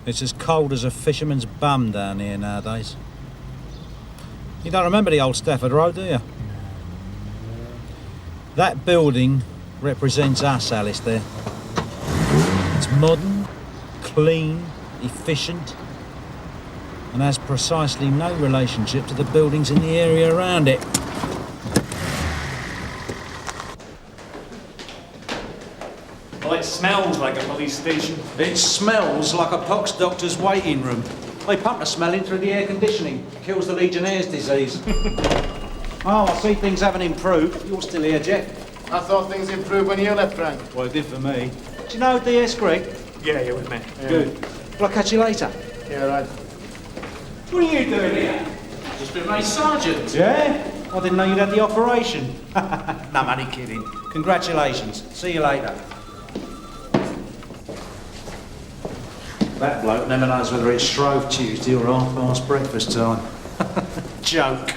It's as cold as a fisherman's bum down here nowadays. You don't remember the old Stafford Road, do you? That building represents us, Alice, there. It's modern, clean, efficient, and has precisely no relationship to the buildings in the area around it. Well, it smells like a police station. It smells like a pox doctor's waiting room. They pump the smell in through the air conditioning. Kills the Legionnaire's disease. Oh, I see things haven't improved. You're still here, Jeff. I thought things improved when you left, Frank. Well, it did for me. Do you know DS Greg? Yeah, you're with me. Yeah. Good. Will I catch you later? Yeah, right. What are you doing here? Just been made sergeant. Yeah? I didn't know you'd had the operation. No, I'm only kidding. Congratulations. See you later. That bloke never knows whether it's Shrove Tuesday or half past breakfast time. Joke.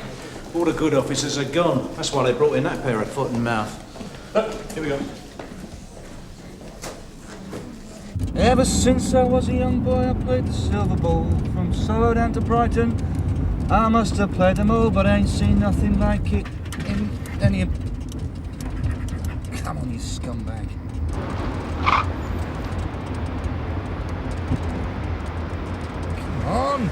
All the good officers are gone. That's why they brought in that pair of foot and mouth. Here we go. Ever since I was a young boy, I played the silver ball. From Soho down to Brighton, I must have played them all, but I ain't seen nothing like it in any of... Come on, you scumbag. Come on.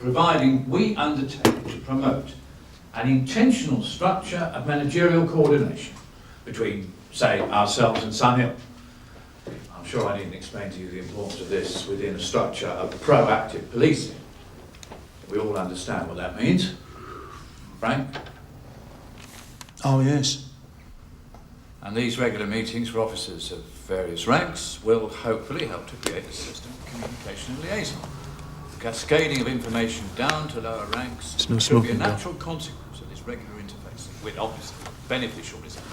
Providing we undertake to promote an intentional structure of managerial coordination between, say, ourselves and Sunhill. I'm sure I needn't explain to you the importance of this within a structure of proactive policing. We all understand what that means. Frank? Oh, yes. And these regular meetings for officers of various ranks will hopefully help to create a system of communication and liaison. Cascading of information down to lower ranks should be a natural consequence of this regular interfacing with obviously beneficial results.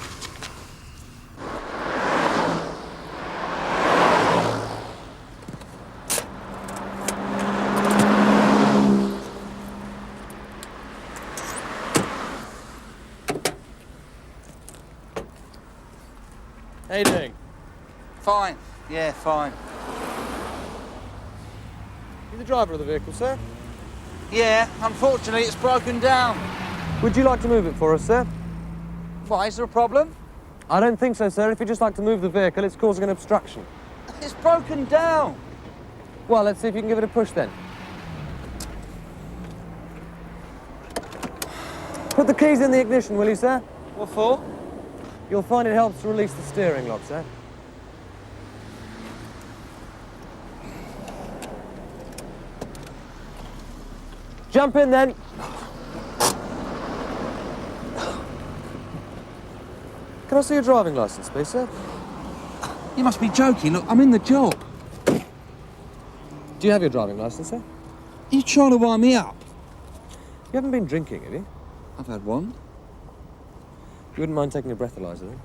How you doing? Fine. Yeah, fine. You the driver of the vehicle, sir? Yeah, unfortunately it's broken down. Would you like to move it for us, sir? Why, is there a problem? I don't think so, sir. If you'd just like to move the vehicle, it's causing an obstruction. It's broken down. Well, let's see if you can give it a push then. Put the keys in the ignition, will you, sir? What for? You'll find it helps to release the steering lock, sir. Jump in then. Can I see your driving licence, please, sir? You must be joking. Look, I'm in the job. Do you have your driving licence, sir? Are you trying to wind me up? You haven't been drinking, have you? I've had one. You wouldn't mind taking a breathalyser, then?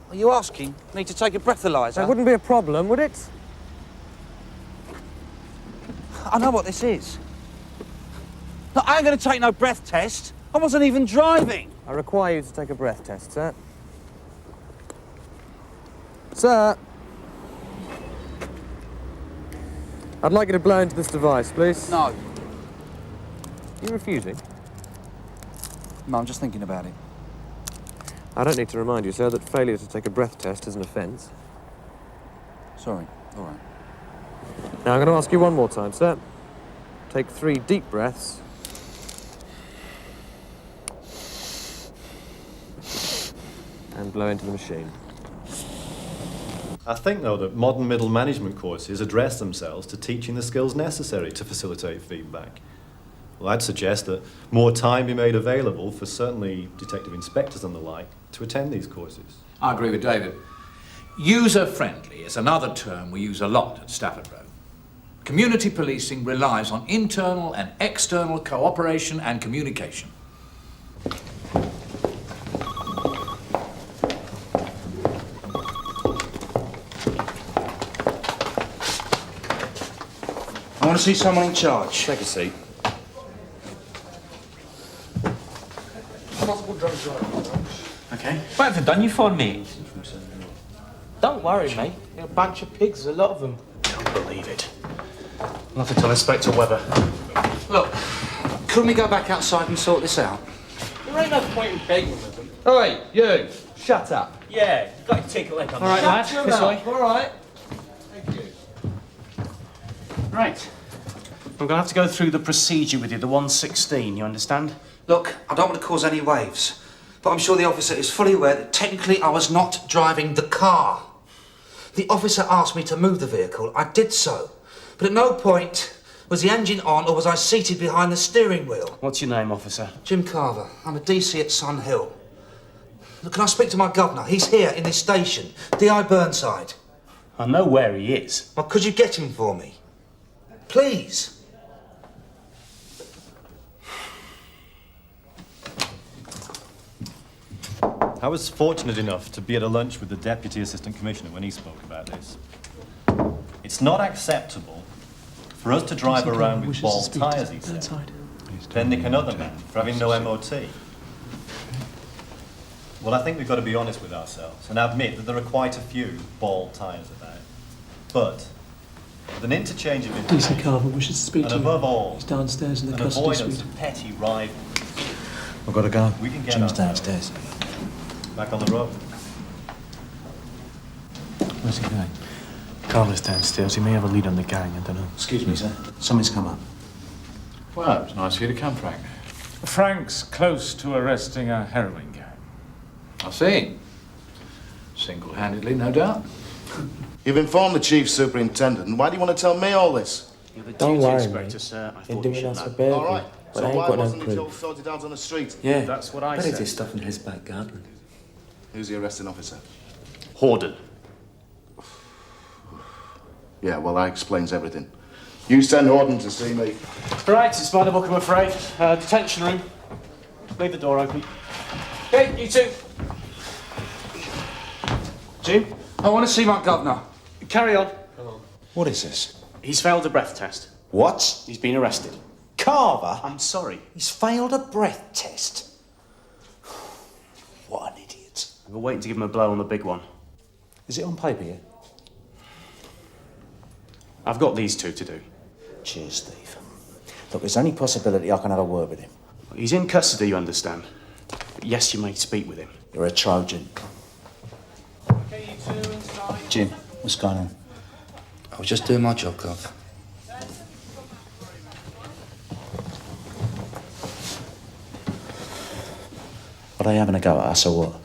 Are you asking me to take a breathalyser? That wouldn't be a problem, would it? I know what this is. Look, I ain't going to take no breath test. I wasn't even driving. I require you to take a breath test, sir. Sir! I'd like you to blow into this device, please. No. You refusing? No, I'm just thinking about it. I don't need to remind you, sir, that failure to take a breath test is an offence. Sorry. All right. Now, I'm going to ask you one more time, sir. Take 3 deep breaths. And blow into the machine. I think, though, that modern middle management courses address themselves to teaching the skills necessary to facilitate feedback. Well, I'd suggest that more time be made available for certainly detective inspectors and the like to attend these courses. I agree with David. User-friendly is another term we use a lot at Stafford Road. Community policing relies on internal and external cooperation and communication. want to see someone in charge. Take a seat. Okay. What have you done you for, mate? Don't worry, mate. You're a bunch of pigs, a lot of them. Can't believe it. I'll have to tell Inspector Webber. Look, couldn't we go back outside and sort this out? There ain't no point in begging with them. Oi, you! Shut up. Yeah, you've got to take a lick on All right, lad. Shut your This way. mouth, all right? Thank you. Right. We're going to have to go through the procedure with you, the 116, you understand? Look, I don't want to cause any waves, but I'm sure the officer is fully aware that technically I was not driving the car. The officer asked me to move the vehicle. I did so. But at no point was the engine on or was I seated behind the steering wheel. What's your name, officer? Jim Carver. I'm a DC at Sun Hill. Look, can I speak to my governor? He's here in this station. D.I. Burnside. I know where he is. Well, could you get him for me? Please. I was fortunate enough to be at a lunch with the Deputy Assistant Commissioner when he spoke about this. It's not acceptable for us to drive around with bald tyres, he said. Then nick another man for having no MOT. Well, I think we've got to be honest with ourselves and admit that there are quite a few bald tyres about. But with an interchange of DC information, Carver wishes to speak and to you. above all, He's downstairs in the an custody avoidance suite. of petty rivalry, I've got to go. we can get Jim's ourselves downstairs. back on the road. Where's he going? Carver's downstairs. He may have a lead on the gang, I don't know. Excuse me, sir. Something's come up. Well, it's nice of you to come, Frank. Frank's close to arresting a heroin gang. I see. Single-handedly, no doubt. You've informed the Chief Superintendent. Why do you want to tell me all this? You're the Don't duty worry, inspector, mate. sir. I You're thought you doing should us a know. burglary, All right. but So I ain't why got no wasn't it all proof. sorted out on the street? Yeah, That's what I but said. it is stuff in his back garden. Who's the arresting officer? Horden. Yeah, well, that explains everything. You send Horden to see me. Right, it's by the book, I'm afraid. Detention room. Leave the door open. Okay, you two. Jim, I want to see my governor. carry on. What is this? He's failed the breath test. What? He's been arrested. Carver? I'm sorry. He's failed a breath test. What an idiot. We're waiting to give him a blow on the big one. Is it on paper yet? I've got these two to do. Cheers, Steve. Look, there's any possibility I can have a word with him. He's in custody, you understand. But yes, you may speak with him. You're a Trojan. Okay, you two inside. Jim, what's going on? I was just doing my job, Gov. Are they having a go at us or what?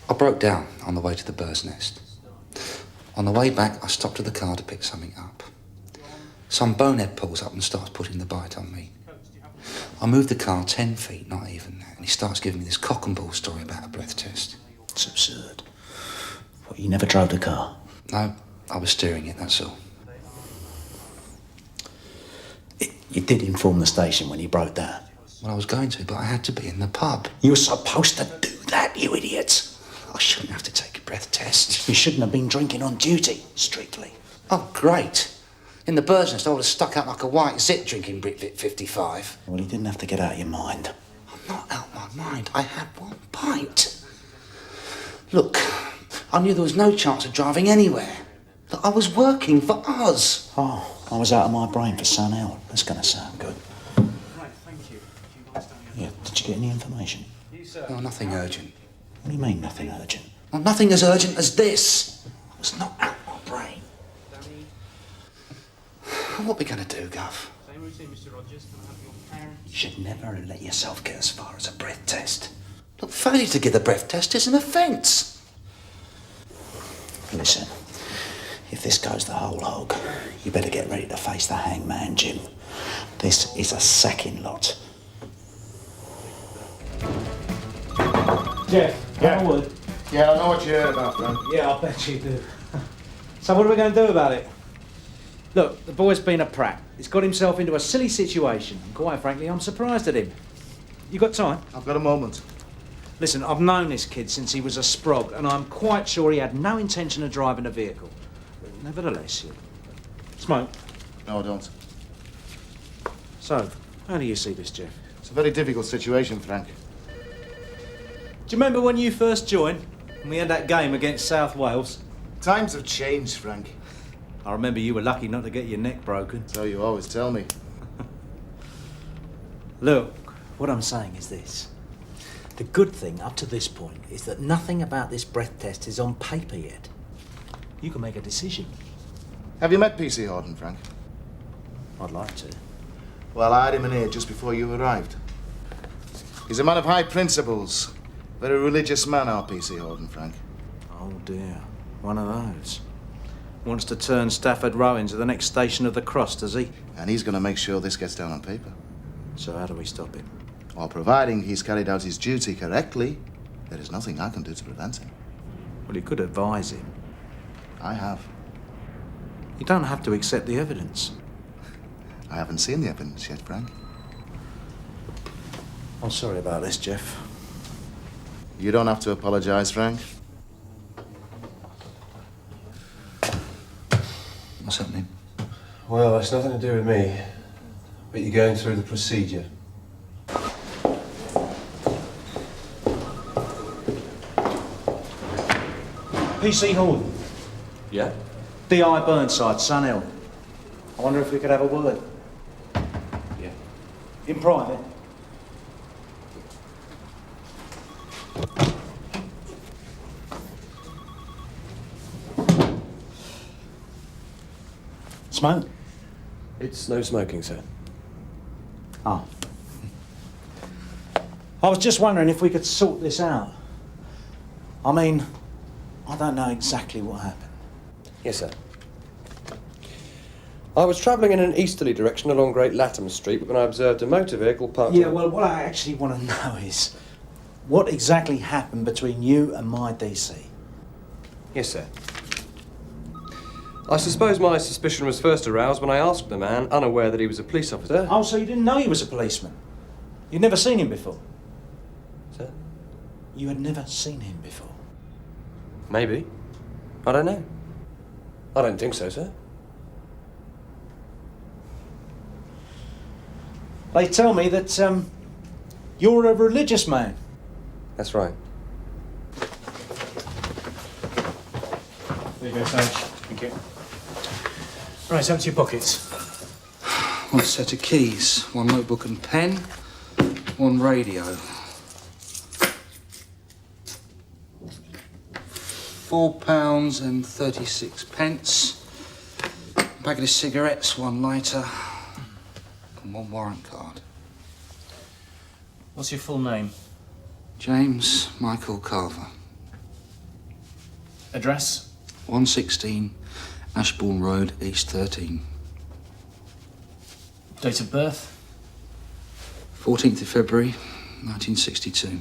I broke down on the way to the bird's nest. On the way back, I stopped at the car to pick something up. Some bonehead pulls up and starts putting the bite on me. I move the car 10 feet, not even that, and he starts giving me this cock and bull story about a breath test. It's absurd. What, you never drove the car? No, I was steering it, that's all. You did inform the station when you broke down. Well, I was going to, but I had to be in the pub. You were supposed to do that, you idiot. I shouldn't have to take a breath test. You shouldn't have been drinking on duty, strictly. Oh, great. In the bird's nest, I would have stuck out like a white zit drinking Brit 55. Well, you didn't have to get out of your mind. I'm not out my mind. I had 1 pint. Look, I knew there was no chance of driving anywhere. That I was working for us. Oh, I was out of my brain for Scannell. That's going to sound good. Right, thank you. Yeah, did you get any information? No, nothing urgent. What do you mean, nothing urgent? Well, nothing as urgent as this. I was not out my brain. What are we going to do, Gov? You should never have let yourself get as far as a breath test. Look, failure to give the breath test is an offence. Listen, if this goes the whole hog, you better get ready to face the hangman, Jim. This is a sacking lot. Jeff, Yeah. I would. Yeah, I know what you heard about, Frank. Yeah, I bet you do. So what are we going to do about it? Look, the boy's been a prat. He's got himself into a silly situation. And quite frankly, I'm surprised at him. You got time? I've got a moment. Listen, I've known this kid since he was a sprog, and I'm quite sure he had no intention of driving a vehicle. But nevertheless, Smoke? No, I don't. So, how do you see this, Jeff? It's a very difficult situation, Frank. Do you remember when you first joined and we had that game against South Wales? Times have changed, Frank. I remember you were lucky not to get your neck broken. So you always tell me. Look, what I'm saying is this. The good thing up to this point is that nothing about this breath test is on paper yet. You can make a decision. Have you met PC Horton, Frank? I'd like to. Well, I had him in here just before you arrived. He's a man of high principles. Very religious man, our PC Horton, Frank. Oh dear, one of those. Wants to turn Stafford Row into the next station of the cross, does he? And he's going to make sure this gets down on paper. So how do we stop him? While providing he's carried out his duty correctly, there is nothing I can do to prevent him. Well, you could advise him. I have. You don't have to accept the evidence. I haven't seen the evidence yet, Frank. I'm sorry about this, Jeff. You don't have to apologize, Frank. What's happening? Well, it's nothing to do with me. But you're going through the procedure. PC Horton. Yeah? DI Burnside, Scannell. I wonder if we could have a word. Yeah. In private. Smoke? It's no smoking, sir. Oh. I was just wondering if we could sort this out. I mean, I don't know exactly what happened. Yes, sir. I was travelling in an easterly direction along Great Latham Street when I observed a motor vehicle parked... Yeah, well, what I actually want to know is what exactly happened between you and my DC? Yes, sir. I suppose my suspicion was first aroused when I asked the man, unaware that he was a police officer... Oh, so you didn't know he was a policeman? You'd never seen him before? Sir? You had never seen him before? Maybe. I don't know. I don't think so, sir. They tell me that, you're a religious man. That's right. There you go, Sage. Thank you. Right, empty your pockets. One set of keys, one notebook and pen, one radio. £4.36. A packet of cigarettes, one lighter, and one warrant card. What's your full name? James Michael Carver. Address? 116 Ashbourne Road, East 13. Date of birth? 14th of February, 1962.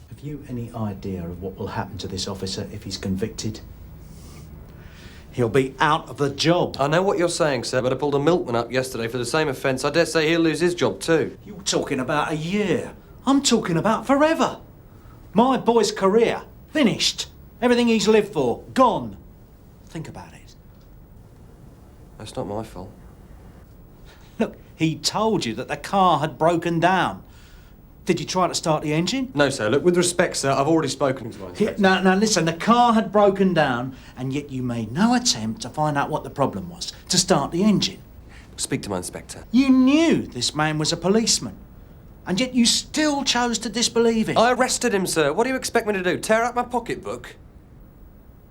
Have you any idea of what will happen to this officer if he's convicted? He'll be out of the job. I know what you're saying, sir, but I pulled a milkman up yesterday for the same offence. I dare say he'll lose his job too. You're talking about a year. I'm talking about forever. My boy's career, finished. Everything he's lived for, gone. Think about it. That's not my fault. Look, he told you that the car had broken down. Did you try to start the engine? No, sir. Look, with respect, sir, I've already spoken to my inspector. Now, listen, the car had broken down, and yet you made no attempt to find out what the problem was, to start the engine. Speak to my inspector. You knew this man was a policeman, and yet you still chose to disbelieve him. I arrested him, sir. What do you expect me to do? Tear out my pocketbook?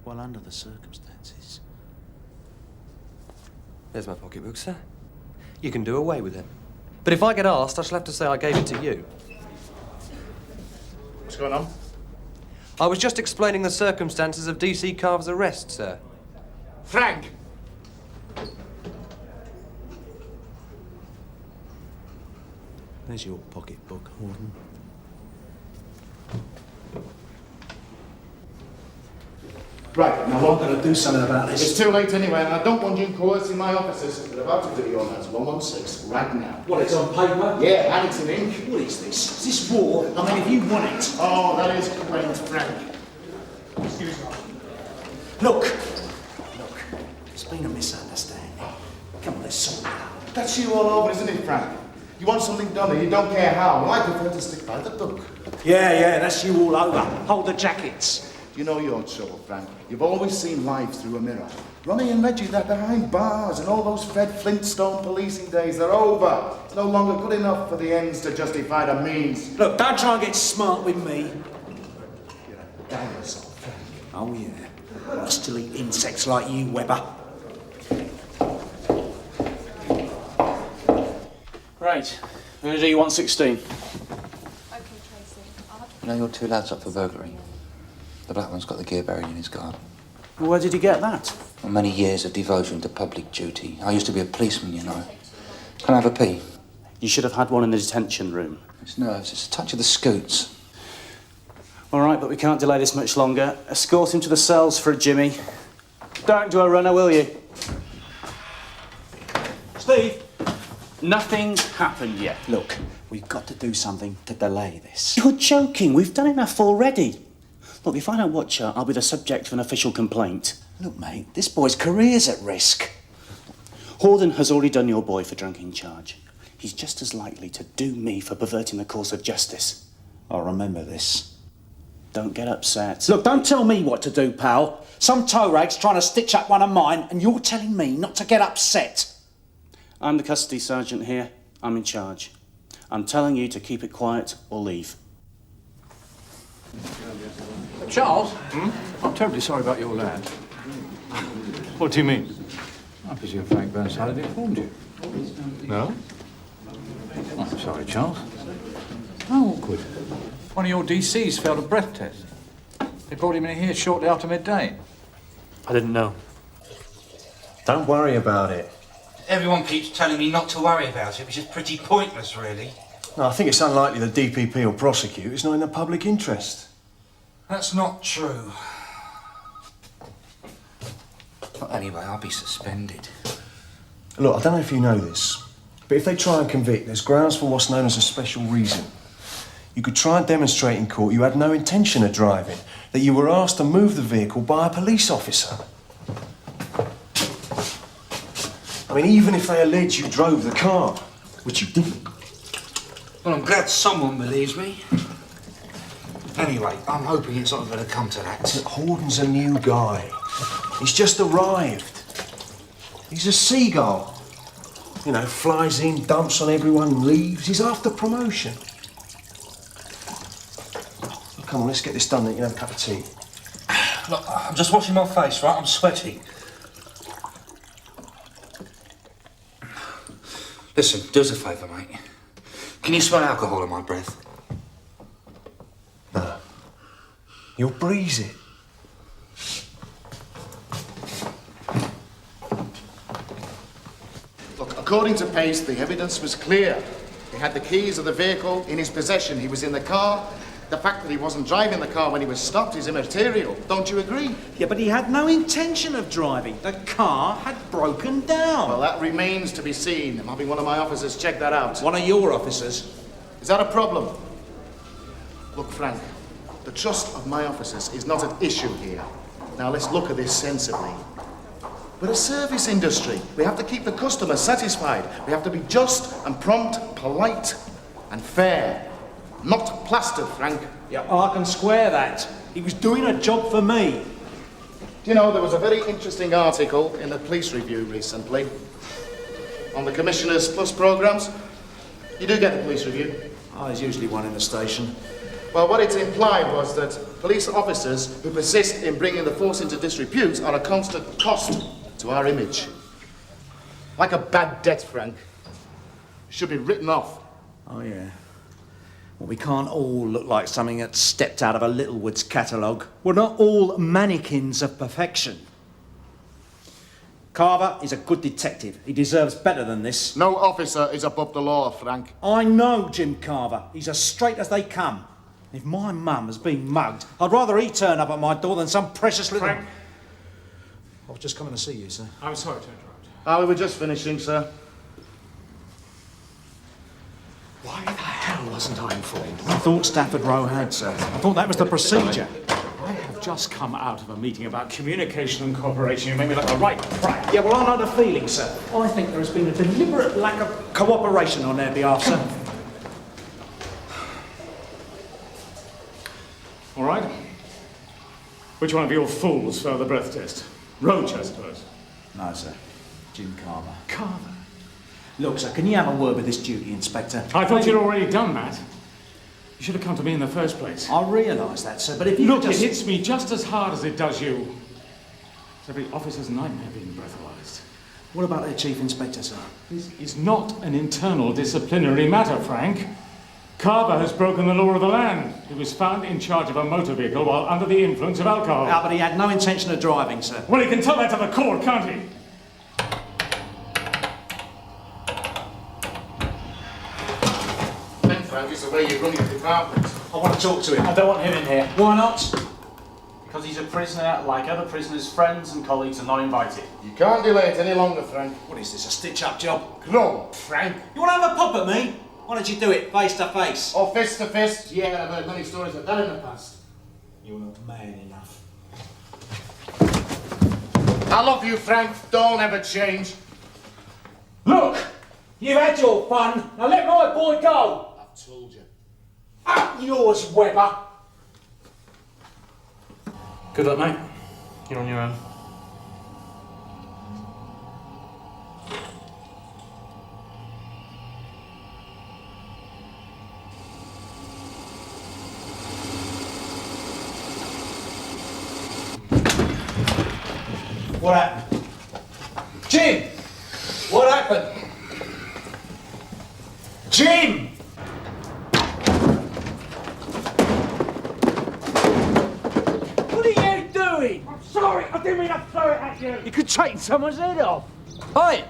Well, under the circumstances. There's my pocketbook, sir. You can do away with it. But if I get asked, I shall have to say I gave it to you. What's going on? I was just explaining the circumstances of DC Carver's arrest, sir. Frank! There's your pocketbook, Horton. Right, now I'm going to do something about this. It's too late anyway, and I don't want you coercing my officers. They're about to do your man's 116 right now. What, it's on paper? Yeah, and it's in ink. What is this? Is this war? I mean, if you want it. Oh, that is quaint, Frank. Look, there's been a misunderstanding. That's you all over, isn't it, Frank? You want something done and you don't care how. Well, I prefer to stick by the book. Yeah, that's you all over. Hold the jackets. You know your trouble, Frank. You've always seen life through a mirror. Ronnie and Reggie, they're behind bars, and all those Fred Flintstone policing days, they're over. It's no longer good enough for the ends to justify the means. Look, don't try and get smart with me. You're a dinosaur, Frank. Oh, yeah. I still eat insects like you, Webber. Right. Energy 116. Okay, Tracy. You know your two lads up for burglary? The black one's got the gear buried in his garden. Well, where did you get that? Well, many years of devotion to public duty. I used to be a policeman, you know. Can I have a pee? You should have had one in the detention room. It's nerves. It's a touch of the scoots. All right, but we can't delay this much longer. Escort him to the cells for a jimmy. Don't do a runner, will you? Steve? Nothing's happened yet. Look, we've got to do something to delay this. You're joking. We've done enough already. Look, if I don't watch her, I'll be the subject of an official complaint. Look, mate, this boy's career's at risk. Horden has already done your boy for drunken charge. He's just as likely to do me for perverting the course of justice. I'll remember this. Don't get upset. Look, don't tell me what to do, pal. Some toe rag's trying to stitch up one of mine, and you're telling me not to get upset. I'm the custody sergeant here. I'm in charge. I'm telling you to keep it quiet or leave. Charles? I'm terribly sorry about your lad. What do you mean? I presume Frank Burnside had informed you. No? Oh, I'm sorry, Charles. How awkward. One of your DCs failed a breath test. They brought him in here shortly after midday. I didn't know. Don't worry about it. Everyone keeps telling me not to worry about it, which is pretty pointless, really. No, I think it's unlikely the DPP will prosecute. It's not in the public interest. That's not true. Well, anyway, I'll be suspended. Look, I don't know if you know this, but if they try and convict, there's grounds for what's known as a special reason. You could try and demonstrate in court you had no intention of driving, that you were asked to move the vehicle by a police officer. I mean, even if they allege you drove the car, which you didn't. Well, I'm glad someone believes me. Anyway, I'm hoping it's not going to come to that. Look, Horden's a new guy. He's just arrived. He's a seagull. You know, flies in, dumps on everyone, and leaves. He's after promotion. Come on, let's get this done, then you can have a cup of tea. Look, I'm just washing my face, right? I'm sweating. Listen, do us a favour, mate. Can you smell alcohol in my breath? No. You'll breeze it. Look, according to Pace, the evidence was clear. He had the keys of the vehicle in his possession. He was in the car. The fact that he wasn't driving the car when he was stopped is immaterial. Don't you agree? Yeah, but he had no intention of driving. The car had broken down. Well, that remains to be seen. I'm having one of my officers check that out. One of your officers? Is that a problem? Look, Frank, the trust of my officers is not at issue here. Now, let's look at this sensibly. We're a service industry. We have to keep the customer satisfied. We have to be just and prompt, polite and fair. Not plastered, Frank. Yeah, I can square that. He was doing a job for me. Do you know, there was a very interesting article in the Police Review recently on the Commissioners Plus programmes. You do get the Police Review? Oh, there's usually one in the station. Well, what it implied was that police officers who persist in bringing the force into disrepute are a constant cost to our image. Like a bad debt, Frank. It should be written off. Oh, yeah. Well, we can't all look like something that's stepped out of a Littlewoods catalogue. We're not all mannequins of perfection. Carver is a good detective. He deserves better than this. No officer is above the law, Frank. I know Jim Carver. He's as straight as they come. If my mum has been mugged, I'd rather he turn up at my door than some precious little... Frank? I was just coming to see you, sir. I'm sorry to interrupt. We were just finishing, sir. Why the hell wasn't I informed? I thought Stafford Row had, sir. I thought that was the procedure. I have just come out of a meeting about communication and cooperation. You made me look a right prat. Yeah, well, I know the feeling, sir. I think there has been a deliberate lack of cooperation on their behalf, sir. All right. Which one of you fools failed the breath test? Roach, I suppose. No, sir. Jim Carver. Carver? Look, sir, can you have a word with this duty inspector? I thought you'd already done that. You should have come to me in the first place. I realise that, sir, but if you Look, just... it hits me just as hard as it does you. It's every officer's nightmare being breathalyzed. What about their chief inspector, sir? This is not an internal disciplinary matter, Frank. Carver has broken the law of the land. He was found in charge of a motor vehicle while under the influence of alcohol. Ah, but he had no intention of driving, sir. Well, he can tell that to the court, can't he? Frank, it's the way you run your department. I want to talk to him. I don't want him in here. Why not? Because he's a prisoner, like other prisoners, friends and colleagues are not invited. You can't delay it any longer, Frank. What is this, a stitch-up job? Go on, Frank. You want to have a pop at me? Why don't you do it face to face? Or fist to fist? Yeah, I've heard many stories of that in the past. You're not man enough. I love you, Frank. Don't ever change. Look! You've had your fun. Now let my boy go. I've told you. Up yours, Webber. Good luck, mate. You're on your own. What happened? Jim! What happened? Jim! What are you doing? I'm sorry, I didn't mean to throw it at you. You could take someone's head off. Hey!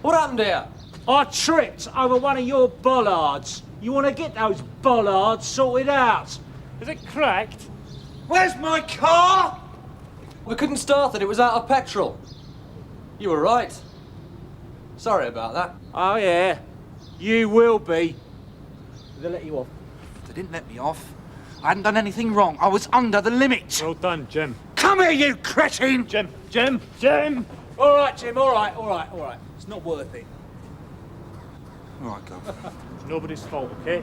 What happened here? I tripped over one of your bollards. You want to get those bollards sorted out? Is it cracked? Where's my car? We couldn't start it, it was out of petrol. You were right. Sorry about that. Oh, yeah. You will be. Did they let you off? They didn't let me off. I hadn't done anything wrong. I was under the limit. Well done, Jim. Come here, you cretin! Jim! All right, Jim, all right. It's not worth it. All right, Gov. It's nobody's fault, okay?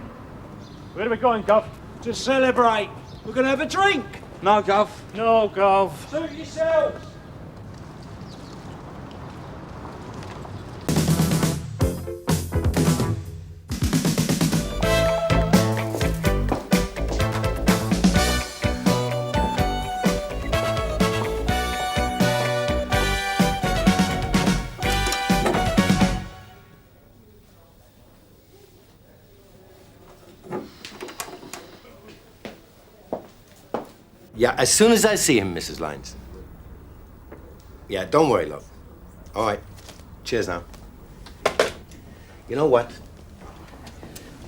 Where are we going, Gov? To celebrate. We're going to have a drink. No, Gov. No, Gov. Suit yourselves. Yeah, as soon as I see him, Mrs. Lyons. Yeah, don't worry, love. All right. Cheers now. You know what?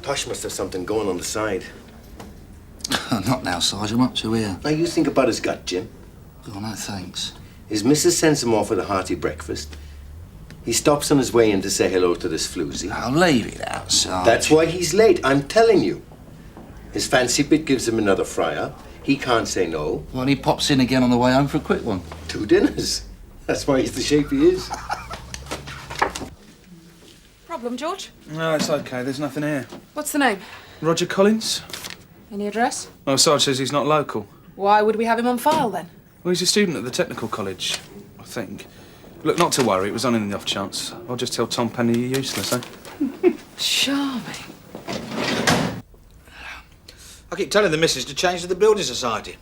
Tosh must have something going on the side. Not now, Sergeant. I'm up to here. Now, you think about his gut, Jim. Oh, no, thanks. His missus sends him off with a hearty breakfast. He stops on his way in to say hello to this floozy. I'll leave it out, Sergeant. That's why he's late, I'm telling you. His fancy bit gives him another fryer. He can't say no. Well, he pops in again on the way home for a quick one. 2 dinners. That's why he's the shape he is. Problem, George? No, it's okay. There's nothing here. What's the name? Roger Collins? Any address? Oh, Sarge says he's not local. Why would we have him on file then? Well, he's a student at the technical college, I think. Look, not to worry. It was on in the off chance. I'll just tell Tom Penny you're useless, eh? Charming. I keep telling the missus to change to the building society.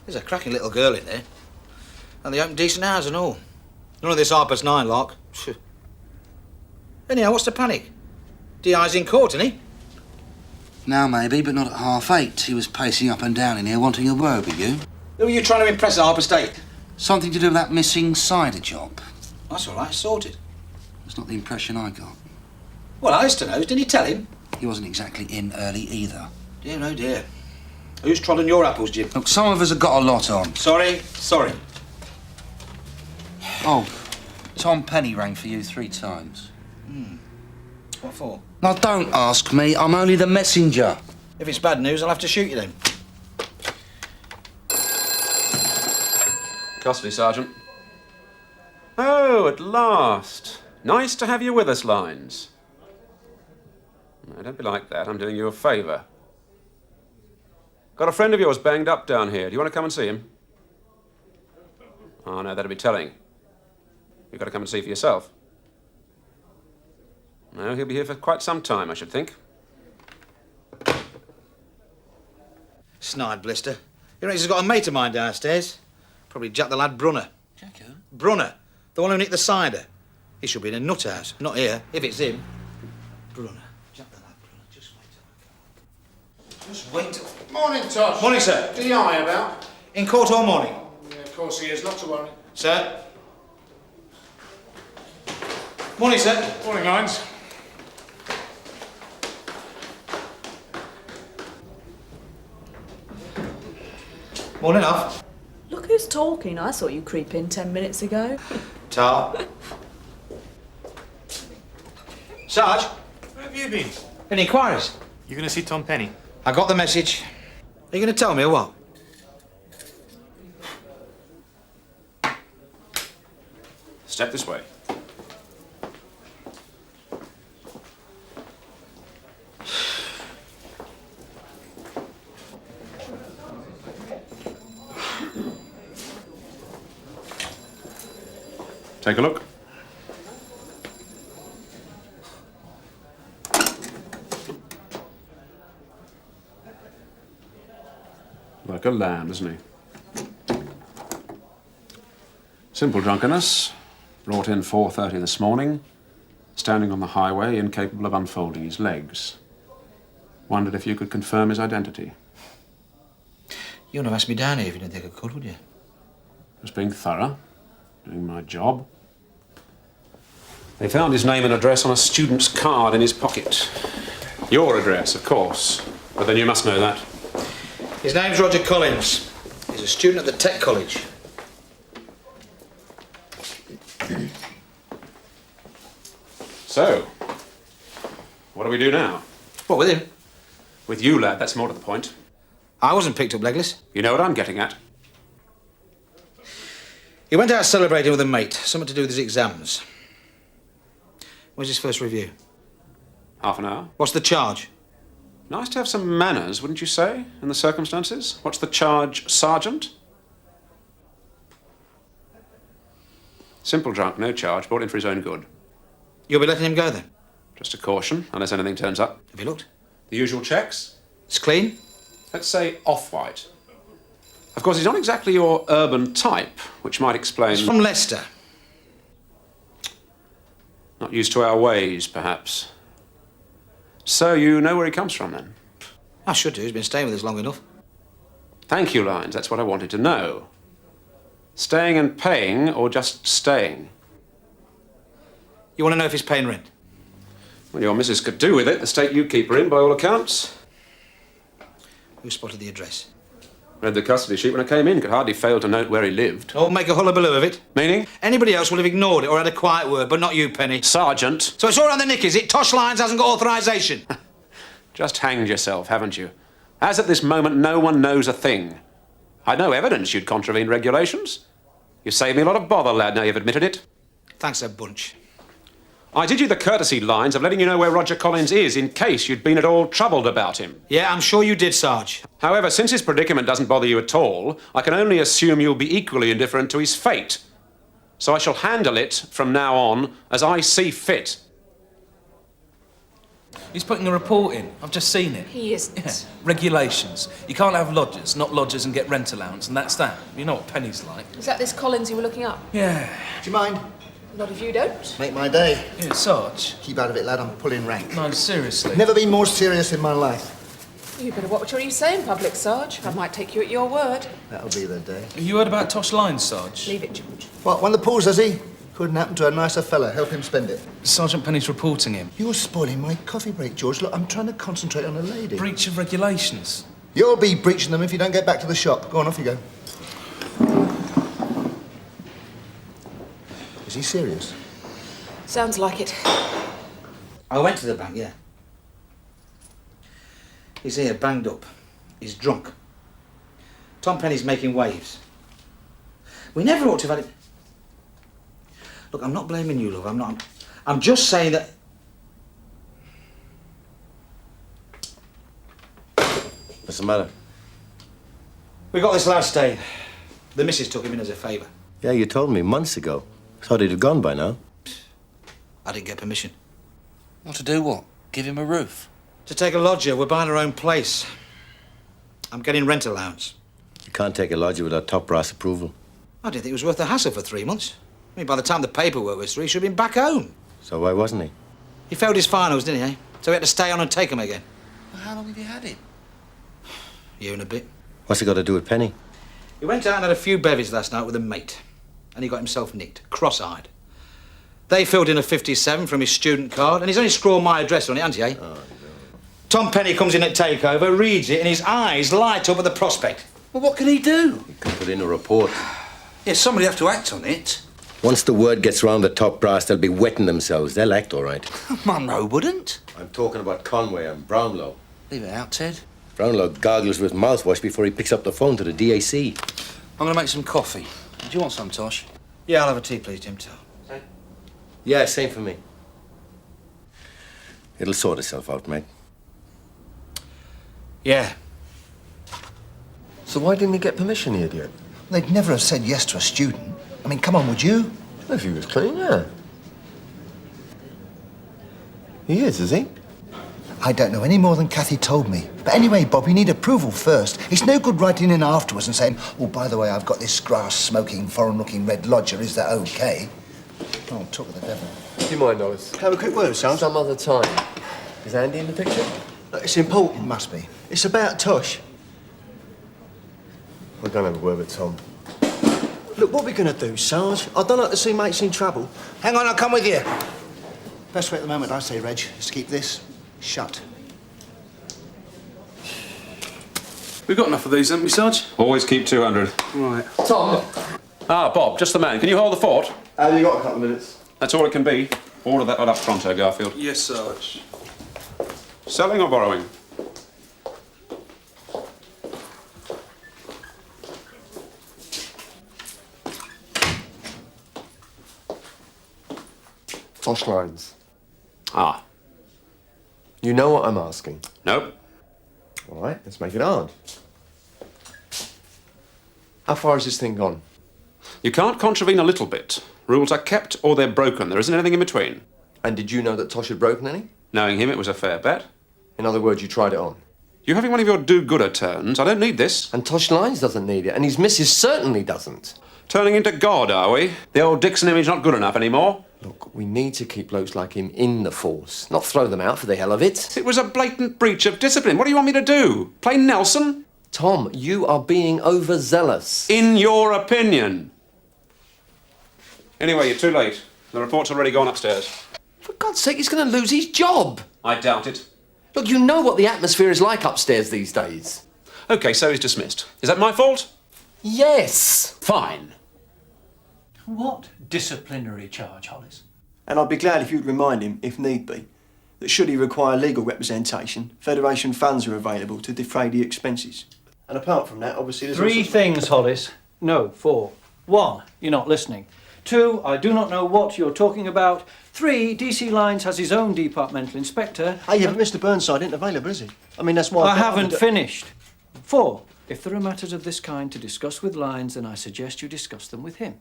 There's a cracking little girl in there. And they open decent hours and all. None of this 9:30 lark. Anyhow, what's the panic? DI's in court, isn't he? Now, maybe, but not at 8:30. He was pacing up and down in here wanting a word with you. Who are you trying to impress at Harper State? Something to do with that missing cider job. That's all right, sorted. That's not the impression I got. Well, Ellison knows. Didn't he tell him? He wasn't exactly in early either. Dear, oh dear. Who's trodden your apples, Jim? Look, some of us have got a lot on. Sorry. Oh, Tom Penny rang for you 3 times. What for? Now, don't ask me. I'm only the messenger. If it's bad news, I'll have to shoot you then. Custody, Sergeant. Oh, at last. Nice to have you with us, Lines. No, don't be like that. I'm doing you a favour. Got a friend of yours banged up down here. Do you want to come and see him? Oh, no, that'd be telling. You've got to come and see for yourself. No, he'll be here for quite some time, I should think. Snide blister. You know, he's got a mate of mine downstairs. Probably Jack the lad Brunner. Jack who? Brunner. The one who nicked the cider. He should be in a nut house. Not here, if it's him. Brunner. Jack the lad Brunner. Just wait till I come. Just wait till... Morning, Tosh. Morning, sir. DI about? In court all morning. Yeah, of course he is, not to worry. Sir. Morning, sir. Morning, Lines. Morning off. Look who's talking. I saw you creep in 10 minutes ago. Tar. Sarge. Where have you been? Any inquiries? You're going to see Tom Penny? I got the message. Are you going to tell me or what? Step this way. Take a look. Like a lamb, isn't he? Simple drunkenness. Brought in 4:30 this morning. Standing on the highway, incapable of unfolding his legs. Wondered if you could confirm his identity. You wouldn't have asked me down here if you didn't think I could, would you? Just being thorough. Doing my job. They found his name and address on a student's card in his pocket. Your address, of course. But then you must know that. His name's Roger Collins. He's a student at the Tech College. So, what do we do now? What, with him? With you, lad, that's more to the point. I wasn't picked up legless. You know what I'm getting at. He went out celebrating with a mate, something to do with his exams. When's his first review? Half an hour. What's the charge? Nice to have some manners, wouldn't you say, in the circumstances? What's the charge, Sergeant? Simple drunk, no charge, brought in for his own good. You'll be letting him go then? Just a caution, unless anything turns up. Have you looked? The usual checks? It's clean? Let's say off-white. Of course, he's not exactly your urban type, which might explain... He's from Leicester. Not used to our ways, perhaps. So you know where he comes from, then? I should do. He's been staying with us long enough. Thank you, Lines. That's what I wanted to know. Staying and paying, or just staying? You want to know if he's paying rent? Well, your missus could do with it. The state you keep her in, by all accounts. Who spotted the address? Read the custody sheet when I came in. Could hardly fail to note where he lived. Oh, make a hullabaloo of it. Meaning? Anybody else would have ignored it or had a quiet word, but not you, Penny. Sergeant. So it's all around the nick, is it? Tosh Lines hasn't got authorisation. Just hanged yourself, haven't you? As at this moment, no one knows a thing. I'd no evidence you'd contravened regulations. You saved me a lot of bother, lad, now you've admitted it. Thanks a bunch. I did you the courtesy, Lines, of letting you know where Roger Collins is in case you'd been at all troubled about him. Yeah, I'm sure you did, Sarge. However, since his predicament doesn't bother you at all, I can only assume you'll be equally indifferent to his fate. So I shall handle it, from now on, as I see fit. He's putting a report in. I've just seen it. He isn't. Yeah. Regulations. You can't have lodgers, not lodgers, and get rent allowance, and that's that. You know what Penny's like. Is that this Collins you were looking up? Yeah. Do you mind? Not if you don't. Make my day. Yeah, Sarge. Keep out of it, lad. I'm pulling rank. No, seriously. Never been more serious in my life. You better watch what you say in public, Sarge. I might take you at your word. That'll be the day. You heard about Tosh Lines, Sarge? Leave it, George. What, won the pools, has he? Couldn't happen to a nicer fella. Help him spend it. Sergeant Penny's reporting him. You're spoiling my coffee break, George. Look, I'm trying to concentrate on a lady. Breach of regulations. You'll be breaching them if you don't get back to the shop. Go on, off you go. Is he serious? Sounds like it. I went to the bank, yeah. He's here, banged up. He's drunk. Tom Penny's making waves. We never ought to have had it. Look, I'm not blaming you, love. I'm just saying that... What's the matter? We got this lad staying. The missus took him in as a favour. Yeah, you told me months ago. Thought he'd have gone by now. I didn't get permission. What to do what? Give him a roof? To take a lodger. We're buying our own place. I'm getting rent allowance. You can't take a lodger without top brass approval. I didn't think it was worth the hassle for 3 months. I mean, by the time the paperwork was through, he should have been back home. So why wasn't he? He failed his finals, didn't he, eh? So we had to stay on and take him again. Well, how long have you had him? Year and a bit. What's it got to do with Penny? He went out and had a few bevies last night with a mate. And he got himself nicked, cross-eyed. They filled in a 57 from his student card, and he's only scrawled my address on it, hasn't he, eh? Oh, no. Tom Penny comes in at takeover, reads it, and his eyes light up at the prospect. Well, what can he do? You can put in a report. Yeah, somebody have to act on it. Once the word gets round the top brass, they'll be wetting themselves. They'll act all right. Monroe wouldn't. I'm talking about Conway and Brownlow. Leave it out, Ted. Brownlow gargles with mouthwash before he picks up the phone to the DAC. I'm going to make some coffee. Do you want some, Tosh? Yeah, I'll have a tea, please, Jim. Tell. Yeah, same for me. It'll sort itself out, mate. Yeah. So why didn't he get permission, the idiot? They'd never have said yes to a student. I mean, come on, would you? If he was clean, yeah. He is he? I don't know any more than Kathy told me. But anyway, Bob, you need approval first. It's no good writing in afterwards and saying, oh, by the way, I've got this grass-smoking, foreign-looking red lodger. Is that OK? Oh, talk of the devil. Do you mind, Ollis? Have a quick word, son. Some other time. Is Andy in the picture? Look, it's important. It must be. It's about Tosh. We're going to have a word with Tom. Look, what are we going to do, Sarge? I don't like to see mates in trouble. Hang on, I'll come with you. Best way at the moment, I say, Reg, is to keep this shut. We've got enough of these, haven't we, Sarge? Always keep 200. Right. Tom! Ah, Bob, just the man. Can you hold the fort? You got a couple of minutes. That's all it can be. Order that up pronto, Garfield. Yes, Sarge. Selling or borrowing? Tosh lines. Ah. You know what I'm asking? Nope. All right, let's make it hard. How far has this thing gone? You can't contravene a little bit. Rules are kept or they're broken. There isn't anything in between. And did you know that Tosh had broken any? Knowing him, it was a fair bet. In other words, you tried it on? You having one of your do-gooder turns? I don't need this. And Tosh Lines doesn't need it, and his missus certainly doesn't. Turning into God, are we? The old Dixon image not good enough anymore? Look, we need to keep blokes like him in the force, not throw them out for the hell of it. It was a blatant breach of discipline. What do you want me to do? Play Nelson? Tom, you are being overzealous. In your opinion. Anyway, you're too late. The report's already gone upstairs. For God's sake, he's going to lose his job. I doubt it. Look, you know what the atmosphere is like upstairs these days. OK, so he's dismissed. Is that my fault? Yes. Fine. What disciplinary charge, Hollis? And I'd be glad if you'd remind him, if need be, that should he require legal representation, Federation funds are available to defray the expenses. And apart from that, obviously there's Three things, Hollis. No, 4. 1, you're not listening. 2, I do not know what you're talking about. 3, DC Lines has his own departmental inspector. Oh, yeah, but Mr. Burnside isn't available, is he? I mean, that's why... I haven't finished. 4, if there are matters of this kind to discuss with Lines, then I suggest you discuss them with him.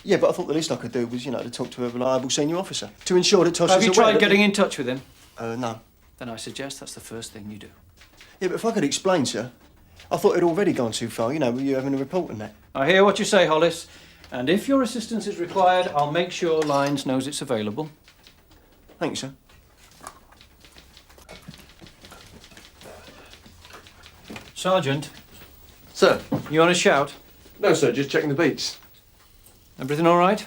Yeah, but I thought the least I could do was, to talk to a reliable senior officer to ensure that Tosh Have is you aware tried that getting in touch with him? No. Then I suggest that's the first thing you do. Yeah, but if I could explain, sir, I thought it'd already gone too far, with you having a report and that. I hear what you say, Hollis. And if your assistance is required, I'll make sure Lines knows it's available. Thank you, sir. Sergeant. Sir? You want to shout? No, sir, just checking the beats. Everything all right?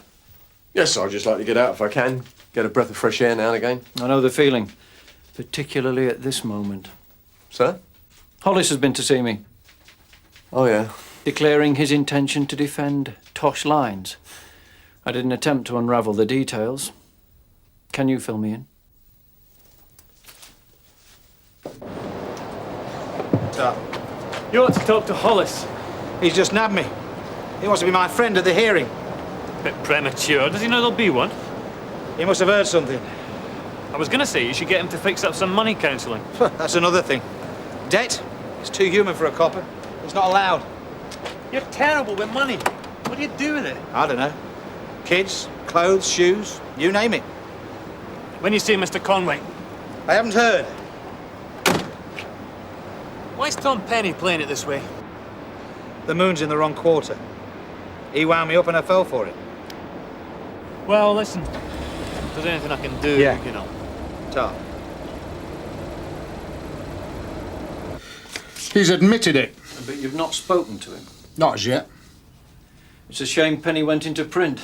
Yes, sir, I'd just like to get out if I can. Get a breath of fresh air now and again. I know the feeling, particularly at this moment. Sir? Hollis has been to see me. Oh, yeah. Declaring his intention to defend Tosh Lines. I didn't attempt to unravel the details. Can you fill me in? Stop. You ought to talk to Hollis. He's just nabbed me. He wants to be my friend at the hearing. Bit premature. Does he know there'll be one? He must have heard something. I was going to say you should get him to fix up some money counselling. That's another thing. Debt? It's too human for a copper. It's not allowed. You're terrible with money. What do you do with it? I don't know. Kids, clothes, shoes, you name it. When you see Mr. Conway. I haven't heard. Why's Tom Penny playing it this way? The moon's in the wrong quarter. He wound me up and I fell for it. Well, listen. If there's anything I can do, you know. Tough. He's admitted it. But you've not spoken to him? Not as yet. It's a shame Penny went into print.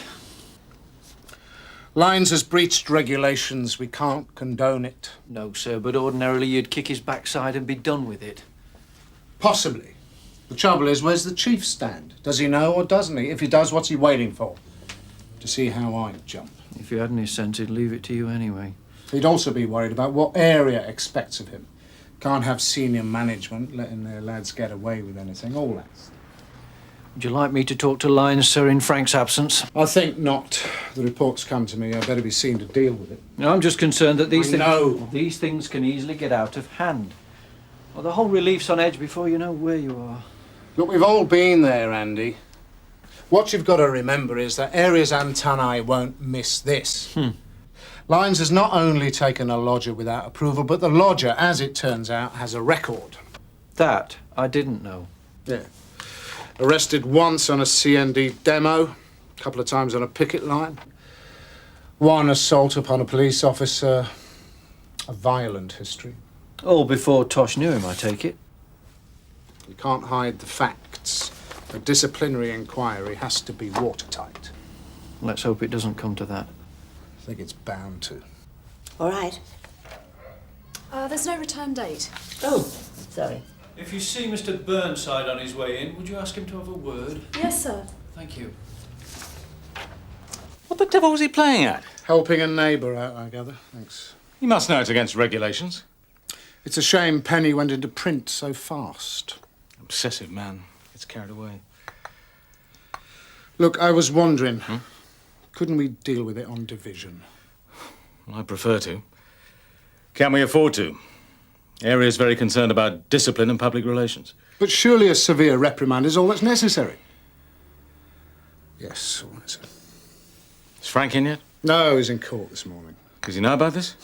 Lyons has breached regulations. We can't condone it. No, sir, but ordinarily you'd kick his backside and be done with it. Possibly. The trouble is, where's the chief stand? Does he know or doesn't he? If he does, what's he waiting for? To see how I jump. If he had any sense, he'd leave it to you anyway. He'd also be worried about what area expects of him. Can't have senior management letting their lads get away with anything, all that. Would you like me to talk to Lyons, sir, in Frank's absence? I think not. The reports come to me. I better be seen to deal with it. No, I'm just concerned that these things can easily get out of hand. Well, the whole relief's on edge before you know where you are. Look, we've all been there, Andy. What you've got to remember is that Areas Antennae won't miss this. Lyons has not only taken a lodger without approval, but the lodger, as it turns out, has a record. That I didn't know. Yeah. Arrested once on a CND demo, a couple of times on a picket line. One assault upon a police officer, a violent history. All before Tosh knew him, I take it. You can't hide the facts. A disciplinary inquiry has to be watertight. Let's hope it doesn't come to that. I think it's bound to. All right. There's no return date. Oh, sorry. If you see Mr. Burnside on his way in, would you ask him to have a word? Yes, sir. Thank you. What the devil was he playing at? Helping a neighbour out, I gather. Thanks. You must know it's against regulations. It's a shame Penny went into print so fast. Obsessive man. Gets carried away. Look, I was wondering, couldn't we deal with it on division? Well, I prefer to. Can we afford to? Area's very concerned about discipline and public relations. But surely a severe reprimand is all that's necessary. Yes, all necessary. Is Frank in yet? No, he's in court this morning. Does he know about this?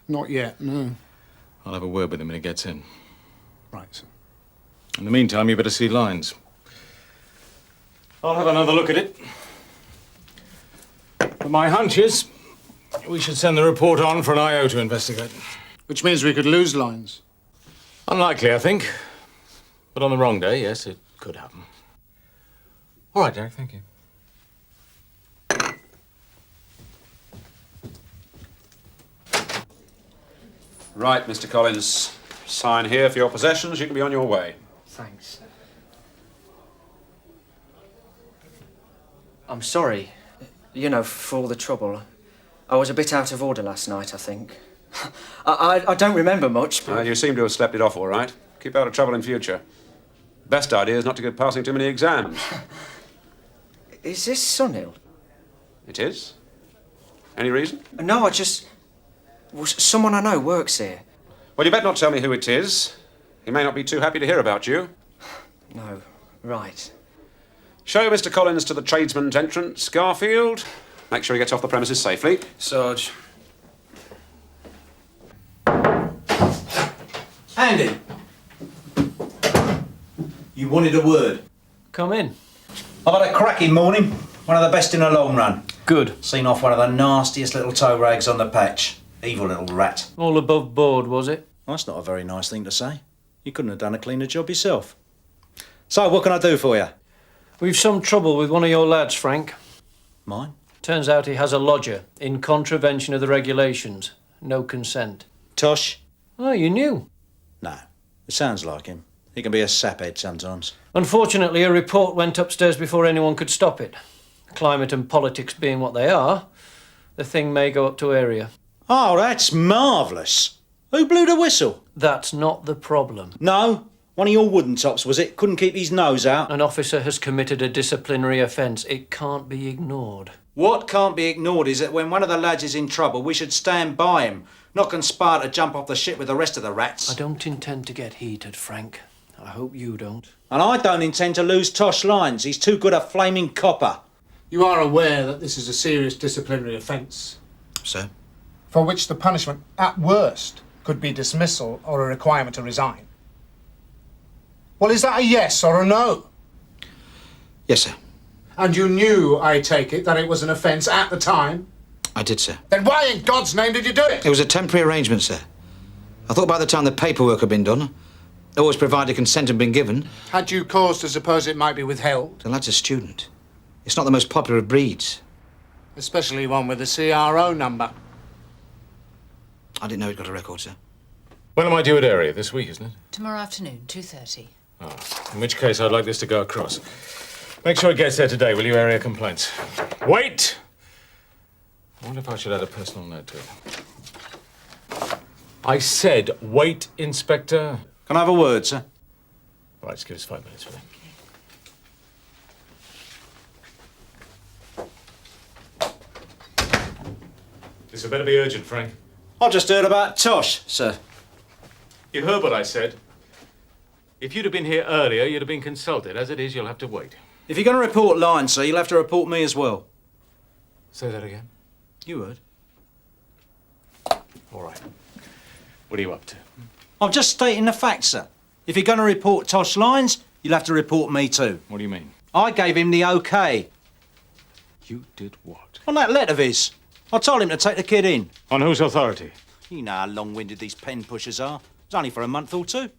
Not yet, no. I'll have a word with him when he gets in. Right, sir. In the meantime, you better see Lyons. I'll have another look at it. But my hunch is we should send the report on for an IO to investigate. Which means we could lose Lyons. Unlikely, I think. But on the wrong day, yes, it could happen. All right, Derek, thank you. Right, Mr. Collins. Sign here for your possessions. You can be on your way. Thanks. I'm sorry, you know, for all the trouble. I was a bit out of order last night, I think. I don't remember much, but... You seem to have slept it off all right. Keep out of trouble in future. Best idea is not to go passing too many exams. Is this Sunil? It is? Any reason? No, I just... Well, someone I know works here. Well, you better not tell me who it is. He may not be too happy to hear about you. No, right. Show Mr. Collins to the tradesman's entrance, Garfield. Make sure he gets off the premises safely. Sarge. Andy! You wanted a word? Come in. I've had a cracking morning. One of the best in the long run. Good. Seen off one of the nastiest little toe rags on the patch. Evil little rat. All above board, was it? Well, that's not a very nice thing to say. You couldn't have done a cleaner job yourself. So, what can I do for you? We've some trouble with one of your lads, Frank. Mine? Turns out he has a lodger in contravention of the regulations. No consent. Tosh? Oh, you knew? No. It sounds like him. He can be a saphead sometimes. Unfortunately, a report went upstairs before anyone could stop it. Climate and politics being what they are, the thing may go up to area. Oh, that's marvellous. Who blew the whistle? That's not the problem. No? One of your wooden tops, was it? Couldn't keep his nose out. An officer has committed a disciplinary offence. It can't be ignored. What can't be ignored is that when one of the lads is in trouble, we should stand by him, not conspire to jump off the ship with the rest of the rats. I don't intend to get heated, Frank. I hope you don't. And I don't intend to lose Tosh Lyons. He's too good a flaming copper. You are aware that this is a serious disciplinary offence? Sir? For which the punishment, at worst, could be dismissal or a requirement to resign. Well, is that a yes or a no? Yes, sir. And you knew, I take it, that it was an offence at the time? I did, sir. Then why in God's name did you do it? It was a temporary arrangement, sir. I thought by the time the paperwork had been done, always provided consent had been given. Had you cause to suppose it might be withheld? The lad's a student. It's not the most popular of breeds. Especially one with a CRO number. I didn't know he'd got a record, sir. When am I due at area? This week, isn't it? Tomorrow afternoon, 2:30. Oh, in which case I'd like this to go across. Make sure it gets there today, will you, area complaints? Wait! I wonder if I should add a personal note to it. I said wait, Inspector. Can I have a word, sir? Right, just give us 5 minutes, will you? This had better be urgent, Frank. I just heard about Tosh, sir. You heard what I said. If you'd have been here earlier, you'd have been consulted. As it is, you'll have to wait. If you're going to report Lyons, sir, you'll have to report me as well. Say that again. You heard. All right. What are you up to? I'm just stating the facts, sir. If you're going to report Tosh Lyons, you'll have to report me too. What do you mean? I gave him the OK. You did what? On that letter of his. I told him to take the kid in. On whose authority? You know how long-winded these pen pushers are. It's only for a month or two.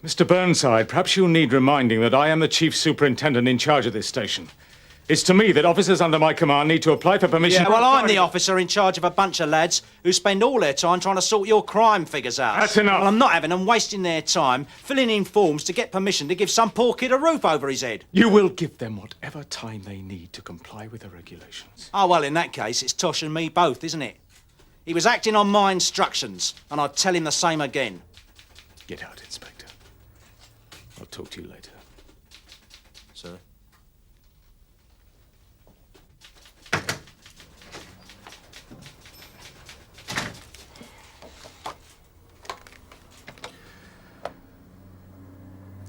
Mr. Burnside, perhaps you need reminding that I am the chief superintendent in charge of this station. It's to me that officers under my command need to apply for permission. Yeah, well, I'm the officer in charge of a bunch of lads who spend all their time trying to sort your crime figures out. That's enough. Well, I'm not having them wasting their time filling in forms to get permission to give some poor kid a roof over his head. You will give them whatever time they need to comply with the regulations. Oh, well, in that case, it's Tosh and me both, isn't it? He was acting on my instructions, and I'd tell him the same again. Get out, Inspector. I'll talk to you later. Sir?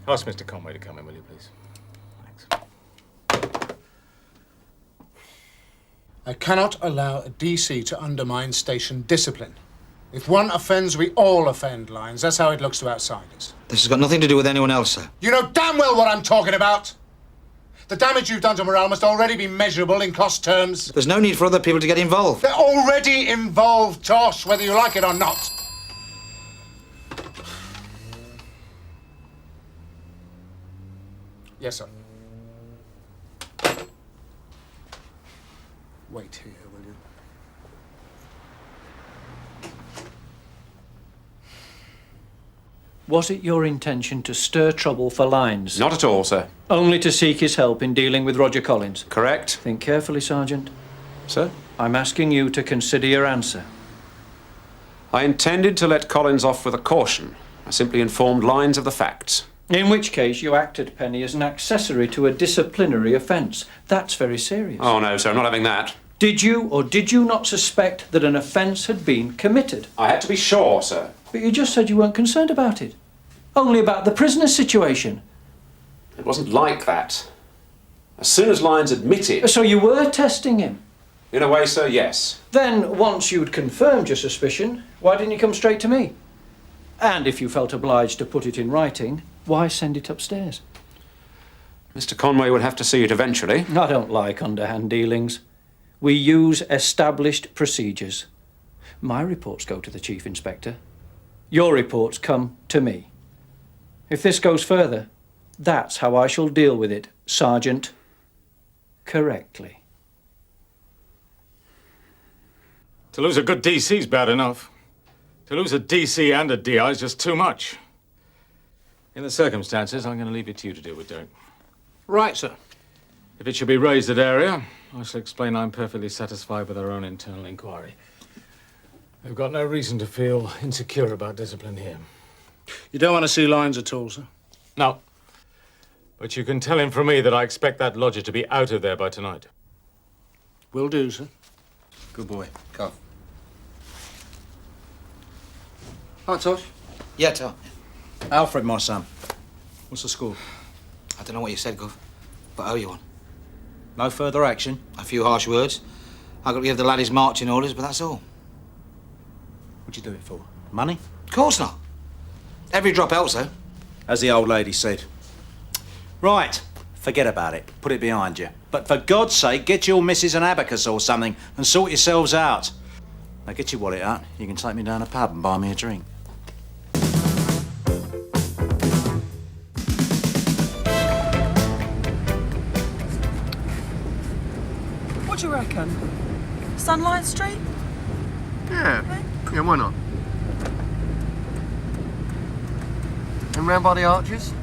Ask Mr. Conway to come in, will you, please? I cannot allow a DC to undermine station discipline. If one offends, we all offend, Lyons. That's how it looks to outsiders. This has got nothing to do with anyone else, sir. You know damn well what I'm talking about. The damage you've done to morale must already be measurable in cost terms. There's no need for other people to get involved. They're already involved, Tosh, whether you like it or not. Yes, sir. Wait here, will you? Was it your intention to stir trouble for Lyons? Not at all, sir. Only to seek his help in dealing with Roger Collins? Correct. Think carefully, Sergeant. Sir? I'm asking you to consider your answer. I intended to let Collins off with a caution. I simply informed Lyons of the facts. In which case you acted, Penny, as an accessory to a disciplinary offence. That's very serious. Oh, no, sir, I'm not having that. Did you or did you not suspect that an offence had been committed? I had to be sure, sir. But you just said you weren't concerned about it. Only about the prisoner's situation. It wasn't like that. As soon as Lyons admitted... So you were testing him? In a way, sir, yes. Then, once you'd confirmed your suspicion, why didn't you come straight to me? And if you felt obliged to put it in writing, why send it upstairs? Mr. Conway would have to see it eventually. I don't like underhand dealings. We use established procedures. My reports go to the Chief Inspector. Your reports come to me. If this goes further, that's how I shall deal with it, Sergeant. Correctly. To lose a good DC's bad enough. To lose a DC and a DI is just too much. In the circumstances, I'm going to leave it to you to deal with, Derek. Right, sir. If it should be raised at area, I shall explain I'm perfectly satisfied with our own internal inquiry. We've got no reason to feel insecure about discipline here. You don't want to see Lines at all, sir? No. But you can tell him from me that I expect that lodger to be out of there by tonight. Will do, sir. Good boy. Go. Hi, Tosh. Yeah, Tom. Alfred, my son. What's the score? I don't know what you said, Gov, but I owe you one. No further action? A few harsh words. I got to give the lad his marching orders, but that's all. What'd you do it for? Money? Of course not. Every drop helps, though. As the old lady said. Right, forget about it. Put it behind you. But for God's sake, get your missus an abacus or something and sort yourselves out. Now get your wallet out. You can take me down a pub and buy me a drink. What do you reckon? Sunlight Street? Yeah. Yeah, why not? And round by the arches?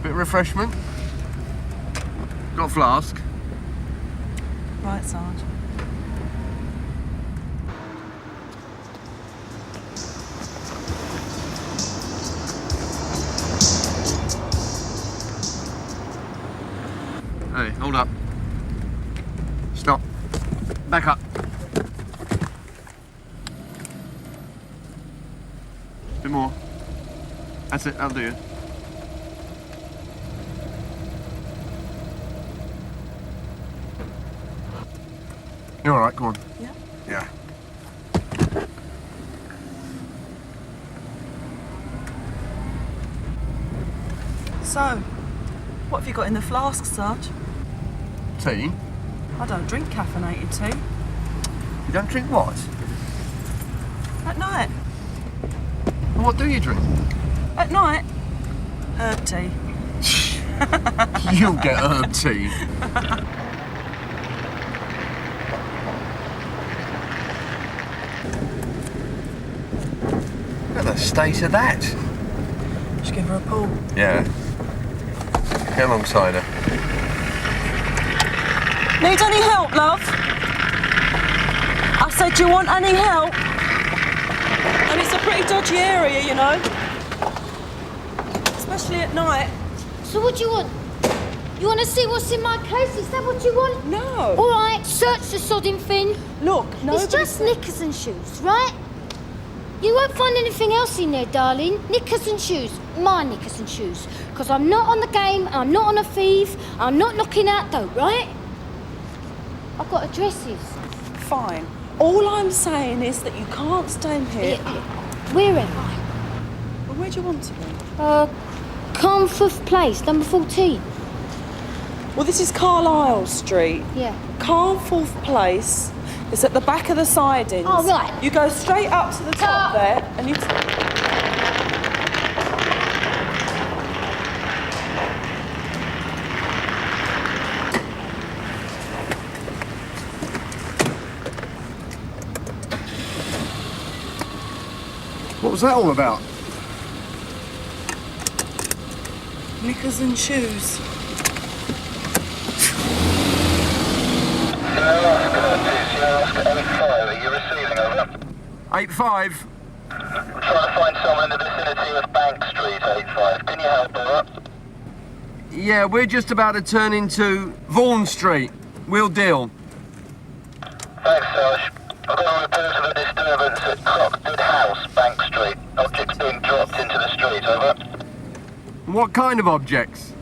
Bit of refreshment? Got a flask? Right, Sarge. Hey, hold up. Stop. Back up. Bit more. That's it, that'll do you. You're all right, go on. Yeah? Yeah. So, what have you got in the flask, Sarge? Tea? I don't drink caffeinated tea. You don't drink what? At night. And what do you drink? At night? Herb tea. You'll get herb tea. Look at the state of that. Should give her a pull. Yeah. Get alongside her. Need any help, love? I said, do you want any help? And it's a pretty dodgy area, you know. Especially at night. So what do you want? You want to see what's in my case? Is that what you want? No. All right, search the sodding thing. Look, no. It's just knickers and shoes, right? You won't find anything else in there, darling. Knickers and shoes. My knickers and shoes. Because I'm not on the game, I'm not on a thief, I'm not knocking out dope, right? I've got addresses. Fine. All I'm saying is that you can't stand here. Where am I? Well, where do you want to be? Carnforth Place, number 14. Well, this is Carlisle Street. Yeah. Carnforth Place is at the back of the sidings. Oh, right. You go straight up to the top there, and you... What was that all about? Knickers and shoes. 8-5. I'm trying to find someone in the vicinity of Bank Street, 8-5. Can you help her? Yeah, we're just about to turn into Vaughan Street. We'll deal. Thanks, Sarge. I've got a report of a disturbance at Crockford House, Bank Street. Objects being dropped into the street, over. What kind of objects?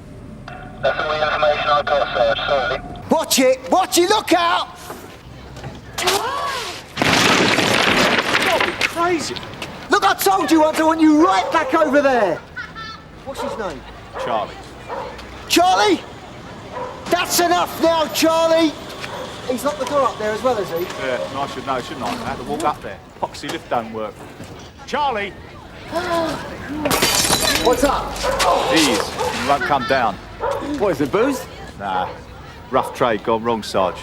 That's all the information I've got, Sarge. Sorry. Watch it! Watch it! Look out! Don't be crazy. Look, I told you once I want you right back over there. What's his name? Charlie. Charlie? That's enough now, Charlie! He's locked the door up there as well, has he? Yeah, and I should know, shouldn't I? I had to walk up there. Epoxy lift don't work. Charlie! What's up? Ease. You won't come down. What is it, booze? Nah. Rough trade gone wrong, Sarge.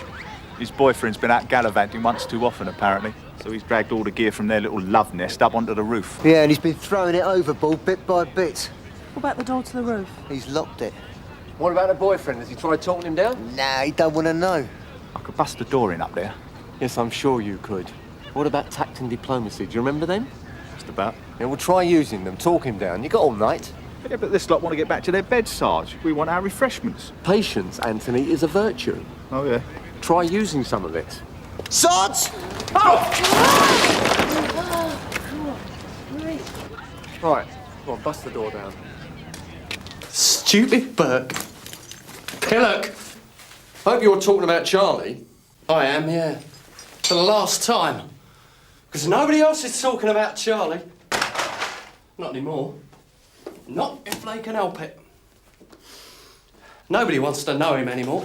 His boyfriend's been out gallivanting once too often, apparently. So he's dragged all the gear from their little love nest up onto the roof. Yeah, and he's been throwing it overboard bit by bit. What about the door to the roof? He's locked it. What about the boyfriend? Has he tried talking him down? Nah, he don't want to know. I could bust the door in up there. Yes, I'm sure you could. What about tact and diplomacy? Do you remember them? Just about. Yeah, we'll try using them. Talk him down. You got all night. Yeah, but this lot want to get back to their beds, Sarge. We want our refreshments. Patience, Anthony, is a virtue. Oh, yeah? Try using some of it. Sarge! Right, come on, bust the door down. Stupid Burke. Pillock. Hope you're talking about Charlie. I am, yeah. For the last time. Because nobody else is talking about Charlie. Not anymore. Not if they can help it. Nobody wants to know him anymore.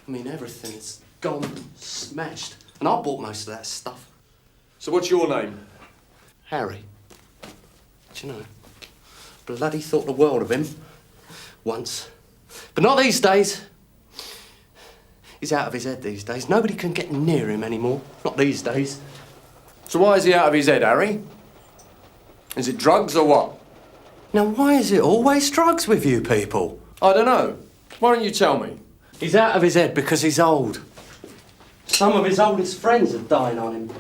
I mean, everything's gone, smashed. And I bought most of that stuff. So what's your name? Harry. Do you know, bloody thought the world of him. Once. But not these days. He's out of his head these days. Nobody can get near him anymore. Not these days. So why is he out of his head, Harry? Is it drugs or what? Now, why is it always drugs with you people? I don't know. Why don't you tell me? He's out of his head because he's old. Some of his oldest friends are dying on him.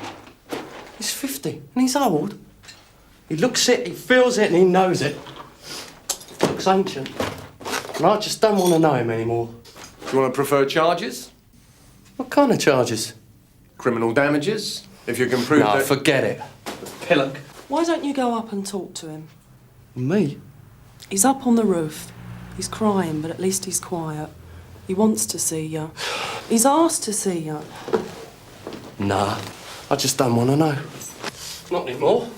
He's 50 and he's old. He looks it, he feels it and he knows it. Looks ancient. And I just don't want to know him anymore. Do you want to prefer charges? What kind of charges? Criminal damages? If you can prove No, that... forget it. Pillock. Why don't you go up and talk to him? Me? He's up on the roof. He's crying, but at least he's quiet. He wants to see you. He's asked to see you. Nah, I just don't want to know. Not anymore.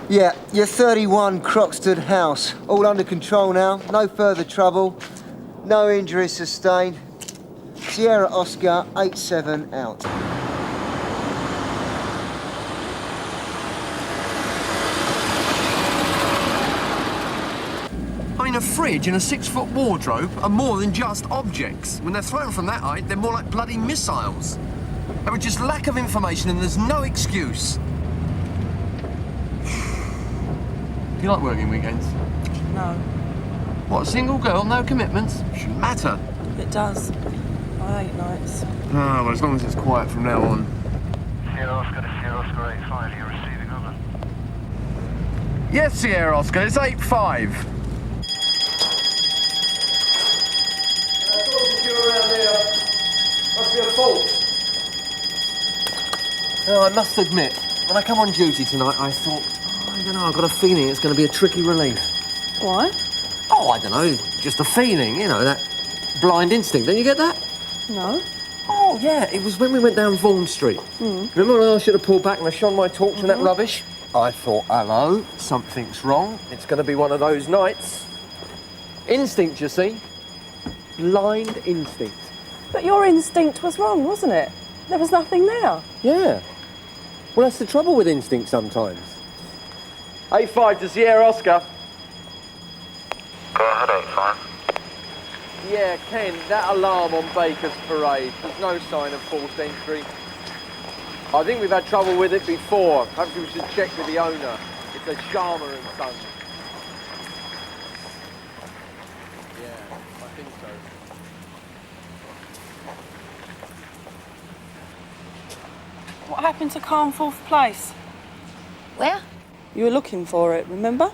Yeah, your 31 Croxted house. All under control now. No further trouble. No injuries sustained. Sierra Oscar 87 out. I mean, a fridge and a 6-foot wardrobe are more than just objects. When they're thrown from that height, they're more like bloody missiles. There was just lack of information and there's no excuse. Do you like working weekends? No. What, a single girl, no commitments? Shouldn't matter. It does. I hate nights. Oh, well, as long as it's quiet from now on. Sierra Oscar to Sierra Oscar 85, you're receiving over. Yes, Sierra Oscar, it's 85. Must be a fault. Oh, I must admit, when I come on duty tonight, I thought, I don't know, I've got a feeling it's going to be a tricky relief. Why? Oh, I don't know, just a feeling, you know, that blind instinct. Don't you get that? No. Oh, yeah, it was when we went down Vaughan Street. Remember when I asked you to pull back and I shone my torch and that rubbish? I thought, hello, something's wrong. It's going to be one of those nights. Instinct, you see. Blind instinct. But your instinct was wrong, wasn't it? There was nothing there. Yeah. Well, that's the trouble with instinct sometimes. 85 to Sierra Oscar. Go ahead, 85. Yeah, Ken, that alarm on Baker's Parade. There's no sign of forced entry. I think we've had trouble with it before. Perhaps we should check with the owner. It's a Sharma and Son. Yeah, I think so. What happened to Carnforth Place? Where? You were looking for it, remember?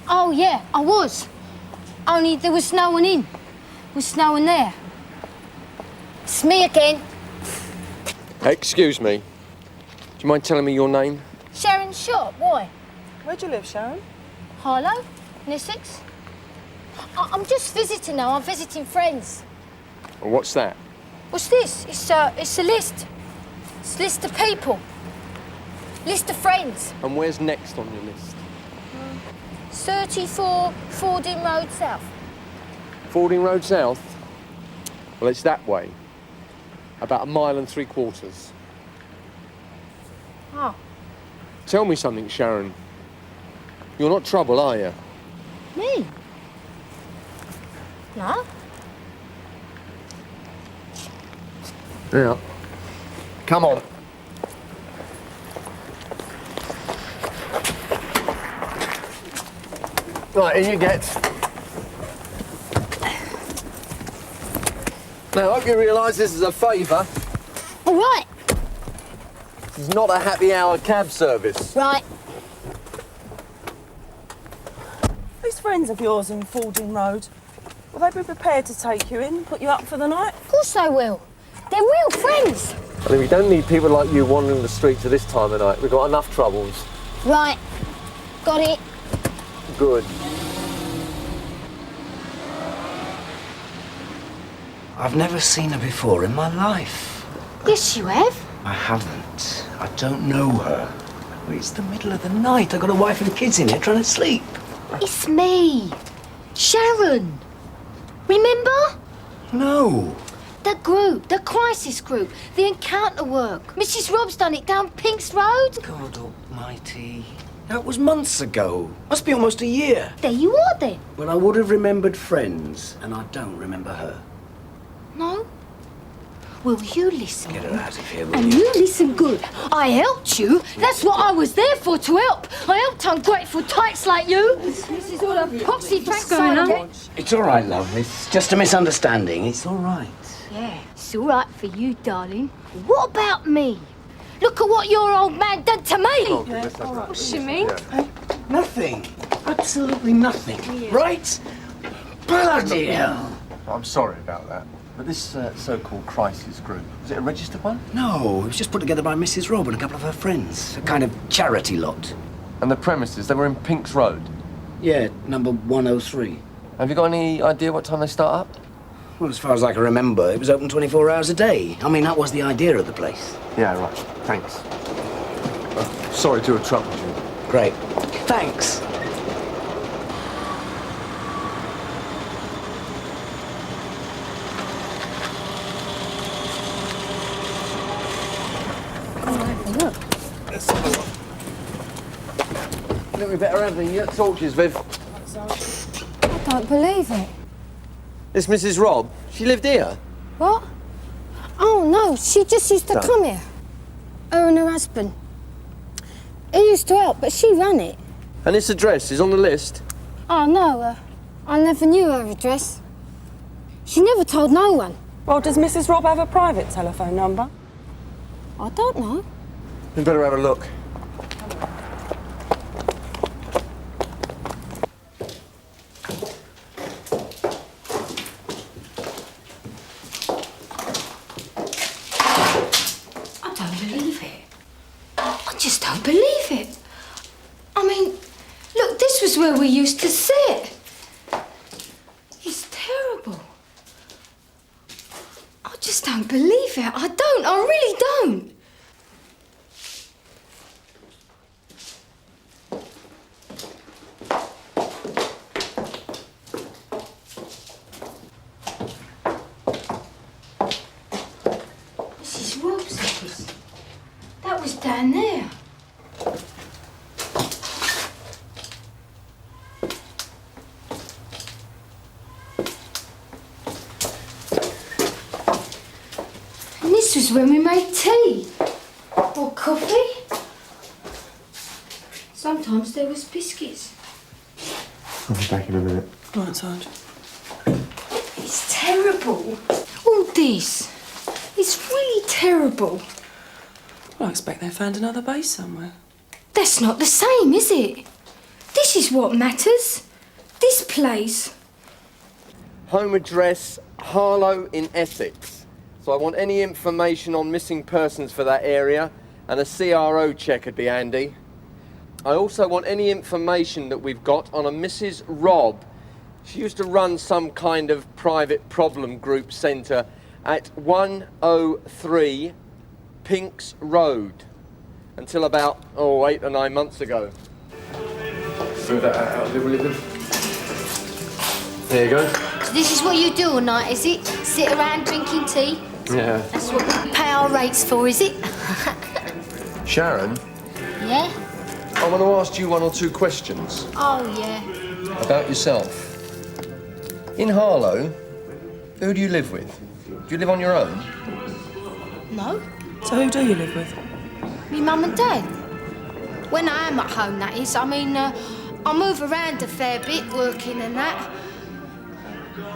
Oh, yeah, I was. Only there was no one in. There was no one there. It's me again. Excuse me. Do you mind telling me your name? Sharon Short, why? Where do you live, Sharon? Harlow, in Essex. I'm just visiting now. I'm visiting friends. Well, what's that? What's this? It's a list. It's a list of people. List of friends. And where's next on your list? 34 Fording Road South. Fording Road South? Well, it's that way. About 1 3/4 miles. Oh. Tell me something, Sharon. You're not trouble, are you? Me? No. Yeah. Come on. Right, in you get. Now, I hope you realise this is a favour. All right. This is not a happy hour cab service. Right. those friends of yours in Fording Road, will they be prepared to take you in, put you up for the night? Of course they will. They're real friends. I mean, we don't need people like you wandering the streets at this time of night. We've got enough troubles. Right. Got it. Good. I've never seen her before in my life. Yes, you have. I haven't. I don't know her. It's the middle of the night. I've got a wife and kids in here trying to sleep. It's me. Sharon. Remember? No. The group, the crisis group, the encounter work. Mrs. Rob's done it down Pinks Road. God almighty. That was months ago. Must be almost a year. There you are then. Well, I would have remembered friends, and I don't remember her. No? Well, you listen. Get her out of here, will And you? you listen good. I helped you. That's what I was there for, to help. I helped ungrateful types like you. This is all a poxy Frank going on? It's all right, love. It's just a misunderstanding. It's all right. Yeah, it's all right for you, darling. What about me? Look at what your old man done to me. What's she mean? Nothing. Absolutely nothing. Right? Bloody hell. I'm sorry about that. But this so-called crisis group, is it a registered one? No, it was just put together by Mrs. Robb and a couple of her friends. A kind of charity lot. And the premises, they were in Pinks Road? Yeah, number 103. Have you got any idea what time they start up? Well, as far as I can remember, it was open 24 hours a day. I mean, that was the idea of the place. Yeah, right. Thanks. Sorry to have troubled you. Great. Thanks. Let's have a look. I think we better have the torches, Viv. I don't believe it. This Mrs. Robb, she lived here? What? Oh, no, she just used to Don't. come here. Her and her husband. He used to help, but she ran it. And this address is on the list? Oh, no, I never knew her address. She never told no one. Well, does Mrs. Robb have a private telephone number? I don't know. We better have a look. I don't believe it. I just don't believe it. I mean, look, this was where we used to sit. It's terrible. I just don't believe it. I really don't. Mrs. Robb's office. That was down there. And this was when we made tea. Or coffee. Sometimes there was biscuits. I'll be back in a minute. Right, Sarge. It's terrible. All this. It's really terrible. Well, I expect they found another base somewhere. That's not the same, is it? This is what matters. This place. Home address, Harlow in Essex. So I want any information on missing persons for that area, and a CRO check would be handy. I also want any information that we've got on a Mrs. Robb. She used to run some kind of private problem group centre at 103 Pinks Road until about, 8 or 9 months ago. Throw that out there, will you, Viv? There you go. So this is what you do all night, is it? Sit around drinking tea? Yeah. That's what we pay our rates for, is it? Sharon, Yeah? I want to ask you one or two questions Oh, yeah. about yourself. In Harlow, who do you live with? Do you live on your own? No? So who do you live with? Me mum and dad. When I am at home, that is. I mean, I move around a fair bit, working and that.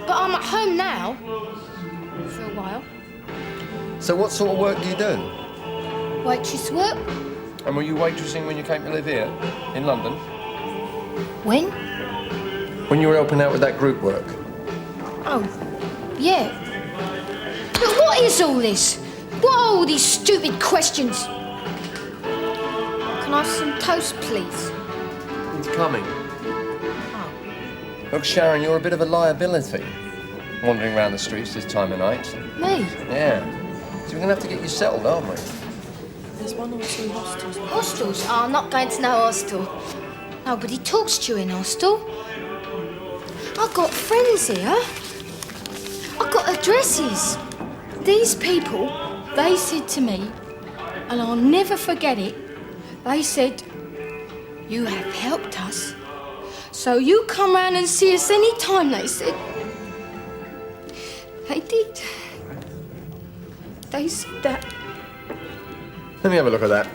But I'm at home now. For a while. So what sort of work do you do? Waitress work. And were you waitressing when you came to live here, in London? When? When you were helping out with that group work? Oh, yeah. But what is all this? What are all these stupid questions? Can I have some toast, please? It's coming. Look, Sharon, you're a bit of a liability. Wandering around the streets this time of night. Me? Yeah. So we're going to have to get you settled, aren't we? There's 1 or 2 hostels. Hostels? Oh, I'm not going to no hostel. Nobody talks to you in hostel. I've got friends here. I've got addresses. These people, they said to me, and I'll never forget it, they said, you have helped us, so you come round and see us any time, they said. They did. They said that. Let me have a look at that.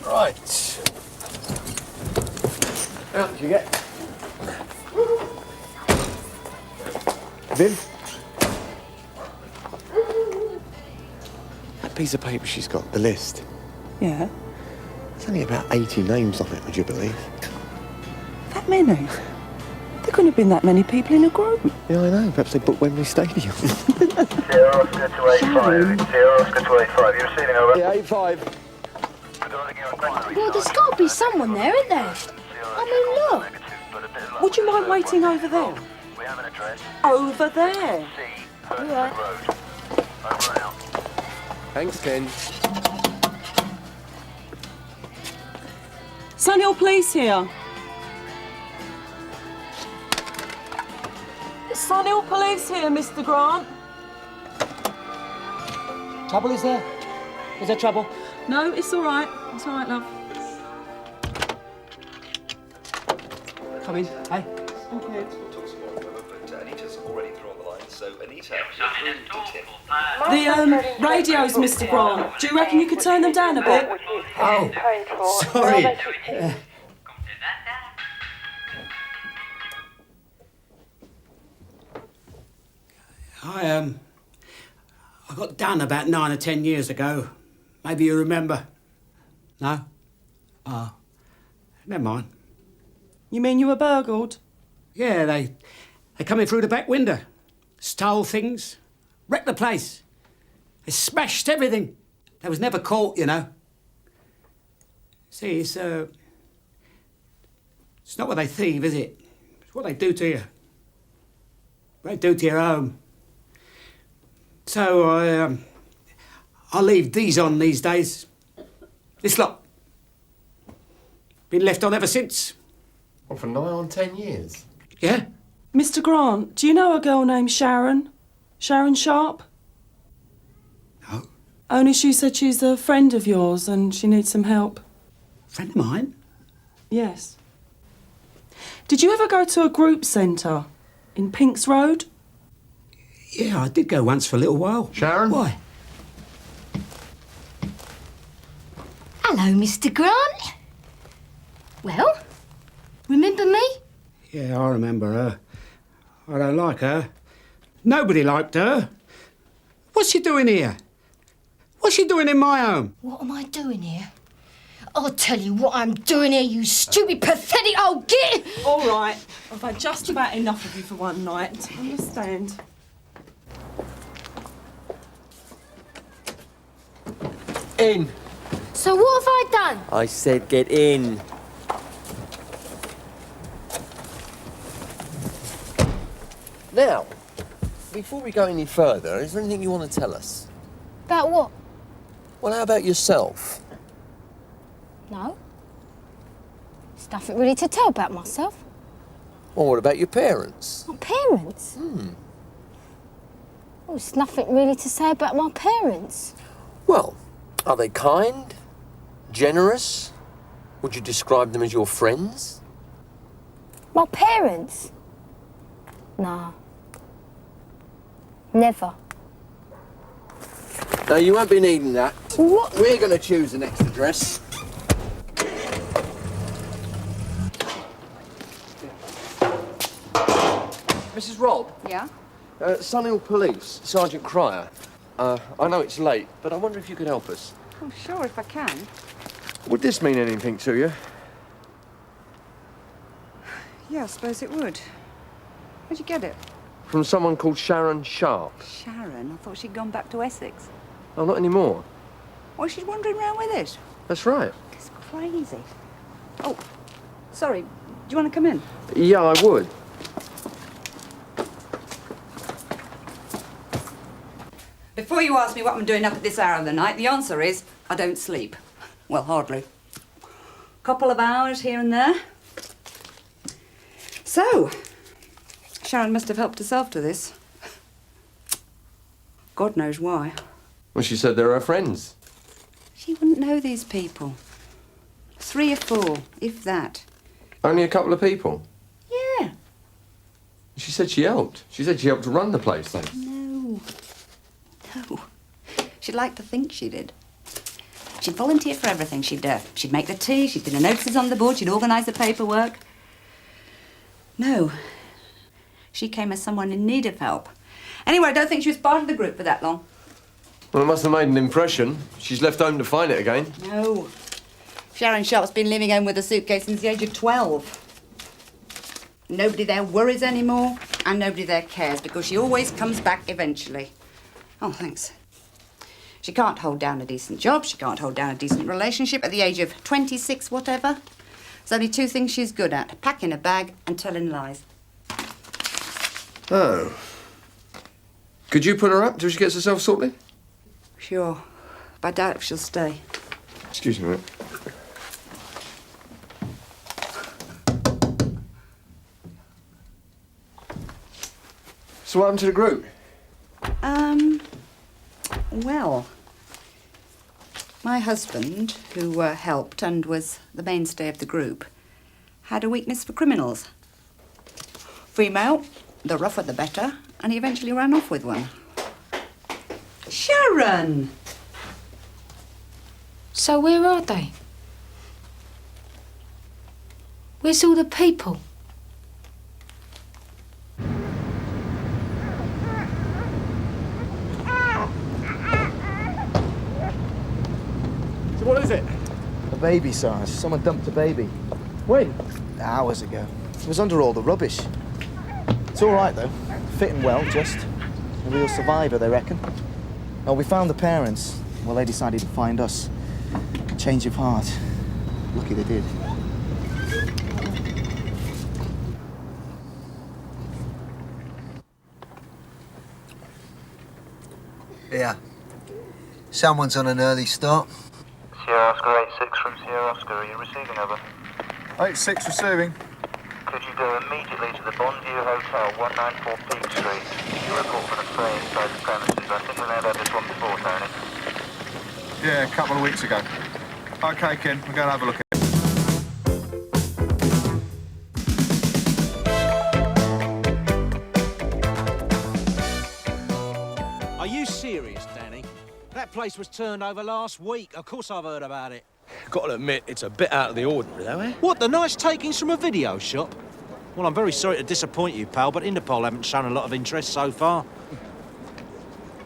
Right. How did you get? Viv? That piece of paper she's got, the list. Yeah? There's only about 80 names on it, would you believe? That many? There couldn't have been that many people in a group. Yeah, I know. Perhaps they booked Wembley Stadium. 0 Oscar to 85. 0 Oscar to 85. You're receiving over? Yeah, 85. Well, there's got to be someone there, isn't there? I mean, look. Would you mind waiting over there? Over there? All right. Thanks, Ken. Scannell Police here. Scannell Police here, Mr. Grant. Trouble, is there? Is there trouble? No, it's all right. It's all right, love. Come in. Hey. Okay. The radios, Mr. Grant. Do you reckon you could turn them down a bit? Oh, sorry. I got done about 9 or 10 years ago. Maybe you remember. No? Oh, never mind. You mean you were burgled? Yeah, they come in through the back window, stole things, wrecked the place. They smashed everything. They was never caught, you know. See, it's not what they thieve, is it? It's what they do to you. What they do to your home. So I leave these on these days. This lot. Been left on ever since. What, for nigh on 10 years? Yeah? Mr. Grant, do you know a girl named Sharon? Sharon Sharp? No. Only she said she's a friend of yours and she needs some help. Friend of mine? Yes. Did you ever go to a group centre in Pinks Road? Yeah, I did go once for a little while. Sharon? Why? Hello, Mr. Grant. Well, remember me? Yeah, I remember her. I don't like her. Nobody liked her. What's she doing here? What's she doing in my home? What am I doing here? I'll tell you what I'm doing here, you stupid, pathetic old git! All right, I've had just about enough of you for one night. Understand? In. So what have I done? I said get in. Now, before we go any further, is there anything you want to tell us? About what? Well, how about yourself? No. There's nothing really to tell about myself. Or what about your parents? My parents? Oh, there's nothing really to say about my parents. Well, are they kind? Generous? Would you describe them as your friends? My parents? No. Never. No, you won't be needing that. What? We're going to choose the next address. Mrs. Robb? Yeah? Scannell Police, Sergeant Cryer. I know it's late, but I wonder if you could help us. Oh, sure, if I can. Would this mean anything to you? Yeah, I suppose it would. Where'd you get it? From someone called Sharon Sharp. Sharon? I thought she'd gone back to Essex. Oh, not anymore. Why, she's wandering around with it? That's right. It's crazy. Oh, sorry. Do you want to come in? Yeah, I would. Before you ask me what I'm doing up at this hour of the night, the answer is I don't sleep. Well, hardly. Couple of hours here and there. So, Sharon must have helped herself to this. God knows why. Well, she said they're her friends. She wouldn't know these people. 3 or 4, if that. Only a couple of people? Yeah. She said she helped. She said she helped to run the place then. No. No. She'd like to think she did. She'd volunteer for everything. She'd make the tea, she'd do the notices on the board, she'd organise the paperwork. No. She came as someone in need of help. Anyway, I don't think she was part of the group for that long. Well, it must have made an impression. She's left home to find it again. No. Sharon Sharp's been living home with a suitcase since the age of 12. Nobody there worries anymore, and nobody there cares, because she always comes back eventually. Oh, thanks. She can't hold down a decent job, she can't hold down a decent relationship at the age of 26, whatever. There's only 2 things she's good at, packing a bag and telling lies. Oh. Could you put her up till she gets herself sorted? Sure, but I doubt if she'll stay. Excuse me, mate. So what happened to the group? Well, my husband, who helped and was the mainstay of the group, had a weakness for criminals. Female, the rougher the better, and he eventually ran off with one. Sharon! So where are they? Where's all the people? So what is it? A baby, Sarge. Someone dumped a baby. When? Hours ago. It was under all the rubbish. It's all right, though. Fitting well, just. A real survivor, they reckon. Oh, we found the parents. Well, they decided to find us. Change of heart. Lucky they did. Yeah. Someone's on an early start. Sierra Oscar 86 from Sierra Oscar. Are you receiving over? 86 receiving. Could you go immediately to the Bondview Hotel, 194 Peak Street? You report from a fray inside the premises. I think we may have had this one before, Tony. Yeah, a couple of weeks ago. OK, Ken, we're going to have a look at it. Are you serious, Danny? That place was turned over last week. Of course I've heard about it. Got to admit, it's a bit out of the ordinary, though, eh? What, the nice takings from a video shop? Well, I'm very sorry to disappoint you, pal, but Interpol haven't shown a lot of interest so far.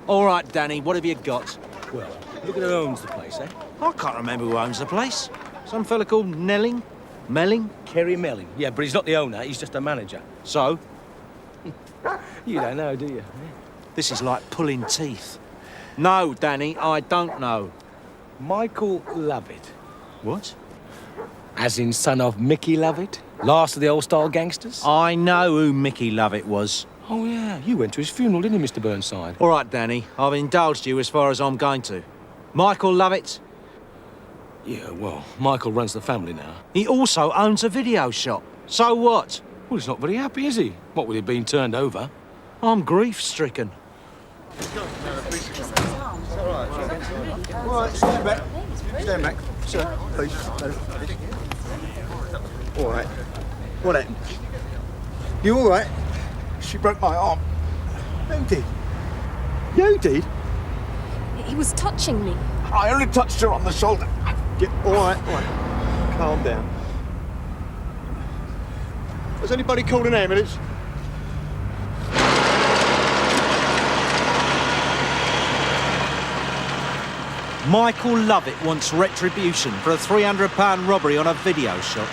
All right, Danny, what have you got? Well, look at who owns the place, eh? I can't remember who owns the place. Some fella called Nelling? Melling? Kerry Melling. Yeah, but he's not the owner, he's just a manager. So? You don't know, do you? This is like pulling teeth. No, Danny, I don't know. Michael Lovett. What? As in son of Mickey Lovett, last of the old-style gangsters? I know who Mickey Lovett was. Oh, yeah, you went to his funeral, didn't you, Mr. Burnside? All right, Danny, I've indulged you as far as I'm going to. Michael Lovett? Yeah, well, Michael runs the family now. He also owns a video shop. So what? Well, he's not very happy, is he? What with it being turned over? I'm grief-stricken. All right, stand back. Stand back. Sir, please. All right. What happened? You all right? She broke my arm. Who did? You did? He was touching me. I only touched her on the shoulder. All right. Calm down. Has anybody called an ambulance? Michael Lovett wants retribution for a £300 robbery on a video shop.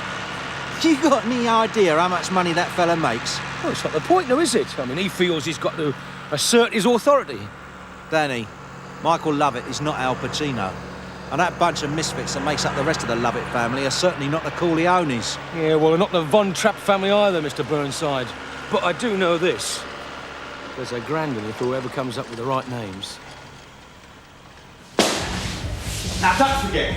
You got any idea how much money that fella makes? Well, it's not the point, though, is it? I mean, he feels he's got to assert his authority. Danny, Michael Lovett is not Al Pacino. And that bunch of misfits that makes up the rest of the Lovett family are certainly not the Corleones. Yeah, well, they're not the Von Trapp family either, Mr. Burnside. But I do know this. There's a grandmother for whoever comes up with the right names. Now, don't forget,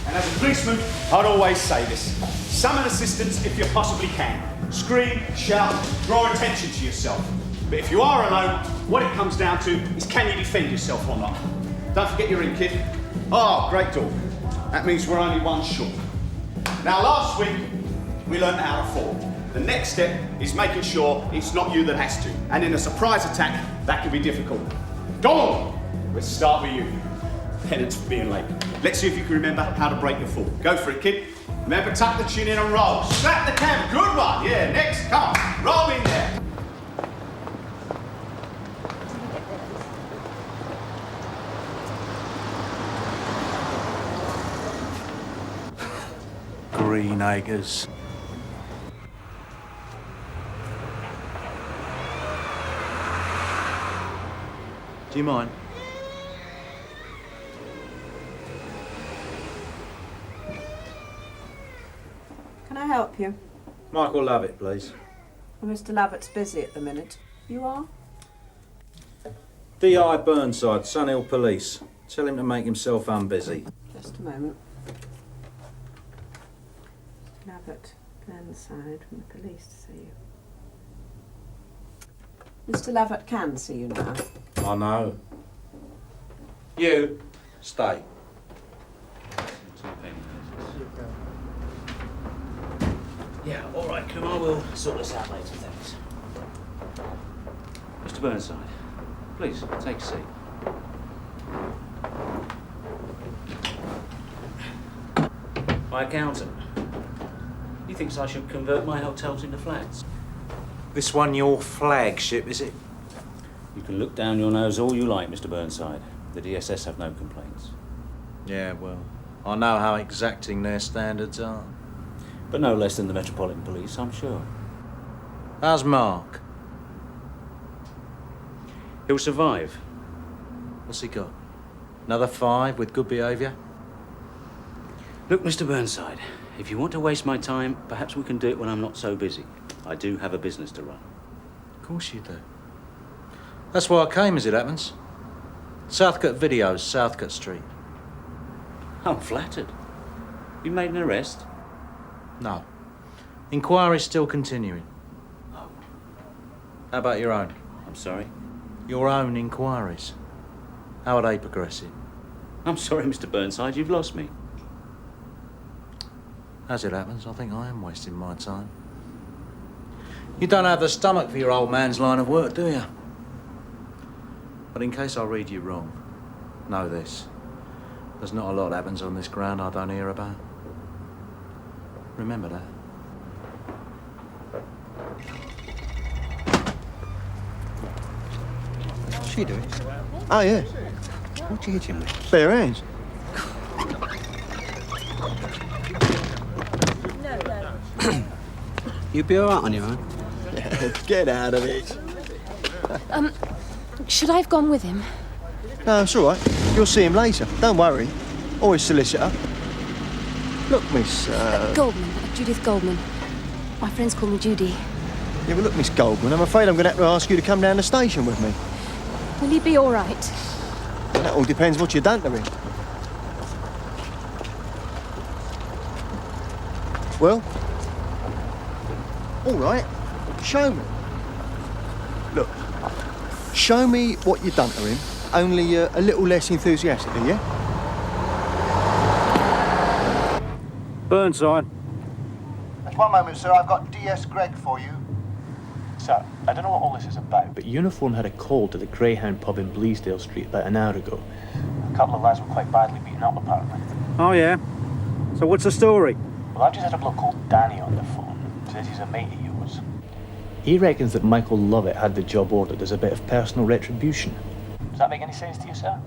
and as a policeman, I'd always say this. Summon assistance if you possibly can. Scream, shout, draw attention to yourself. But if you are alone, what it comes down to is can you defend yourself or not? Don't forget you're in, kid. Oh, great dog. That means we're only one short. Now, last week, we learned how to fall. The next step is making sure it's not you that has to. And in a surprise attack, that can be difficult. Go on! Let's start with you. Penance for being late. Let's see if you can remember how to break your fall. Go for it, kid. Remember, tuck the chin in and roll. Slap the cam. Good one. Yeah, next. Come on. Roll in there. Green Acres. Do you mind? Can I help you? Michael Lovett, please. Well, Mr. Lovett's busy at the minute. You are? D.I. Burnside, Sunhill Police. Tell him to make himself unbusy. Just a moment. Lovett, Burnside, from the police to see you. Mr. Lovett can see you now. I know. You, stay. Yeah, all right, come on, we'll sort this out later, thanks. Mr. Burnside, please, take a seat. My accountant. He thinks I should convert my hotels into flats. This one your flagship, is it? You can look down your nose all you like, Mr. Burnside. The DSS have no complaints. Yeah, well, I know how exacting their standards are. But no less than the Metropolitan Police, I'm sure. How's Mark? He'll survive. What's he got? Another 5 with good behaviour? Look, Mr. Burnside, if you want to waste my time, perhaps we can do it when I'm not so busy. I do have a business to run. Of course you do. That's why I came, as it happens. Southcote Videos, Southcote Street. I'm flattered. You made an arrest? No. Inquiry's still continuing. Oh. How about your own? I'm sorry? Your own inquiries. How are they progressing? I'm sorry, Mr. Burnside, you've lost me. As it happens, I think I am wasting my time. You don't have the stomach for your old man's line of work, do you? But in case I read you wrong, know this. There's not a lot happens on this ground I don't hear about. Remember that. What's she doing? Oh, yeah. What you hitting with? Bare hands. You'd be all right on your own. Get out of it. Should I have gone with him? No, it's all right. You'll see him later. Don't worry. Always solicitor. Look, Miss... Goldman, Judith Goldman. My friends call me Judy. Yeah, but look, Miss Goldman, I'm afraid I'm going to have to ask you to come down the station with me. Will he be all right? Well, that all depends what you've done to him. Well, all right. Show me. Look, show me what you've done to him, only a little less enthusiastically, yeah? Burnside. Just one moment, sir. I've got DS Gregg for you. Sir, I don't know what all this is about, but Uniform had a call to the Greyhound pub in Bleasdale Street about an hour ago. A couple of lads were quite badly beaten up, apparently. Oh, yeah? So what's the story? Well, I've just had a bloke called Danny on the phone. Says he's a mate of yours. He reckons that Michael Lovett had the job ordered as a bit of personal retribution. Does that make any sense to you, sir?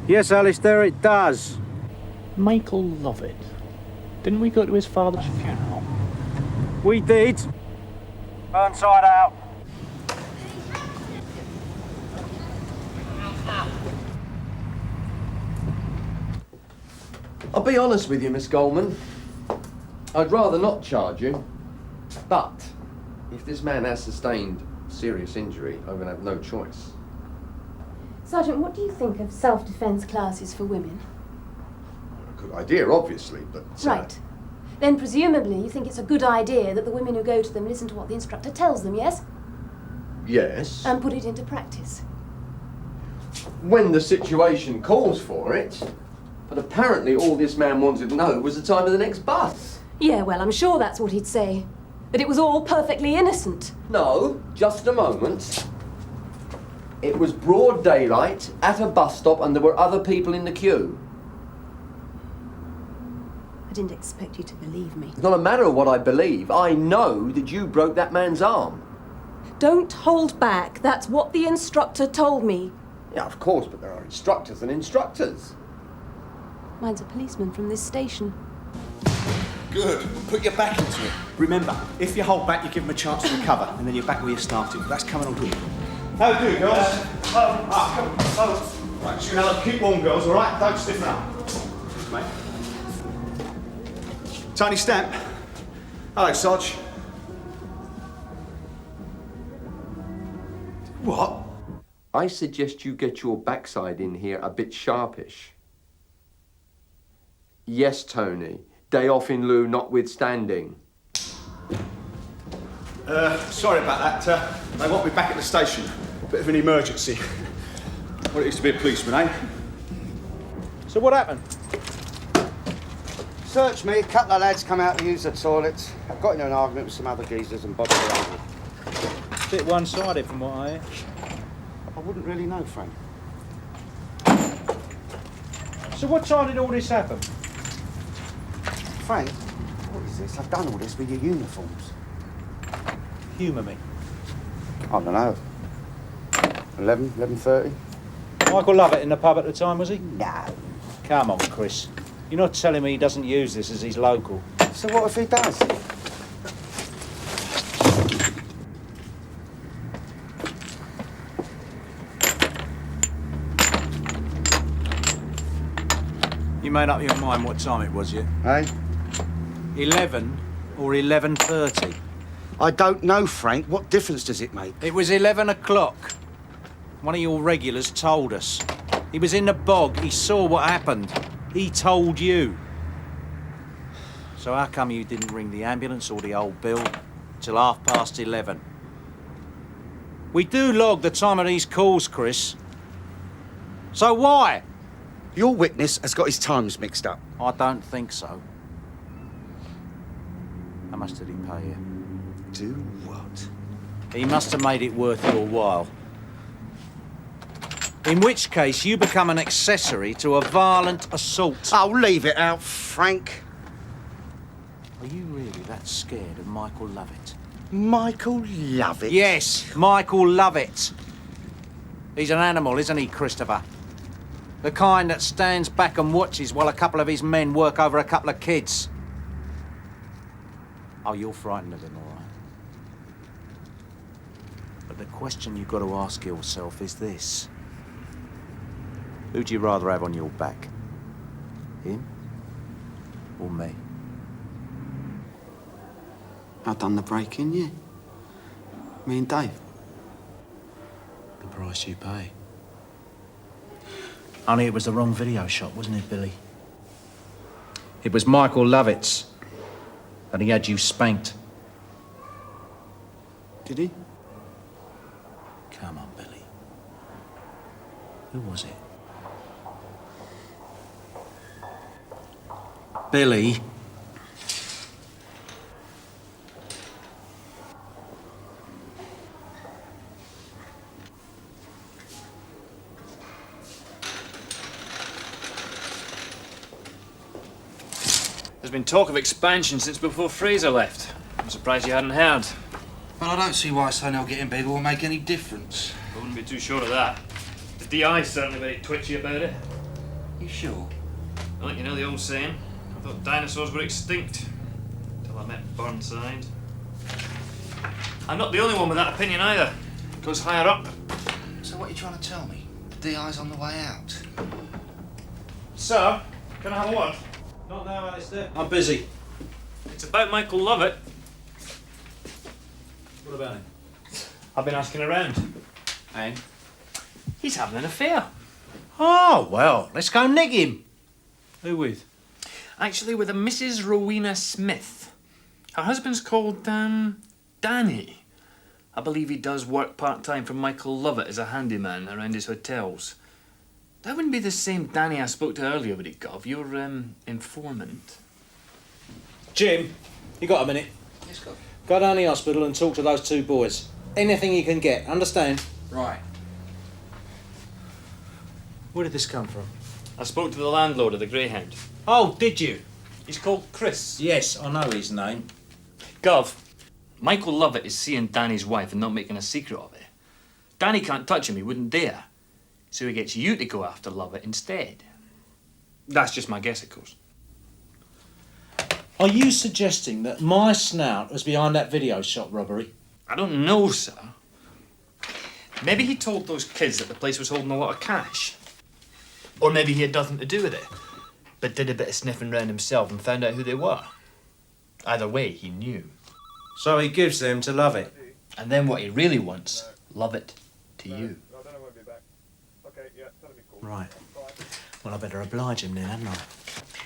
Yes, Alice, there it does. Michael Lovett. Didn't we go to his father's funeral? We did. Burnside out. I'll be honest with you, Miss Goldman. I'd rather not charge you, but if this man has sustained serious injury, I'm going to have no choice. Sergeant, what do you think of self-defence classes for women? A good idea, obviously, but... Right. Then presumably you think it's a good idea that the women who go to them listen to what the instructor tells them, yes? Yes. And put it into practice. When the situation calls for it. But apparently all this man wanted to know was the time of the next bus. Yeah, well, I'm sure that's what he'd say. That it was all perfectly innocent. No, just a moment. It was broad daylight, at a bus stop, and there were other people in the queue. I didn't expect you to believe me. It's not a matter of what I believe. I know that you broke that man's arm. Don't hold back. That's what the instructor told me. Yeah, of course, but there are instructors and instructors. Mine's a policeman from this station. Good. Put your back into it. Remember, if you hold back, you give them a chance to recover, and then you're back where you started. That's coming on good. How do, girls? Right, Scannell, keep warm, girls, all right? Don't stiffen up. Mate. Tony Stamp. Hello, Sarge. What? I suggest you get your backside in here a bit sharpish. Yes, Tony. Day off in lieu notwithstanding. Sorry about that. They want me back at the station. Bit of an emergency. What it is to be a policeman, eh? So what happened? Searched me, a couple of lads come out to use the toilets. I got into an argument with some other geezers and bothered around. Bit one-sided from what I hear. I wouldn't really know, Frank. So what time did all this happen? Frank, what is this? I've done all this with your uniforms. Humour me. I don't know. 11, 11:30? Michael Lovett in the pub at the time, was he? No. Come on, Chris. You're not telling me he doesn't use this as he's local. So what if he does? You made up your mind what time it was yet? Eh? 11 or 11:30? I don't know, Frank. What difference does it make? It was 11 o'clock. One of your regulars told us. He was in the bog. He saw what happened. He told you. So how come you didn't ring the ambulance or the old bill till 11:30? We do log the time of these calls, Chris. So why? Your witness has got his times mixed up. I don't think so. How much did he pay you? Do what? He must have made it worth your while. In which case, you become an accessory to a violent assault. Oh, leave it out, Frank. Are you really that scared of Michael Lovett? Michael Lovett? Yes, Michael Lovett. He's an animal, isn't he, Christopher? The kind that stands back and watches while a couple of his men work over a couple of kids. Oh, you're frightened of him, all right. But the question you've got to ask yourself is this. Who'd you rather have on your back? Him or me? I've done the break-in, yeah. Me and Dave. The price you pay. Only it was the wrong video shot, wasn't it, Billy? It was Michael Lovett's. And he had you spanked. Did he? Come on, Billy. Who was it? Billy. There's been talk of expansion since before Fraser left. I'm surprised you hadn't heard. Well, I don't see why Scannell getting bigger will make any difference. I wouldn't be too sure of that. The DI certainly very twitchy about it. You sure? Well, you know the old saying. I thought dinosaurs were extinct. Till I met Burnside. I'm not the only one with that opinion either. It goes higher up. So what are you trying to tell me? The DI's on the way out? Sir, can I have a word? Not now, Alistair. I'm busy. It's about Michael Lovett. What about him? I've been asking around. And? He's having an affair. Oh, well, let's go nick him. Who with? Actually, with a Mrs. Rowena Smith. Her husband's called, Danny. I believe he does work part-time for Michael Lovett as a handyman around his hotels. That wouldn't be the same Danny I spoke to earlier, would it, Gov? Your, informant. Jim, you got a minute? Yes, Gov. Go down the hospital and talk to those two boys. Anything you can get, understand? Right. Where did this come from? I spoke to the landlord of the Greyhound. Oh, did you? He's called Chris. Yes, I know his name. Gov, Michael Lovett is seeing Danny's wife and not making a secret of it. Danny can't touch him, he wouldn't dare. So he gets you to go after Lovett instead. That's just my guess, of course. Are you suggesting that my snout was behind that video shop robbery? I don't know, sir. Maybe he told those kids that the place was holding a lot of cash. Or maybe he had nothing to do with it, but did a bit of sniffing around himself and found out who they were. Either way, he knew. So he gives them to Lovett. And then what he really wants, Lovett to you. Right. Well, I better oblige him then, hadn't I?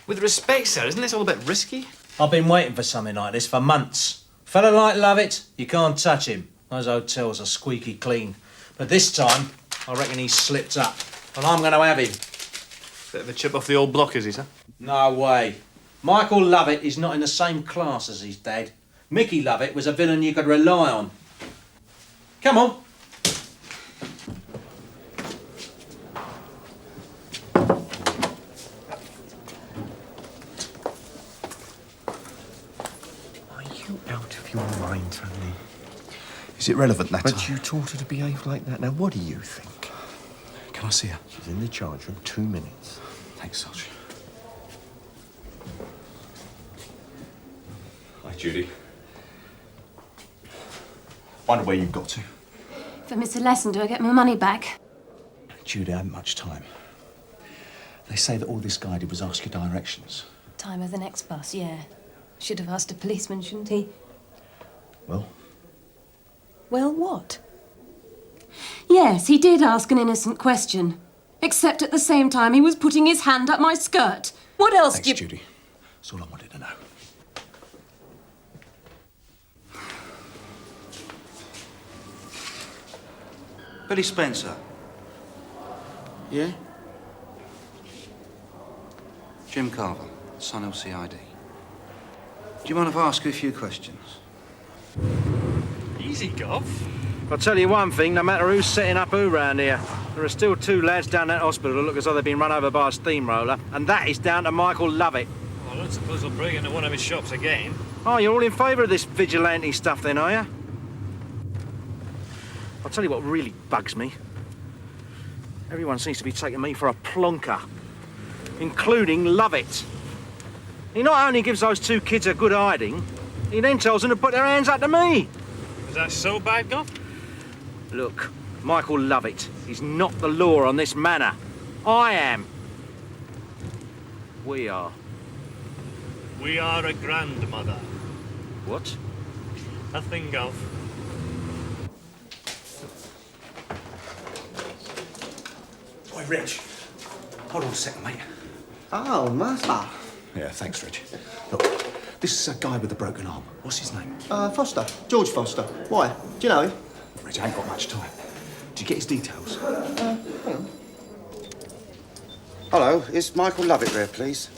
With respect, sir, isn't this all a bit risky? I've been waiting for something like this for months. Fella like Lovett, you can't touch him. Those hotels are squeaky clean. But this time, I reckon he's slipped up. And I'm going to have him. Bit of a chip off the old block, is he, sir? No way. Michael Lovett is not in the same class as his dad. Mickey Lovett was a villain you could rely on. Come on. Are you out of your mind, Tony? Is it relevant, that But you taught her to behave like that. Now, what do you think? Can I see her? She's in the charge room. 2 minutes. Thanks, Sarge. Hi, Judy. Wonder where you've got to. For Mr. Lesson, do I get my money back? Judy, I haven't much time. They say that all this guy did was ask you directions. Time of the next bus, yeah. Should have asked a policeman, shouldn't he? Well? Well, what? Yes, he did ask an innocent question. Except at the same time he was putting his hand up my skirt. What else Thanks, do you... Judy. That's all I wanted to know. Billy Spencer. Yeah? Jim Carver, Son LCID. Do you mind if I ask you a few questions? Easy, Gov. I'll tell you one thing, no matter who's setting up who round here, there are still 2 lads down that hospital who look as though they've been run over by a steamroller, and that is down to Michael Lovett. Well, I don't suppose I'll break into one of his shops again. Oh, you're all in favour of this vigilante stuff then, are you? I'll tell you what really bugs me. Everyone seems to be taking me for a plonker, including Lovett. He not only gives those 2 kids a good hiding, he then tells them to put their hands up to me. Is that so bad, Gov? Look, Michael Lovett is not the law on this manor. I am. We are. We are a grandmother. What? Nothing, Gov. Oi, Rich. Hold on a second, mate. Oh, master. Yeah, thanks, Rich. Look, this is a guy with a broken arm. What's his name? Foster. George Foster. Why? Do you know him? Rich, I ain't got much time. Did you get his details? Hang on. Hello, is Michael Lovett there, please?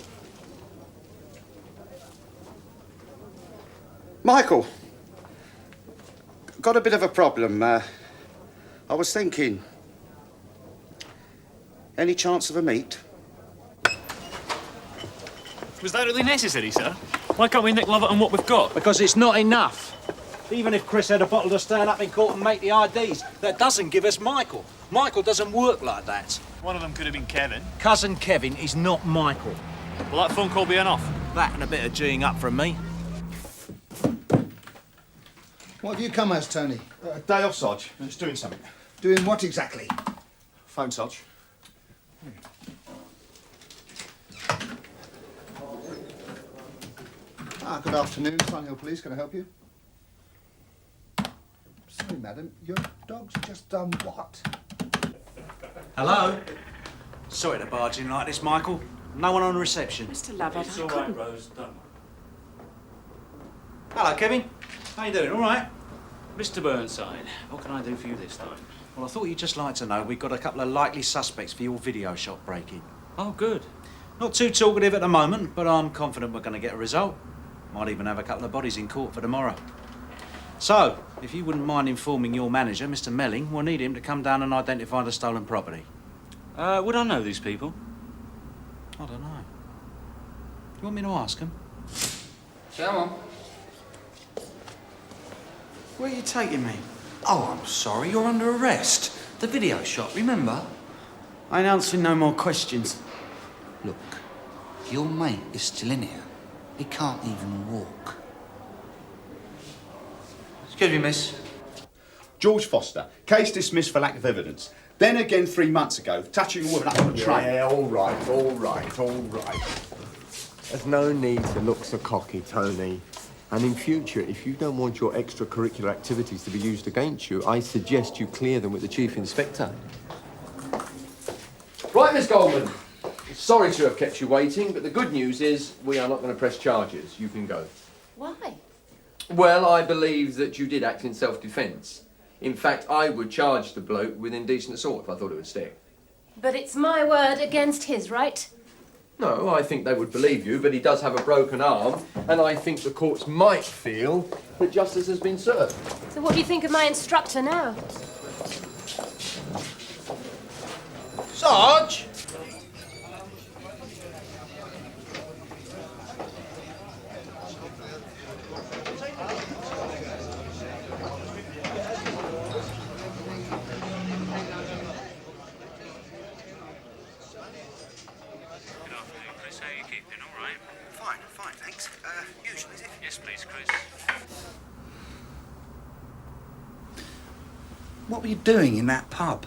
Michael! Got a bit of a problem. I was thinking... Any chance of a meet? Was that really necessary, sir? Why can't we nick Lovett on what we've got? Because it's not enough. Even if Chris had a bottle to stand up in court and make the IDs, that doesn't give us Michael. Michael doesn't work like that. One of them could have been Kevin. Cousin Kevin is not Michael. Will that phone call be enough? That and a bit of G'ing up from me. What have you come as, Tony? Day off, Sarge. Just doing something. Doing what exactly? Phone, Sarge. Good afternoon, Sunhill Police. Can I help you? Sorry, madam. Your dog's just done what? Hello? Sorry to barge in like this, Michael. No one on reception. Mr. Lovett, It's all right, Rose. Don't worry. Hello, Kevin. How you doing? All right? Mr. Burnside, what can I do for you this time? Well, I thought you'd just like to know we've got a couple of likely suspects for your video shop break-in. Oh, good. Not too talkative at the moment, but I'm confident we're going to get a result. Might even have a couple of bodies in court for tomorrow. So, if you wouldn't mind informing your manager, Mr. Melling, we'll need him to come down and identify the stolen property. Would I know these people? I don't know. You want me to ask him? Come on. Where are you taking me? Oh, I'm sorry, you're under arrest. The video shop, remember? I ain't answering no more questions. Look, your mate is still in here. He can't even walk. Excuse me, miss. George Foster, case dismissed for lack of evidence. Then again 3 months ago, touching a woman up on the train. Yeah, all right, all right, all right. There's no need to look so cocky, Tony. And in future, if you don't want your extracurricular activities to be used against you, I suggest you clear them with the Chief Inspector. Right, Miss Goldman. Sorry to have kept you waiting, but the good news is we are not going to press charges. You can go. Why? Well, I believe that you did act in self-defence. In fact, I would charge the bloke with indecent assault if I thought it would stick. But it's my word against his, right? No, I think they would believe you, but he does have a broken arm, and I think the courts might feel that justice has been served. So what do you think of my instructor now? Sarge! What were you doing in that pub?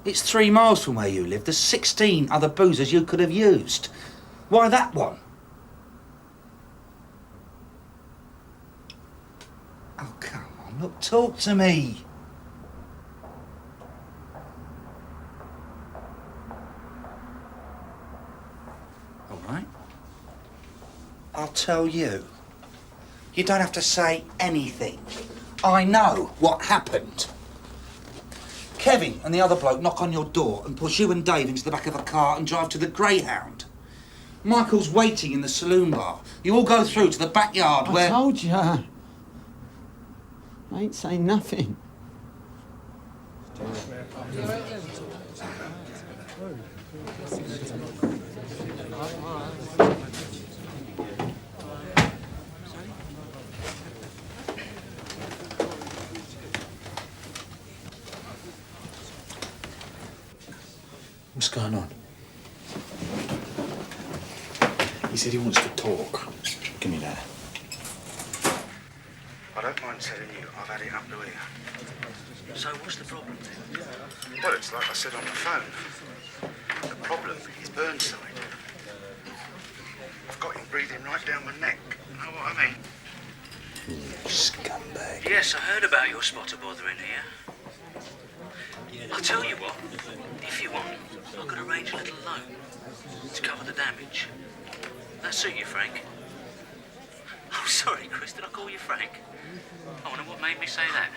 It's 3 miles from where you live. There's 16 other boozers you could have used. Why that one? Oh, come on, look, talk to me. All right. I'll tell you. You don't have to say anything. I know what happened. Kevin and the other bloke knock on your door and push you and Dave into the back of a car and drive to the Greyhound. Michael's waiting in the saloon bar. You all go through to the backyard where... I told you. I ain't saying nothing. What's going on? He said he wants to talk. Give me that. I don't mind telling you, I've had it up to here. So what's the problem then? Well, it's like I said on the phone. The problem is Burnside. I've got him breathing right down my neck. Know what I mean? Scumbag. Yes, I heard about your spotter bother in here. I'll tell you what, if you want, I could arrange a little loan to cover the damage. That suit you, Frank? Oh, sorry, Chris, did I call you Frank? I wonder what made me say that.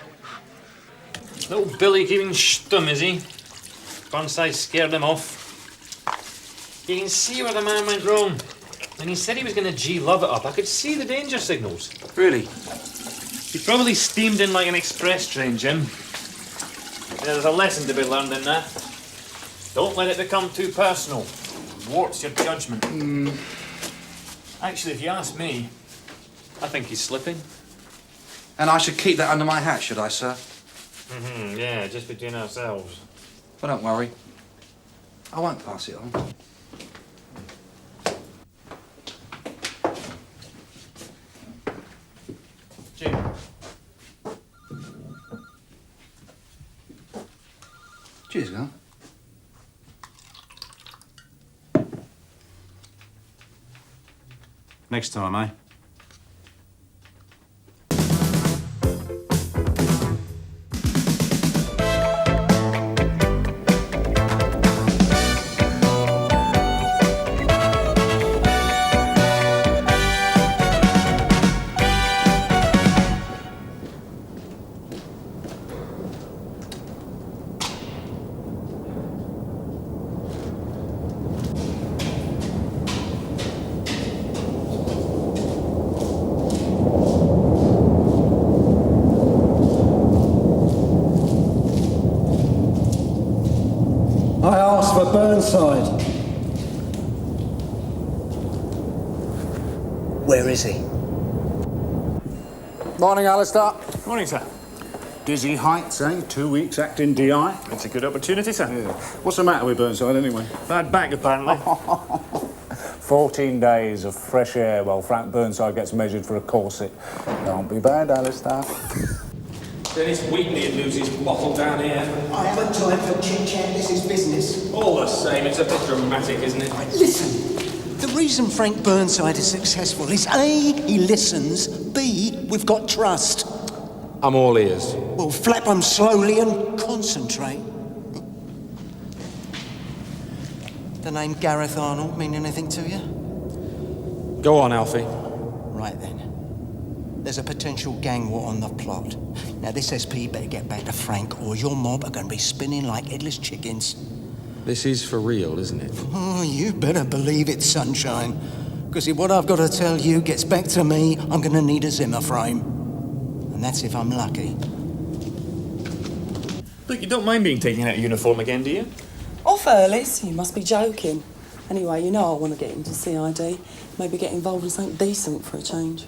Little Billy keeping stum, is he? Burnside scared him off. You can see where the man went wrong. When he said he was going to G-love it up, I could see the danger signals. Really? He probably steamed in like an express train, Jim. Yeah, there's a lesson to be learned in that. Don't let it become too personal. It warps your judgment. Actually, if you ask me, I think he's slipping. And I should keep that under my hat, should I, sir? Yeah, just between ourselves. But don't worry. I won't pass it on. Jim. Cheers, girl. Next time, eh? I asked for Burnside. Where is he? Morning, Alistair. Morning, sir. Dizzy heights, eh? 2 weeks acting DI. It's a good opportunity, sir. Yeah. What's the matter with Burnside, anyway? Bad back, apparently. 14 days of fresh air while Frank Burnside gets measured for a corset. Don't be bad, Alistair. Dennis Wheatley would lose his bottle down here. I haven't time for chit-chat, this is business. All the same, it's a bit dramatic, isn't it? Listen, the reason Frank Burnside is successful is A, he listens, B, we've got trust. I'm all ears. Well, flap them slowly and concentrate. The name Gareth Arnold mean anything to you? Go on, Alfie. Right then. There's a potential gang war on the plot. Now, this SP better get back to Frank, or your mob are going to be spinning like headless chickens. This is for real, isn't it? Oh, you better believe it, sunshine. Because if what I've got to tell you gets back to me, I'm going to need a Zimmer frame. And that's if I'm lucky. Look, you don't mind being taken out of uniform again, do you? Off, Ellis? You must be joking. Anyway, you know I want to get into CID. Maybe get involved in something decent for a change.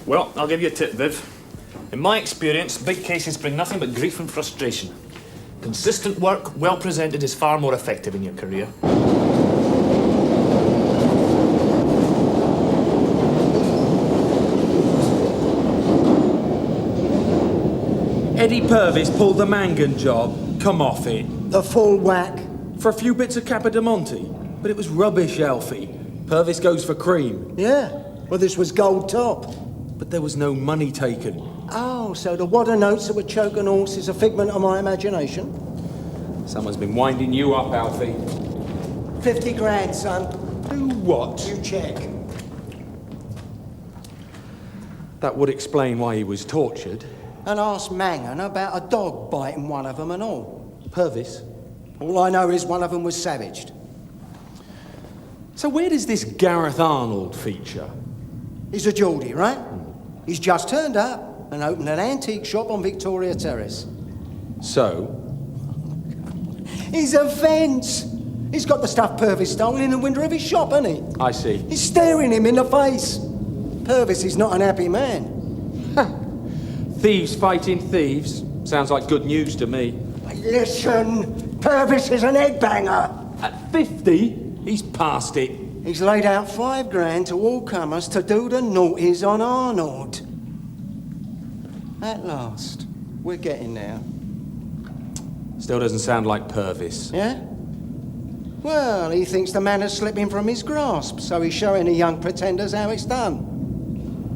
Well, I'll give you a tip, Viv. In my experience, big cases bring nothing but grief and frustration. Consistent work, well presented, is far more effective in your career. Eddie Purvis pulled the Mangan job. Come off it. The full whack. For a few bits of Capodimonte. But it was rubbish, Alfie. Purvis goes for cream. Yeah. Well, this was gold top. But there was no money taken. Oh, so the wadder notes that were choking horse is a figment of my imagination? Someone's been winding you up, Alfie. 50 grand, son. Do what? You check. That would explain why he was tortured. And ask Mangan about a dog biting one of them and all. Purvis? All I know is one of them was savaged. So where does this Gareth Arnold feature? He's a Geordie, right? He's just turned up and opened an antique shop on Victoria Terrace. So? He's a fence. He's got the stuff Purvis stole in the window of his shop, hasn't he? I see. He's staring him in the face. Purvis is not an happy man. Thieves fighting thieves. Sounds like good news to me. Listen, Purvis is an headbanger. At 50? He's past it. He's laid out 5 grand to all comers to do the naughties on Arnold. At last, we're getting there. Still doesn't sound like Purvis. Yeah? Well, he thinks the man is slipping from his grasp, so he's showing the young pretenders how it's done.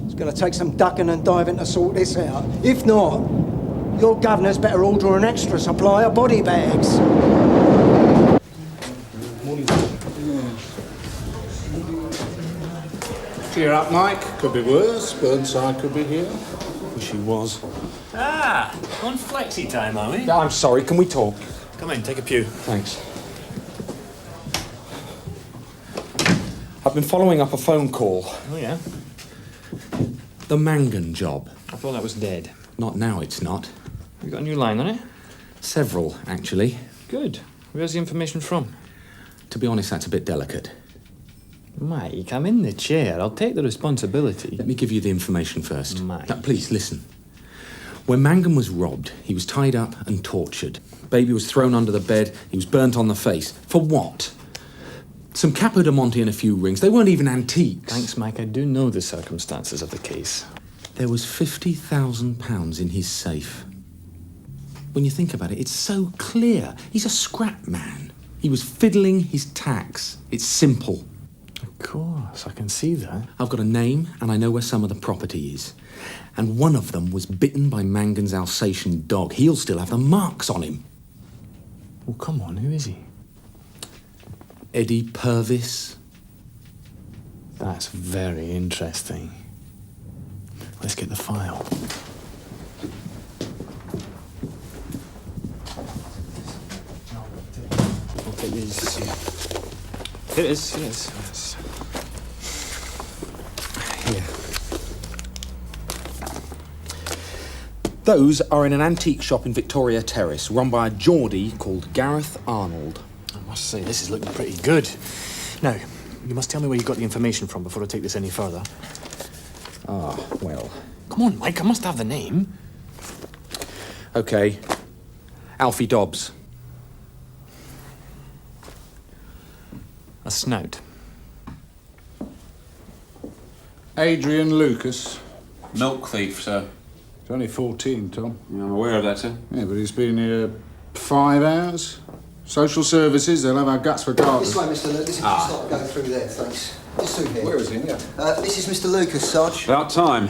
It's going to take some ducking and diving to sort this out. If not, your governor's better order an extra supply of body bags. Cheer up, Mike. Could be worse. Burnside could be here. Wish he was. Ah, on flexi time, are we? I'm sorry, can we talk? Come in, take a pew. Thanks. I've been following up a phone call. Oh, yeah? The Mangan job. I thought that was dead. Not now, it's not. You got a new line on it? Several, actually. Good. Where's the information from? To be honest, that's a bit delicate. Mike, I'm in the chair. I'll take the responsibility. Let me give you the information first. Mike. Now, please, listen. When Mangan was robbed, he was tied up and tortured. Baby was thrown under the bed. He was burnt on the face. For what? Some Capo de Monte and a few rings. They weren't even antiques. Thanks, Mike. I do know the circumstances of the case. There was £50,000 in his safe. When you think about it, it's so clear. He's a scrap man. He was fiddling his tax. It's simple. Of course, I can see that. I've got a name, and I know where some of the property is. And one of them was bitten by Mangan's Alsatian dog. He'll still have the marks on him. Well, come on, who is he? Eddie Purvis. That's very interesting. Let's get the file. I'll take these. Here it is, yes. Here. Those are in an antique shop in Victoria Terrace, run by a Geordie called Gareth Arnold. I must say, this is looking pretty good. Now, you must tell me where you got the information from before I take this any further. Ah, well. Come on, Mike, I must have the name. OK. Alfie Dobbs. A snout. Adrian Lucas. Milk thief, sir. He's only 14, Tom. Yeah, I'm aware of that, sir. Yeah, but he's been here 5 hours. Social services, they'll have our guts for Carver. This way, Mr. Lucas. If you stop going through there, thanks. Just through here. Where is he? Yeah. This is Mr. Lucas, Sarge. About time.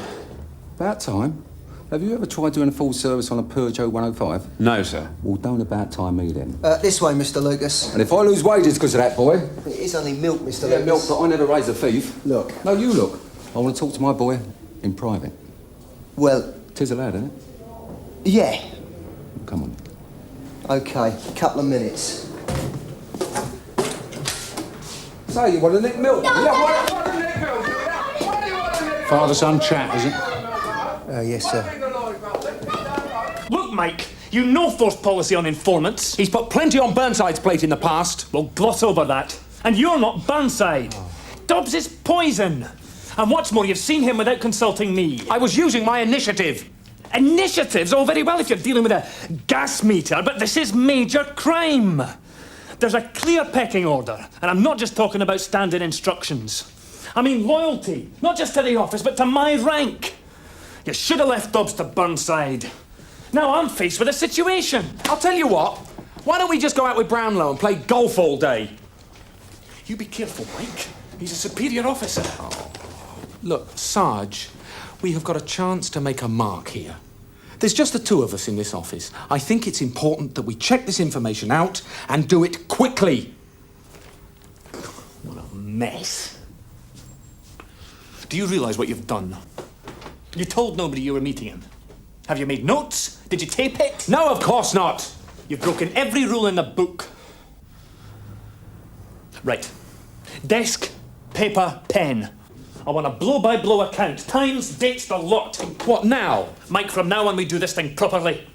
About time? Have you ever tried doing a full service on a Peugeot 105? No, sir. Well, don't about time me then. This way, Mr. Lucas. And if I lose wages because of that, boy? It is only milk, Mr. Yeah, Lucas. milk, but I never raise a thief. Look. No, you look. I want to talk to my boy in private. Well... 'Tis allowed, isn't it? Yeah. Come on. OK, couple of minutes. So, you want to nick milk? Father-son chat, is it? Yes, sir. Look, Mike, you know forced policy on informants. He's put plenty on Burnside's plate in the past. Well, gloss over that. And you're not Burnside. Dobbs is poison. And what's more, you've seen him without consulting me. I was using my initiative. Initiative's all very well if you're dealing with a gas meter, but this is major crime. There's a clear pecking order, and I'm not just talking about standard instructions. I mean loyalty, not just to the office, but to my rank. You should have left Dobbs to Burnside. Now I'm faced with a situation. I'll tell you what. Why don't we just go out with Brownlow and play golf all day? You be careful, Mike. He's a superior officer. Oh. Look, Sarge, we have got a chance to make a mark here. There's just the two of us in this office. I think it's important that we check this information out and do it quickly. What a mess. Do you realise what you've done? You told nobody you were meeting him. Have you made notes? Did you tape it? No, of course not. You've broken every rule in the book. Right. Desk, paper, pen. I want a blow-by-blow account. Times, dates, the lot. What now? Mike, from now on we do this thing properly.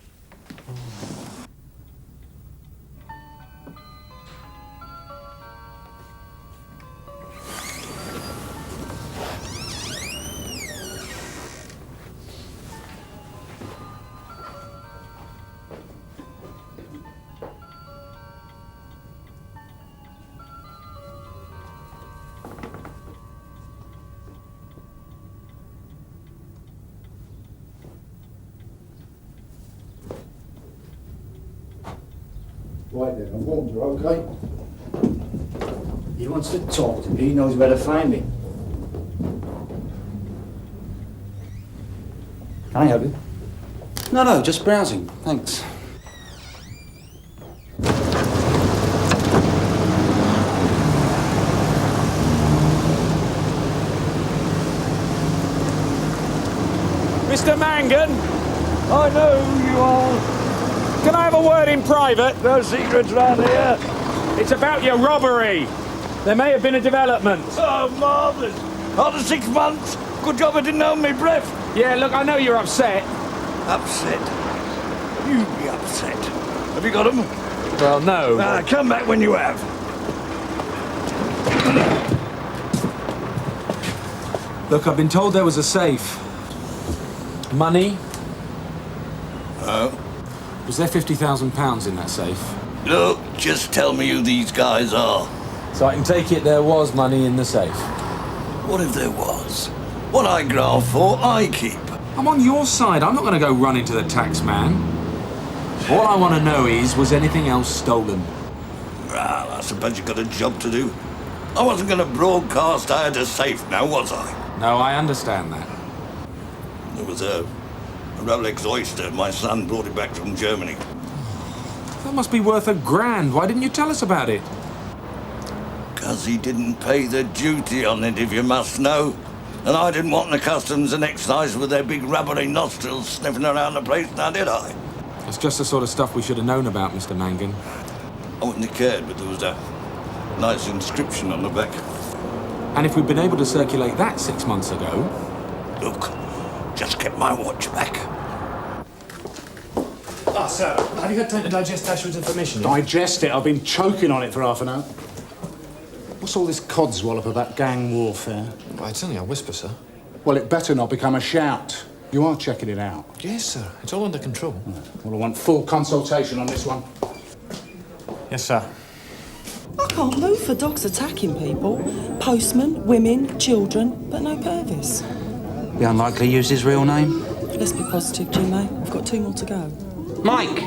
Right then, I'm warned you, OK? He wants to talk to me, he knows where to find me. Can I help you? No, just browsing. Thanks. Mr. Mangan? I know who you are. Can I have a word in private? No secrets round here. It's about your robbery. There may have been a development. Oh, marvellous. After 6 months, good job I didn't hold my breath. Yeah, look, I know you're upset. Upset? You be upset. Have you got them? Well, no. Come back when you have. Look, I've been told there was a safe. Money, Oh? Was there £50,000 in that safe? Look, just tell me who these guys are. So I can take it there was money in the safe. What if there was? What I graft for, I keep. I'm on your side. I'm not going to go run into the tax man. All I want to know is, was anything else stolen? Well, I suppose you've got a job to do. I wasn't going to broadcast I had a safe now, was I? No, I understand that. There was a Rolex Oyster. My son brought it back from Germany. That must be worth £1,000. Why didn't you tell us about it? Because he didn't pay the duty on it, if you must know. And I didn't want the customs and excise with their big rubbery nostrils sniffing around the place, now did I? It's just the sort of stuff we should have known about, Mr. Mangan. I wouldn't have cared, but there was a nice inscription on the back. And if we'd been able to circulate that 6 months ago... Look, just get my watch back. Ah, sir, have you had time to digest Dashwood's information yet? Digest it? I've been choking on it for half an hour. What's all this codswallop about gang warfare? Well, it's only a whisper, sir. Well, it better not become a shout. You are checking it out? Yes, sir. It's all under control. Well, I want full consultation on this one. Yes, sir. I can't move for dogs attacking people. Postmen, women, children, but no Purvis. Be unlikely to use his real name? Let's be positive, Jimmy. We've got 2 more to go. Mike!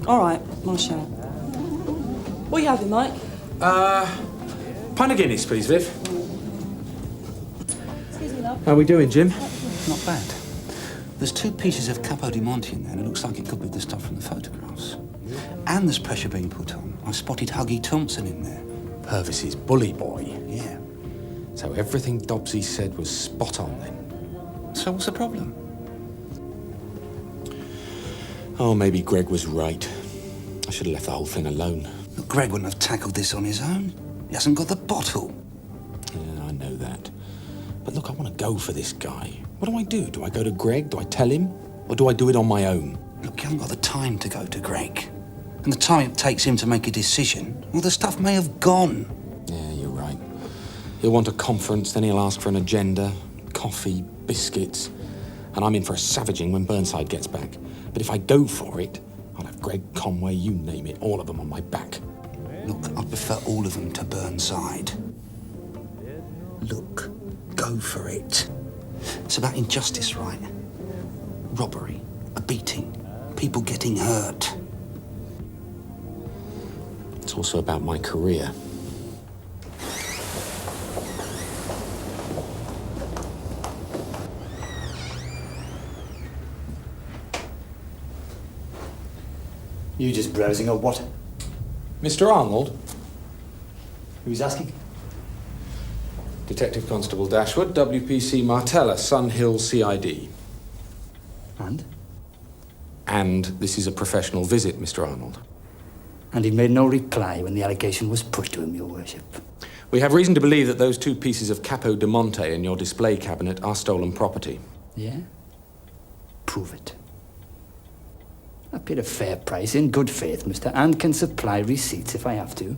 All right, my shout. What are you having, Mike? Pint of Guinness, please, Viv. Excuse me, love. How are we doing, Jim? Not bad. There's 2 pieces of Capo di Monte in there, and it looks like it could be the stuff from the photographs. And there's pressure being put on. I spotted Huggy Thompson in there. Purvis's bully boy. Yeah. So everything Dobbsy said was spot on, then? So what's the problem? Oh, maybe Greg was right. I should have left the whole thing alone. Look, Greg wouldn't have tackled this on his own. He hasn't got the bottle. Yeah, I know that. But look, I want to go for this guy. What do I do? Do I go to Greg? Do I tell him? Or do I do it on my own? Look, you haven't got the time to go to Greg. And the time it takes him to make a decision, well, the stuff may have gone. Yeah, you're right. He'll want a conference, then he'll ask for an agenda, coffee, biscuits. And I'm in for a savaging when Burnside gets back. But if I go for it, I'll have Greg, Conway, you name it, all of them on my back. Look, I prefer all of them to Burnside. Look, go for it. It's about injustice, right? Robbery, a beating, people getting hurt. It's also about my career. You just browsing or what? Mr. Arnold? Who's asking? Detective Constable Dashwood, WPC Martella, Sun Hill CID. And? And this is a professional visit, Mr. Arnold. And he made no reply when the allegation was put to him, Your Worship. We have reason to believe that those 2 pieces of Capo di Monte in your display cabinet are stolen property. Yeah? Prove it. I paid a fair price in good faith, mister, and can supply receipts if I have to. Can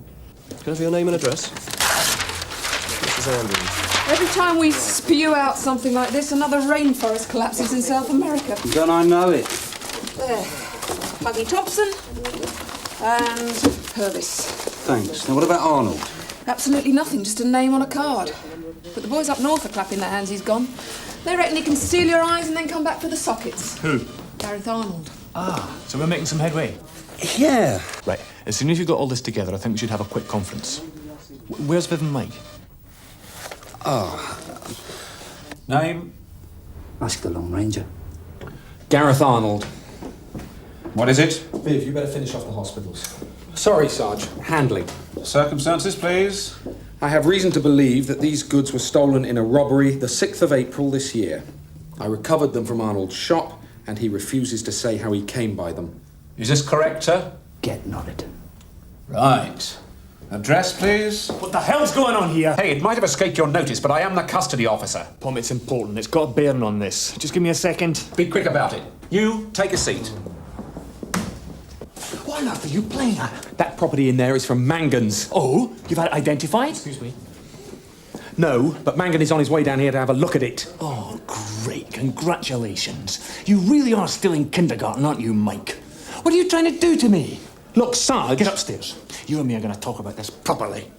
I have your name and address? Mrs. Andrews. Every time we spew out something like this, another rainforest collapses in South America. Don't I know it? There. Huggy Thompson and Purvis. Thanks. Now, what about Arnold? Absolutely nothing, just a name on a card. But the boys up north are clapping their hands he's gone. They reckon he can steal your eyes and then come back for the sockets. Who? Gareth Arnold. Ah, so we're making some headway. Yeah. Right, as soon as you've got all this together, I think we should have a quick conference. Where's Viv and Mike? Oh. Name? Ask the Lone Ranger. Gareth Arnold. What is it? Viv, you better finish off the hospitals. Sorry, Sarge. Handling. Circumstances, please. I have reason to believe that these goods were stolen in a robbery the 6th of April this year. I recovered them from Arnold's shop, and he refuses to say how he came by them. Is this correct, sir? Get nodded. Right. Address, please. What the hell's going on here? Hey, it might have escaped your notice, but I am the custody officer. Pom, it's important. It's got a bearing on this. Just give me a second. Be quick about it. You take a seat. What on earth are you playing at? That property in there is from Mangan's. Oh, you've had it identified? Excuse me. No, but Mangan is on his way down here to have a look at it. Oh, great. Congratulations. You really are still in kindergarten, aren't you, Mike? What are you trying to do to me? Look, Sarge... Get upstairs. You and me are going to talk about this properly.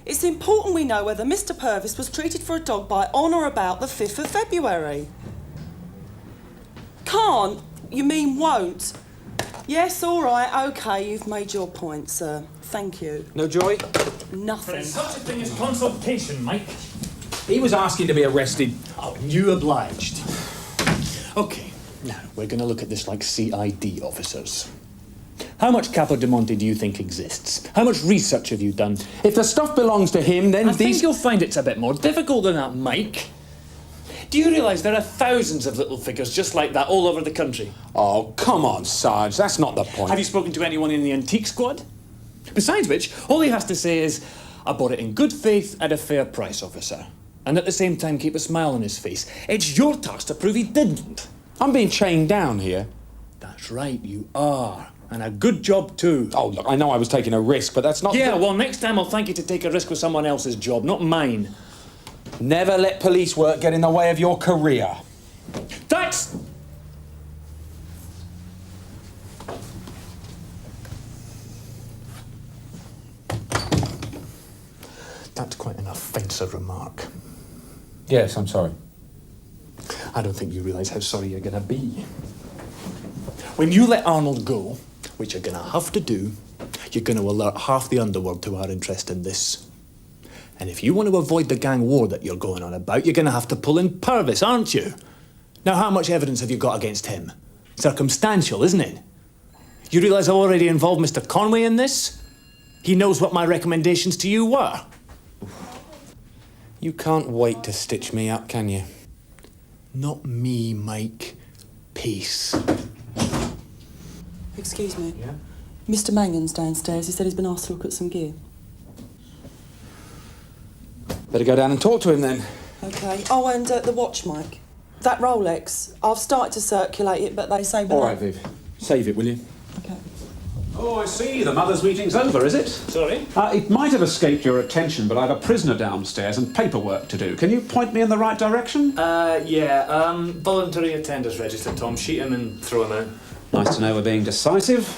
It's important we know whether Mr. Purvis was treated for a dog bite on or about the 5th of February. Can't? You mean won't? Yes, all right, OK, you've made your point, sir. Thank you. No joy? Nothing. There's such a thing as consultation, Mike. He was asking to be arrested. Oh, you obliged. OK, now, we're going to look at this like CID officers. How much Capo di Monte do you think exists? How much research have you done? If the stuff belongs to him, then I think you'll find it's a bit more difficult than that, Mike. Do you realise there are thousands of little figures just like that all over the country? Oh, come on, Sarge, that's not the point. Have you spoken to anyone in the antique squad? Besides which, all he has to say is, I bought it in good faith at a fair price, officer. And at the same time keep a smile on his face. It's your task to prove he didn't. I'm being chained down here. That's right, you are. And a good job too. Oh, look, I know I was taking a risk, but that's not... Yeah, well, next time I'll thank you to take a risk with someone else's job, not mine. Never let police work get in the way of your career. That's... That's quite an offensive remark. Yes, I'm sorry. I don't think you realise how sorry you're going to be. When you let Arnold go, which you're going to have to do, you're going to alert half the underworld to our interest in this. And if you want to avoid the gang war that you're going on about, you're going to have to pull in Purvis, aren't you? Now, how much evidence have you got against him? Circumstantial, isn't it? You realise I've already involved Mr. Conway in this? He knows what my recommendations to you were. You can't wait to stitch me up, can you? Not me, Mike. Peace. Excuse me. Yeah? Mr. Mangan's downstairs. He said he's been asked to look at some gear. Better go down and talk to him then. OK. Oh, and the watch, Mike. That Rolex. I've started to circulate it, but they say... All right, Viv. Save it, will you? OK. Oh, I see. The mother's meeting's over, is it? Sorry? It might have escaped your attention, but I've a prisoner downstairs and paperwork to do. Can you point me in the right direction? Voluntary attendance register, Tom. Sheet him and throw him out. Nice to know we're being decisive.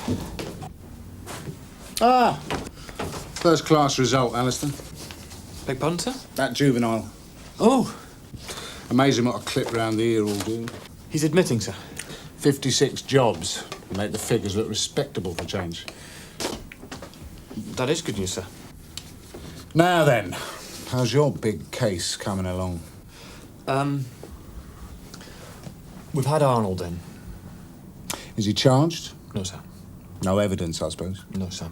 Ah! First class result, Ellison. Beg pardon, sir? That juvenile. Oh! Amazing what a clip round the ear will do. He's admitting, sir. 56 jobs. Make the figures look respectable for change. That is good news, sir. Now then, how's your big case coming along? We've had Arnold in. Is he charged? No, sir. No evidence, I suppose? No, sir.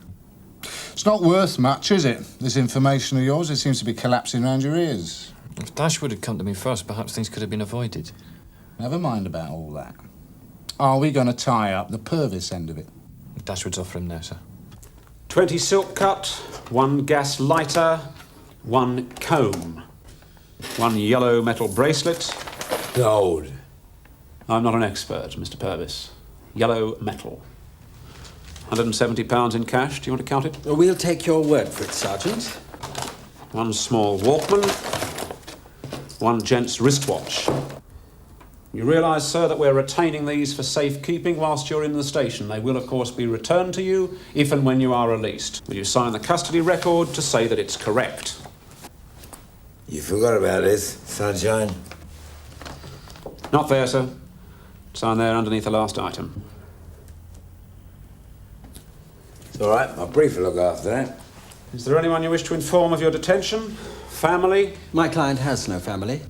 It's not worth much, is it? This information of yours, it seems to be collapsing round your ears. If Dashwood had come to me first, perhaps things could have been avoided. Never mind about all that. Are we going to tie up the Purvis end of it? Dashwood's off for him now, sir. 20 silk cut, 1 gas lighter, 1 comb, 1 yellow metal bracelet. Gold. I'm not an expert, Mr. Purvis. Yellow metal. £170 in cash. Do you want to count it? We'll take your word for it, Sergeant. 1 small Walkman, 1 gent's wristwatch. You realise, sir, that we're retaining these for safekeeping whilst you're in the station. They will, of course, be returned to you if and when you are released. Will you sign the custody record to say that it's correct? You forgot about this, Sunshine. Not there, sir. Sign there underneath the last item. It's all right. My brief will look after that. Is there anyone you wish to inform of your detention? Family? My client has no family.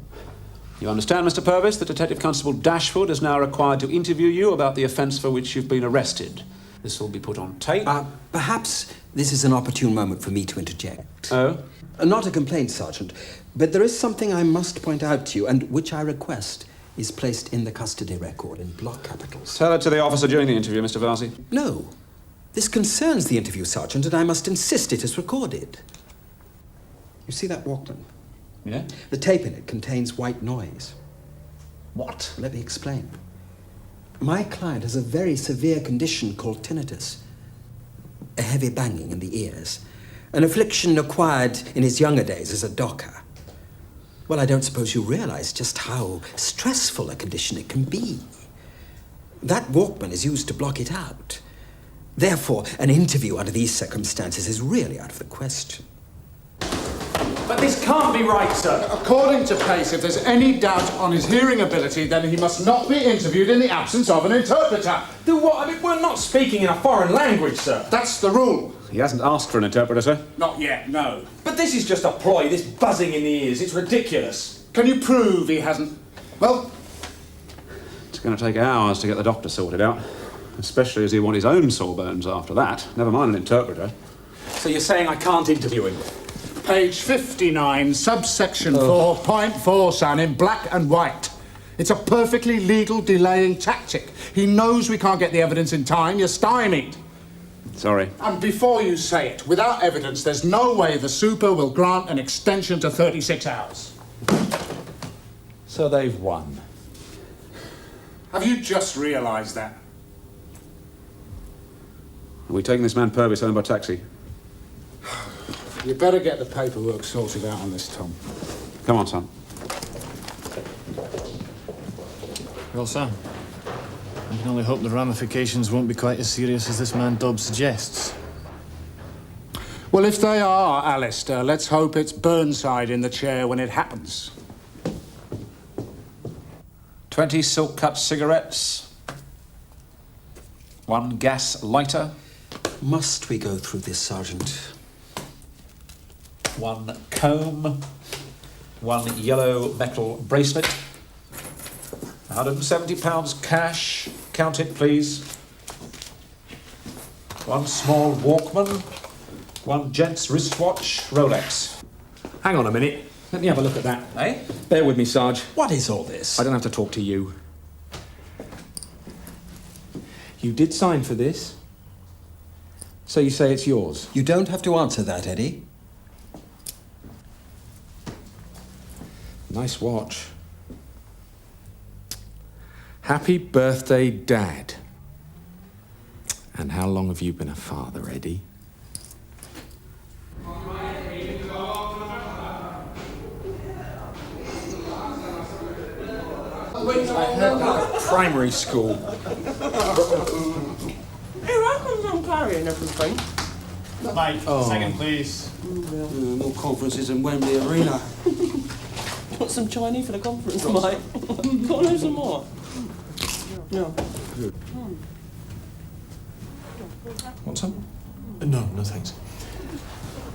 You understand, Mr. Purvis, that Detective Constable Dashwood is now required to interview you about the offence for which you've been arrested. This will be put on tape. Perhaps this is an opportune moment for me to interject. Oh? Not a complaint, Sergeant, but there is something I must point out to you, and which I request is placed in the custody record in block capitals. Tell it to the officer during the interview, Mr. Varsi. No. This concerns the interview, Sergeant, and I must insist it is recorded. You see that Walkman? Yeah? The tape in it contains white noise. What? Let me explain. My client has a very severe condition called tinnitus. A heavy banging in the ears. An affliction acquired in his younger days as a docker. Well, I don't suppose you realise just how stressful a condition it can be. That Walkman is used to block it out. Therefore, an interview under these circumstances is really out of the question. But this can't be right, sir. According to Pace, if there's any doubt on his hearing ability, then he must not be interviewed in the absence of an interpreter. Do what? I mean, we're not speaking in a foreign language, sir. That's the rule. He hasn't asked for an interpreter, sir. Not yet, no. But this is just a ploy, this buzzing in the ears. It's ridiculous. Can you prove he hasn't? Well, It's going to take hours to get the doctor sorted out. Especially as he want his own sawbones after that. Never mind an interpreter. So you're saying I can't interview him? page 59, subsection 4.4, son, in black and white. It's a perfectly legal delaying tactic. He knows we can't get the evidence in time. You're stymied. Sorry. And before you say it, without evidence, there's no way the super will grant an extension to 36 hours. So they've won. Have you just realised that? Are we taking this man Purvis home by taxi? You better get the paperwork sorted out on this, Tom. Come on, son. Well, sir, I can only hope the ramifications won't be quite as serious as this man Dobbs suggests. Well, if they are, Alistair, let's hope it's Burnside in the chair when it happens. 20 silk-cut cigarettes. 1 gas lighter. Must we go through this, Sergeant? 1 comb. 1 yellow metal bracelet. £170 cash. Count it, please. 1 small Walkman. 1 gent's wristwatch, Rolex. Hang on a minute. Let me have a look at that. Eh? Bear with me, Sarge. What is all this? I don't have to talk to you. You did sign for this? So you say it's yours? You don't have to answer that, Eddie. Nice watch. Happy birthday, Dad. And how long have you been a father, Eddie? I heard that at primary school. Here, I come carrying everything. Mate, second, please. More conferences in Wembley Arena. Got some Chinese for the conference, mate. Got to know some more. No. Want some? No, thanks.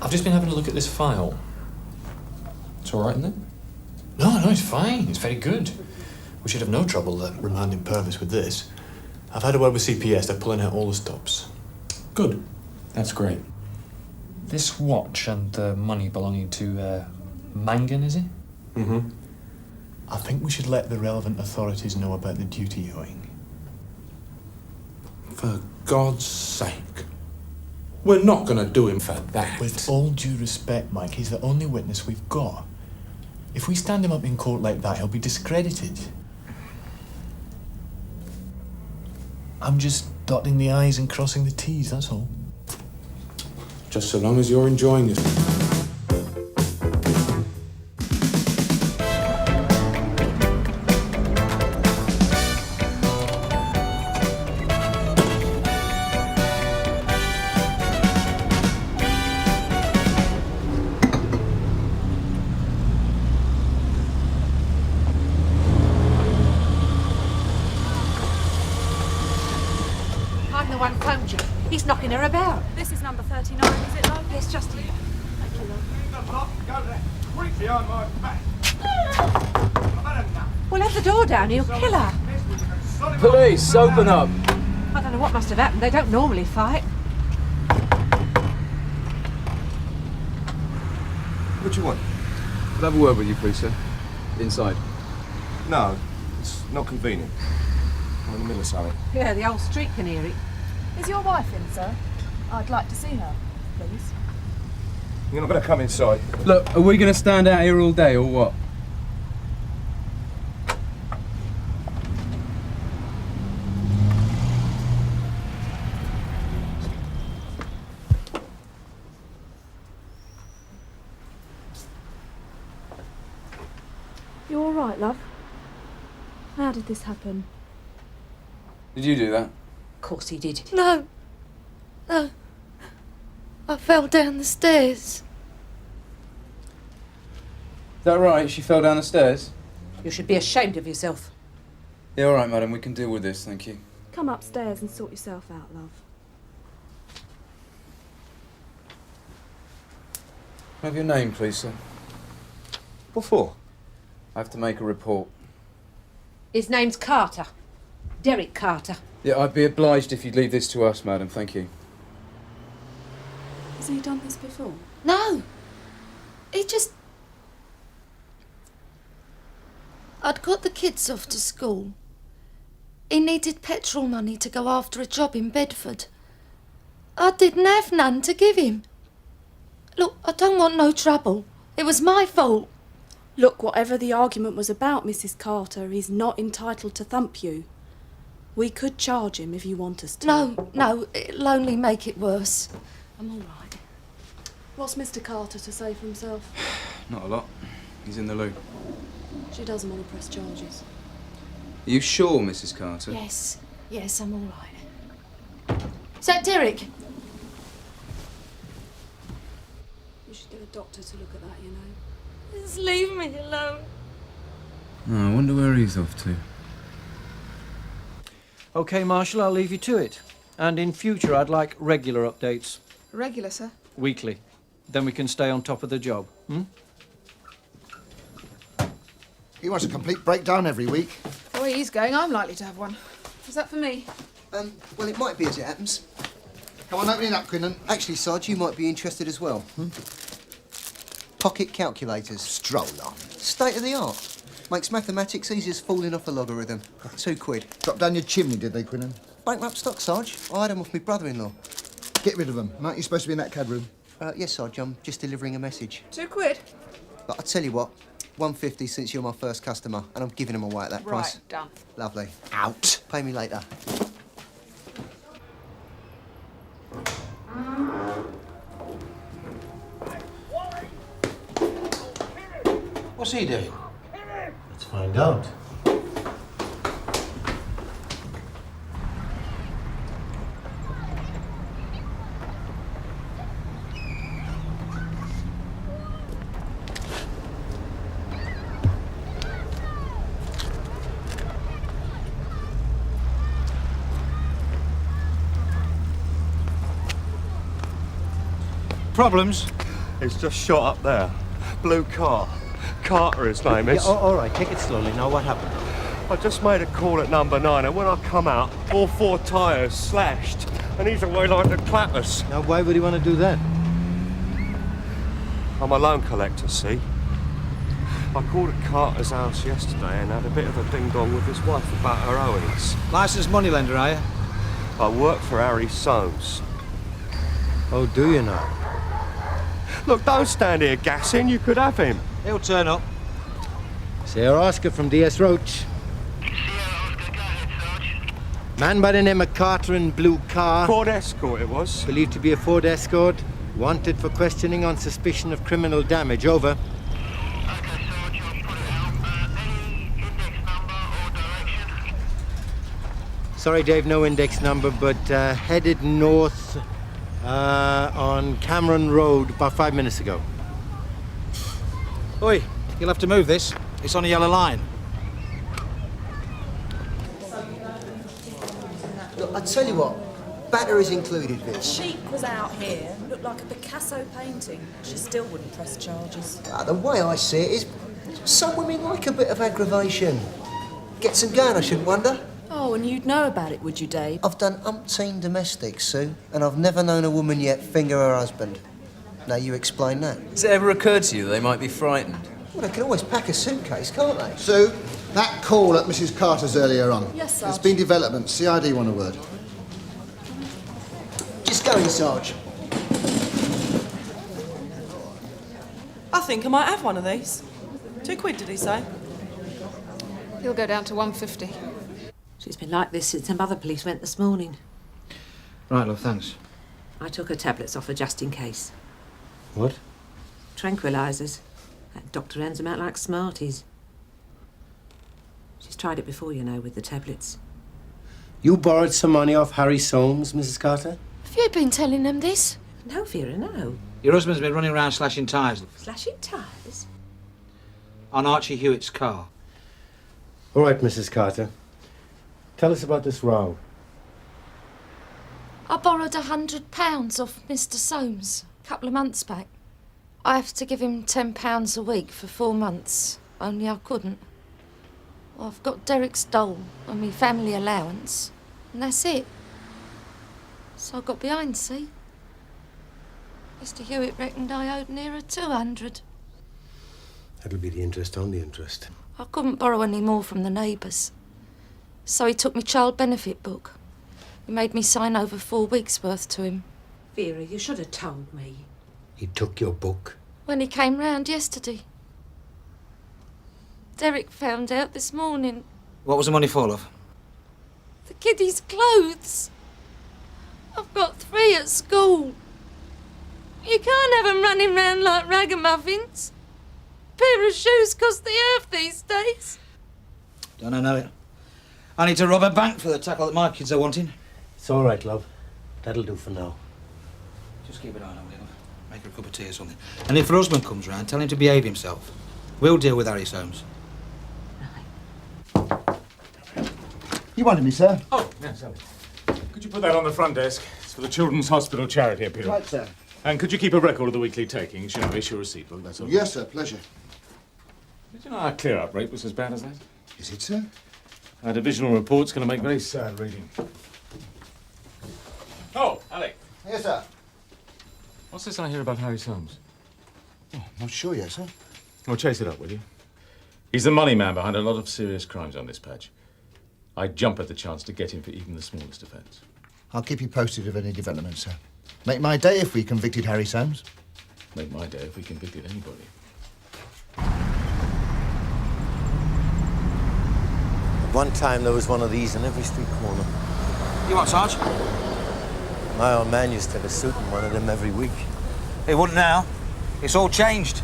I've just been having a look at this file. It's all right, isn't it? No, it's fine. It's very good. We should have no trouble remanding Purvis with this. I've had a word with CPS. They're pulling out all the stops. Good. That's great. This watch and the money belonging to Mangan, is it? Mm-hmm. I think we should let the relevant authorities know about the duty owing. For God's sake. We're not going to do him for that. With all due respect, Mike, he's the only witness we've got. If we stand him up in court like that, he'll be discredited. I'm just dotting the I's and crossing the T's, that's all. Just so long as you're enjoying it. I'm the one phoned you. He's knocking her about. This is number 39, is it, love? Yes, just here. Thank you, love. Go there. Quick behind my back. Well, let the door down. He'll kill her. Police, open up. I don't know what must have happened. They don't normally fight. What do you want? Could I have a word with you, please, sir? Inside. No, it's not convenient. I'm in the middle of something. Yeah, the whole street can hear it. Is your wife in, sir? I'd like to see her, please. You're not going to come inside. Look, are we going to stand out here all day, or what? You all right, love? How did this happen? Did you do that? Of course he did. No. No. I fell down the stairs. Is that right? She fell down the stairs? You should be ashamed of yourself. Yeah, all right, madam. We can deal with this, thank you. Come upstairs and sort yourself out, love. Have your name, please, sir. What for? I have to make a report. His name's Carter. Derek Carter. Yeah, I'd be obliged if you'd leave this to us, madam. Thank you. Has he done this before? No. He just... I'd got the kids off to school. He needed petrol money to go after a job in Bedford. I didn't have none to give him. Look, I don't want no trouble. It was my fault. Look, whatever the argument was about, Mrs. Carter, he's not entitled to thump you. We could charge him if you want us to. No, it'll only make it worse. I'm all right. What's Mr. Carter to say for himself? Not a lot. He's in the loo. She doesn't want to press charges. Are you sure, Mrs. Carter? Yes, I'm all right. Is that Derek? You should get a doctor to look at that, you know. Just leave me alone. Oh, I wonder where he's off to. OK, Marshal, I'll leave you to it. And in future, I'd like regular updates. Regular, sir? Weekly. Then we can stay on top of the job, He wants a complete breakdown every week. The way he's going, I'm likely to have one. Is that for me? Well, it might be as it happens. Come on, open it up, Quinlan. Actually, Sarge, you might be interested as well. Pocket calculators. Stroll on. State of the art. Makes mathematics easy as falling off a logarithm. £2. Dropped down your chimney, did they, Quinlan? Bankrupt stock, Sarge. I had them off my brother-in-law. Get rid of them. Aren't you supposed to be in that CAD room? Yes, Sarge, I'm just delivering a message. £2? But I tell you what, £1.50 since you're my first customer, and I'm giving them away at that price. Right, done. Lovely. Out. Pay me later. What's he doing? Let's find out. Problems? It's just shot up there. Blue car. Carter, his name is. Yeah, all right, take it slowly. Now, what happened? I just made a call at number 9, and when I come out, all 4 tyres slashed, and he's away like the clappers. Now, why would he want to do that? I'm a loan collector, see? I called at Carter's house yesterday and had a bit of a ding-dong with his wife about her owings. Licensed moneylender, are you? I work for Harry Soames. Oh, do you now? Look, don't stand here gassing. You could have him. He'll turn up. Sir Oscar from DS Roach. Man by the name of Carter in blue car. Ford Escort it was. Believed to be a Ford Escort. Wanted for questioning on suspicion of criminal damage. Over. Sorry, Dave, no index number, but headed north on Cameron Road about 5 minutes ago. Oi, you'll have to move this. It's on a yellow line. Look, I tell you what, batteries included, Vic. Sheik was out here, looked like a Picasso painting. She still wouldn't press charges. The way I see it is, some women like a bit of aggravation. Gets them going, I shouldn't wonder. Oh, and you'd know about it, would you, Dave? I've done umpteen domestics, Sue, and I've never known a woman yet finger her husband. Now you explain that. Has it ever occurred to you that they might be frightened? Well, they can always pack a suitcase, can't they? Sue, that call at Mrs. Carter's earlier on. Yes, There's Sarge. been developments. CID want a word. Just go in, Sarge. I think I might have one of these. £2, did he say? He'll go down to 150. She's been like this since her mother police went this morning. Right, love, thanks. I took her tablets off her just in case. What? Tranquilizers. That doctor hands them out like Smarties. She's tried it before, you know, with the tablets. You borrowed some money off Harry Soames, Mrs. Carter? Have you been telling them this? No, Vera, no. Your husband's been running around slashing tyres. Slashing tyres? On Archie Hewitt's car. All right, Mrs. Carter. Tell us about this row. I borrowed £100 off Mr. Soames a couple of months back. I have to give him £10 a week for 4 months, only I couldn't. Well, I've got Derek's dole and my family allowance, and that's it. So I got behind, see? Mr. Hewitt reckoned I owed nearer 200. That'll be the interest on the interest. I couldn't borrow any more from the neighbours. So he took me child benefit book. He made me sign over 4 weeks' worth to him. Vera, you should have told me. He took your book? When he came round yesterday. Derek found out this morning. What was the money for, love? The kiddies' clothes. I've got 3 at school. You can't have 'em running round like ragamuffins. A pair of shoes cost the earth these days. Don't I know it? I need to rob a bank for the tackle that my kids are wanting. It's all right, love. That'll do for now. Just keep an eye on her, love. Make her a cup of tea or something. And if her husband comes round, tell him to behave himself. We'll deal with Harry Soames. You wanted me, sir? Oh, yes, sorry. Could you put that on the front desk? It's for the Children's Hospital Charity Appeal. Right, sir. And could you keep a record of the weekly takings? You know, issue a receipt book, that's all. Yes, sir. Pleasure. Did you know our clear-up rate was as bad as that? Is it, sir? Our divisional report's going to make very sad reading. Oh, Alec. Yes, sir. What's this I hear about Harry Soames? Oh, not sure yet, sir. Well, chase it up, will you? He's the money man behind a lot of serious crimes on this patch. I'd jump at the chance to get him for even the smallest offence. I'll keep you posted of any developments, sir. Make my day if we convicted Harry Soames. Make my day if we convicted anybody. At one time, there was one of these in every street corner. You want, Sarge? My old man used to have a suit in one of them every week. He wouldn't now. It's all changed.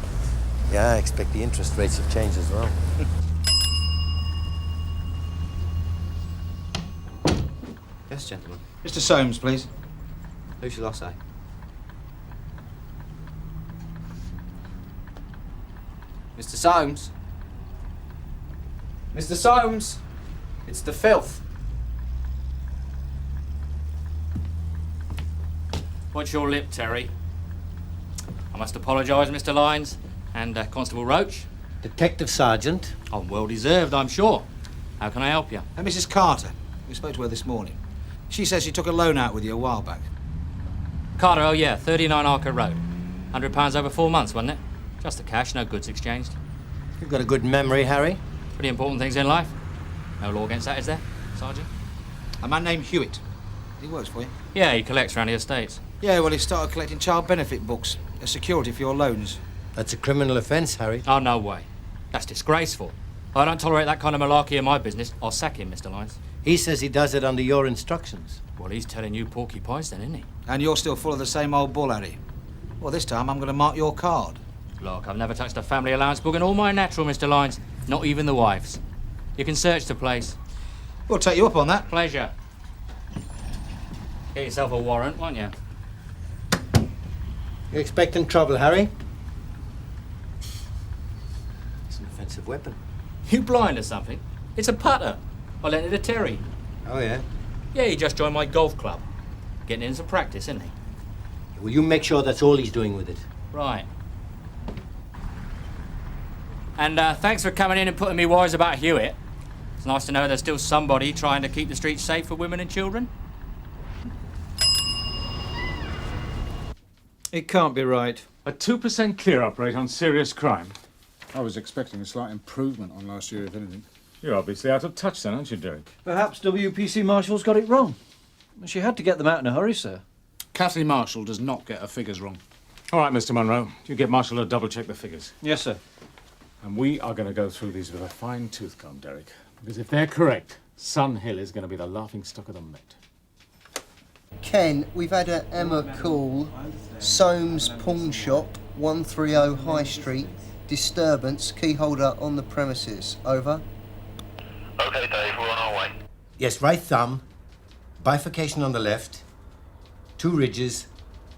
Yeah, I expect the interest rates have changed as well. Yes, gentlemen. Mr. Soames, please. Who shall I say? Mr. Soames? Mr. Soames! It's the filth. What's your lip, Terry? I must apologise, Mr. Lyons, and Constable Roach. Detective Sergeant. Oh, well deserved, I'm sure. How can I help you? And Mrs. Carter. We spoke to her this morning. She says she took a loan out with you a while back. Carter, oh yeah, 39 Archer Road. £100 over 4 months, wasn't it? Just the cash, no goods exchanged. You've got a good memory, Harry. Pretty important things in life. No law against that, is there, Sergeant? A man named Hewitt. He works for you. Yeah, he collects around the estates. Yeah, well, he started collecting child benefit books as security for your loans. That's a criminal offence, Harry. Oh, no way. That's disgraceful. I don't tolerate that kind of malarkey in my business. I'll sack him, Mr. Lyons. He says he does it under your instructions. Well, he's telling you porcupines then, isn't he? And you're still full of the same old bull, Harry. Well, this time I'm going to mark your card. Look, I've never touched a family allowance book in all my natural, Mr. Lyons. Not even the wife's. You can search the place. We'll take you up on that. Pleasure. Get yourself a warrant, won't you? You expecting trouble, Harry? It's an offensive weapon. You blind or something? It's a putter. I lent it to Terry. Oh, yeah? Yeah, he just joined my golf club. Getting in some practice, isn't he? Will you make sure that's all he's doing with it? Right. And thanks for coming in and putting me wise about Hewitt. It's nice to know there's still somebody trying to keep the streets safe for women and children. It can't be right. A 2% clear-up rate on serious crime. I was expecting a slight improvement on last year, if anything. You're obviously out of touch then, aren't you, Derek? Perhaps WPC Marshall's got it wrong. She had to get them out in a hurry, sir. Kathleen Marshall does not get her figures wrong. All right, Mr. Munro. You get Marshall to double-check the figures. Yes, sir. And we are going to go through these with a fine-tooth comb, Derek. Because if they're correct, Sun Hill is going to be the laughingstock of the Met. Ken, we've had a Emma call. Soames Pawn Shop, 130 High Street. Disturbance, key holder on the premises. Over. OK, Dave, we're on our way. Yes, right thumb, bifurcation on the left, 2 ridges,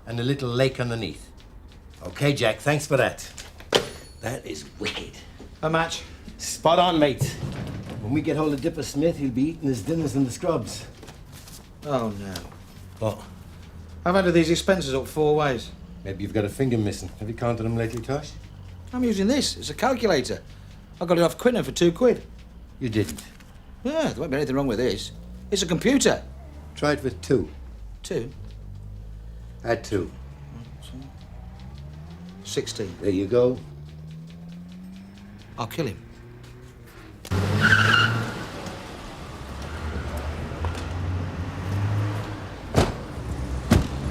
and a little lake underneath. OK, Jack, thanks for that. That is wicked. A match? Spot on, mate. When we get hold of Dipper Smith, he'll be eating his dinners in the scrubs. Oh, no. What? I've added these expenses up 4 ways. Maybe you've got a finger missing. Have you counted them lately, Tosh? I'm using this. It's a calculator. I got it off Quinton for £2. You didn't. Yeah, there won't be anything wrong with this. It's a computer. Try it with 2. 2? Add 2. 16. There you go. I'll kill him.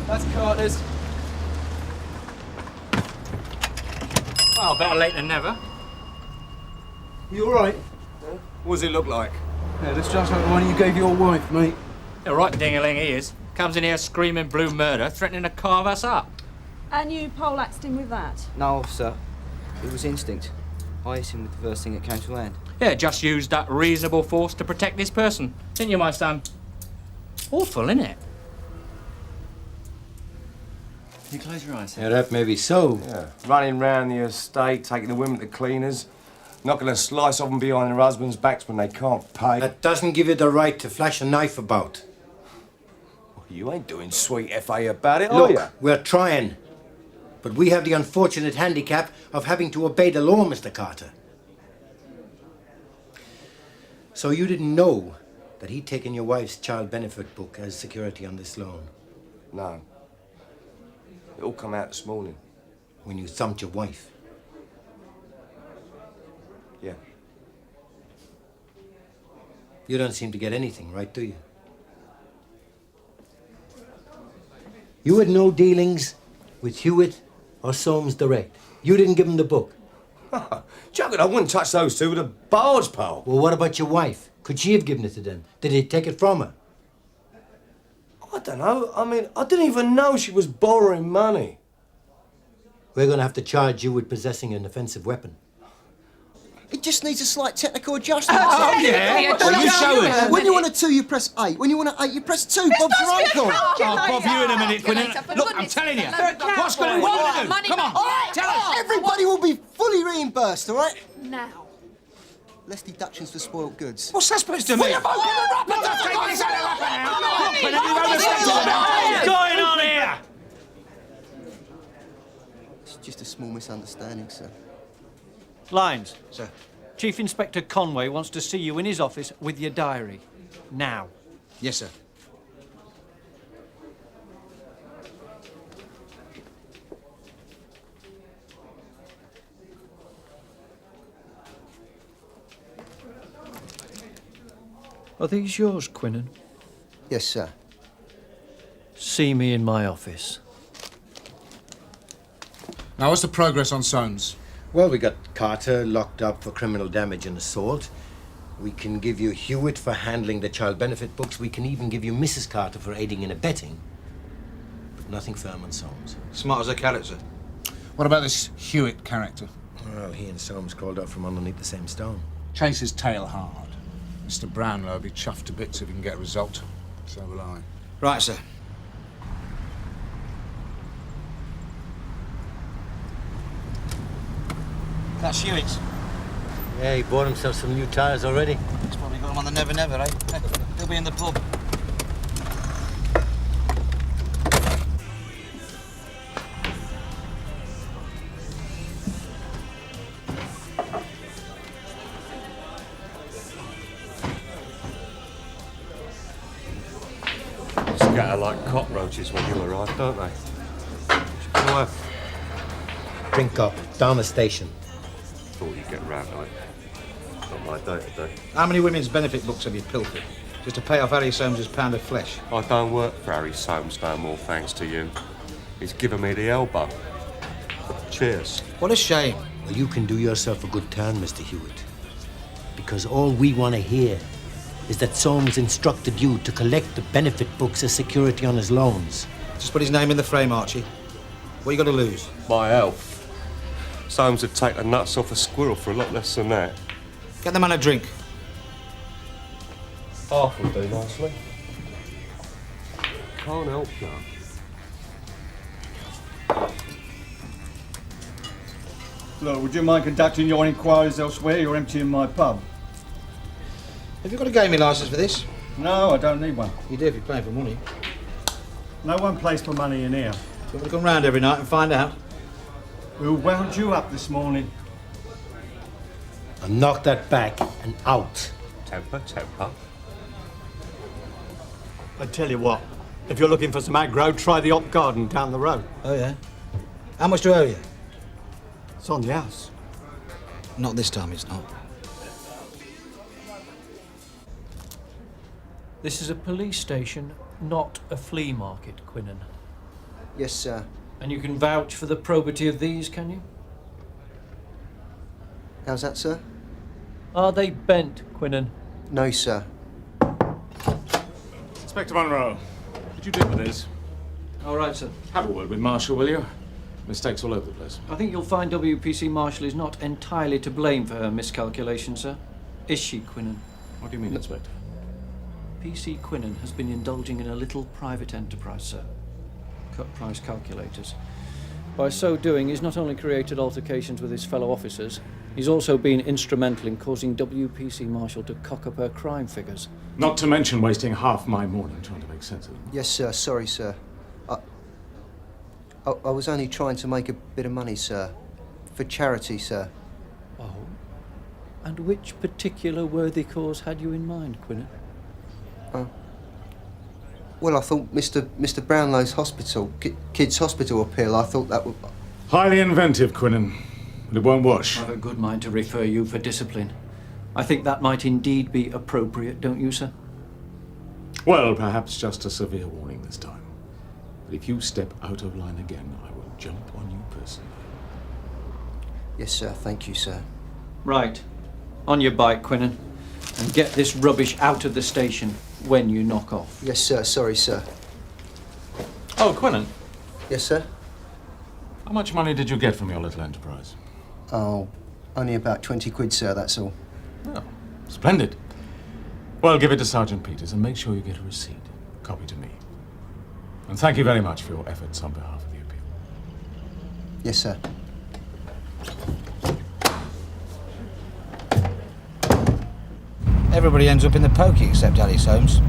That's Carter's. Well, better late than never. You all right? What does it look like? Yeah, that's just like the one you gave your wife, mate. The right ding-a-ling he is. Comes in here screaming blue murder, threatening to carve us up. And you poleaxed him with that? No, officer. It was instinct. I hit him with the first thing that came to hand. Yeah, just used that reasonable force to protect this person. Didn't you, my son? Awful, isn't it? You close your eyes. Yeah, that may be so. Yeah, running round the estate, taking the women to cleaners, knocking a slice off them behind their husbands' backs when they can't pay. That doesn't give you the right to flash a knife about. Well, you ain't doing sweet FA about it, are you? Look, we're trying. But we have the unfortunate handicap of having to obey the law, Mr. Carter. So you didn't know that he'd taken your wife's child benefit book as security on this loan? No. It all come out this morning. When you thumped your wife? Yeah. You don't seem to get anything, right, do you? You had no dealings with Hewitt or Soames direct. You didn't give him the book. Joking, I wouldn't touch those two with a barge pole. Well, what about your wife? Could she have given it to them? Did he take it from her? I don't know. I mean, I didn't even know she was borrowing money. We're going to have to charge you with possessing an offensive weapon. It just needs a slight technical adjustment. Yeah? Well, you show us. When you want a 2, you press 8. When you want an 8, you press 2. Bob's your uncle. I'll bob you in a minute, Quinton. Look, I'm telling you. What's going on? Come on, tell us. Everybody will be fully reimbursed, all right? Now. Less deductions for spoilt goods. What's that supposed to mean? What's going on here? It's just a small misunderstanding, sir. Lines. Sir. Chief Inspector Conway wants to see you in his office with your diary. Now. Yes, sir. Are these yours, Quinnan? Yes, sir. See me in my office. Now, what's the progress on Soames? Well, we got Carter locked up for criminal damage and assault. We can give you Hewitt for handling the child benefit books. We can even give you Mrs. Carter for aiding and abetting. But nothing firm on Soames. Smart as a carrot, sir. What about this Hewitt character? Well, he and Soames crawled out from underneath the same stone. Chase his tail hard. Mr. Brownlow will be chuffed to bits if he can get a result. So will I. Right, sir. That's Hewitt's. Yeah, he bought himself some new tyres already. He's probably got them on the Never Never, eh? He'll be in the pub. Scatter like cockroaches when you arrive, don't they? What? Drink up, down the station. Thought you'd get round like not my day today. How many women's benefit books have you pilfered? Just to pay off Harry Soames' pound of flesh. I don't work for Harry Soames no more, thanks to you. He's given me the elbow. Cheers. What a shame. Well, you can do yourself a good turn, Mr. Hewitt. Because all we want to hear is that Soames instructed you to collect the benefit books as security on his loans. Just put his name in the frame, Archie. What you got to lose? My health. Soames would take the nuts off a squirrel for a lot less than that. Get the man a drink. Half will do nicely. Can't help you. Look, would you mind conducting your inquiries elsewhere? You're emptying my pub. Have you got a gaming licence for this? No, I don't need one. You do if you're playing for money. No one plays for money in here. Do you want to come round every night and find out? We'll wound you up this morning. And knock that back and out. Temper, temper. I tell you what, if you're looking for some aggro, try the Op Garden down the road. Oh, yeah? How much do I owe you? It's on the house. Not this time, it's not. This is a police station, not a flea market, Quinnan. Yes, sir. And you can vouch for the probity of these, can you? How's that, sir? Are they bent, Quinnan? No, sir. Inspector Monroe, could you deal with this? All right, sir. Have a word with Marshall, will you? Mistakes all over the place. I think you'll find WPC Marshall is not entirely to blame for her miscalculation, sir. Is she, Quinnan? What do you mean, Inspector? PC Quinnan has been indulging in a little private enterprise, sir. Cut price calculators. By so doing, he's not only created altercations with his fellow officers, he's also been instrumental in causing WPC Marshall to cock up her crime figures. Not to mention wasting half my morning trying to make sense of them. Yes, sir. Sorry, sir. I was only trying to make a bit of money, sir. For charity, sir. Oh? And which particular worthy cause had you in mind, Quinnan? Well, I thought Mr. Brownlow's hospital, kids' hospital appeal, I thought that would... Highly inventive, Quinnan. But it won't wash. I've a good mind to refer you for discipline. I think that might indeed be appropriate, don't you, sir? Well, perhaps just a severe warning this time. But if you step out of line again, I will jump on you personally. Yes, sir. Thank you, sir. Right. On your bike, Quinnan. And get this rubbish out of the station when you knock off. Yes, sir. Sorry, sir. Oh, Quinnan. Yes, sir? How much money did you get from your little enterprise? Oh, only about 20 quid, sir, that's all. Oh, splendid. Well, give it to Sergeant Peters and make sure you get a receipt. Copy to me. And thank you very much for your efforts on behalf of the appeal. Yes, sir. Everybody ends up in the pokey except Ellis Holmes.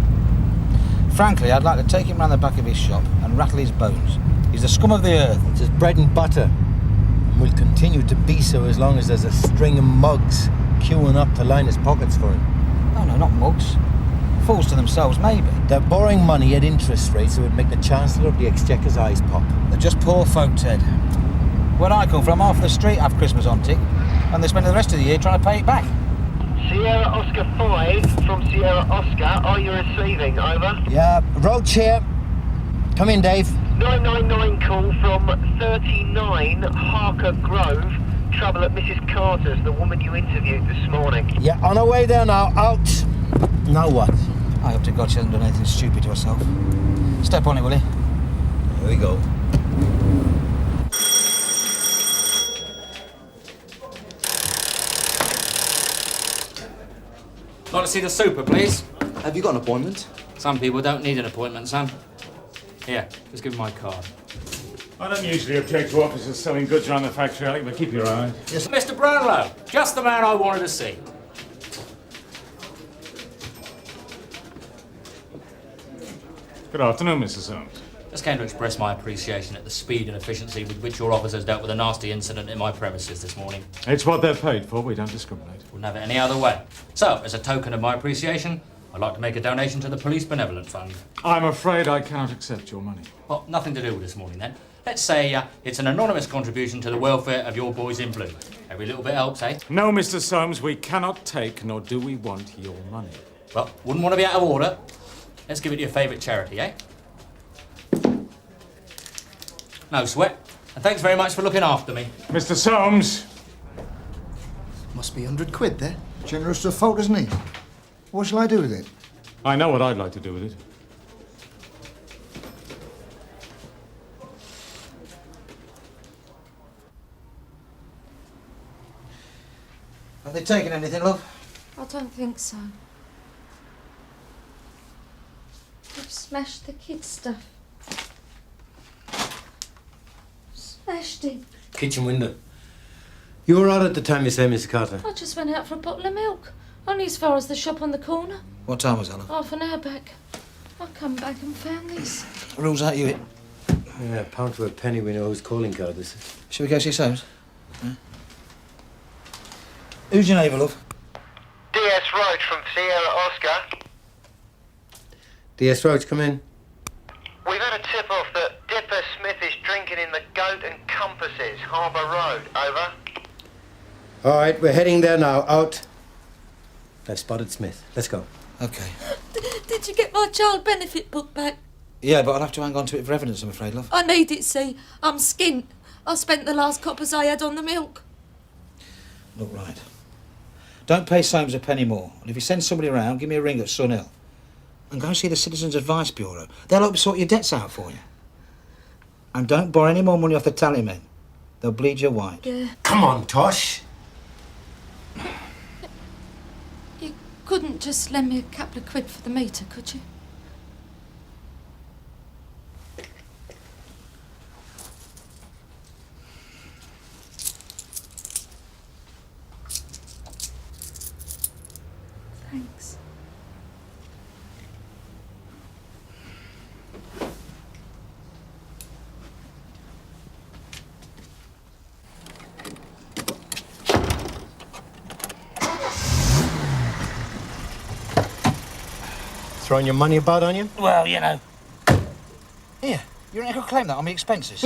Frankly, I'd like to take him round the back of his shop and rattle his bones. He's the scum of the earth. It's his bread and butter. And will continue to be so as long as there's a string of mugs queuing up to line his pockets for him. Oh, no, not mugs. Fools to themselves, maybe. They're borrowing money at interest rates that would make the Chancellor of the Exchequer's eyes pop. They're just poor folk, Ted. Where I come from, half the street have Christmas on tick, and they spend the rest of the year trying to pay it back. Sierra Oscar 5 from Sierra Oscar, are you receiving? Over. Yeah, Roach here. Come in, Dave. 999 call from 39 Harker Grove. Trouble at Mrs. Carter's, the woman you interviewed this morning. Yeah, on our way there now. Out. Now what? I hope to God she hasn't done anything stupid to herself. Step on it, will you? Here we go. Like to see the super, please? Have you got an appointment? Some people don't need an appointment, son. Here, just give me my card. I don't usually object to officers selling goods around the factory, Alec, but keep your eye. Yes, Mr. Brownlow, just the man I wanted to see. Good afternoon, Mrs. Holmes. Just came to express my appreciation at the speed and efficiency with which your officers dealt with a nasty incident in my premises this morning. It's what they're paid for. We don't discriminate. Wouldn't have it any other way. So, as a token of my appreciation, I'd like to make a donation to the Police Benevolent Fund. I'm afraid I cannot accept your money. Well, nothing to do with this morning, then. Let's say it's an anonymous contribution to the welfare of your boys in blue. Every little bit helps, eh? No, Mr. Soames, we cannot take, nor do we want your money. Well, wouldn't want to be out of order. Let's give it to your favourite charity, eh? No sweat. And thanks very much for looking after me. Mr. Soames! Must be 100 quid there. Generous to fault, isn't he? What shall I do with it? I know what I'd like to do with it. Have they taken anything, love? I don't think so. You've smashed the kids' stuff. Smashed it. Kitchen window. You were out at the time, you say, Mr. Carter? I just went out for a bottle of milk. Only as far as the shop on the corner. What time was that, love? Half an hour back. I come back and found this. Rules out, Hewitt. Yeah, pound to a penny, we know who's calling card this is. Shall we go see Soames? Yeah. Who's your neighbour, love? DS Roach from Sierra Oscar. DS Roach, come in. We've had a tip-off that Dipper Smith is drinking in the Goat and Compasses, Harbour Road. Over. All right, we're heading there now. Out. I've spotted Smith. Let's go. OK. Did you get my child benefit book back? Yeah, but I'll have to hang on to it for evidence, I'm afraid, love. I need it, see. I'm skint. I spent the last coppers I had on the milk. Look, right. Don't pay Soames a penny more. And if you send somebody around, give me a ring at Sun Hill. And go see the Citizens Advice Bureau. They'll help sort your debts out for you. And don't borrow any more money off the tally men. They'll bleed you white. Yeah. Come on, Tosh. You couldn't just lend me a couple of quid for the meter, could you? Thanks. Throwing your money about on you? Well, you know. Here, you reckon I could claim that on my expenses?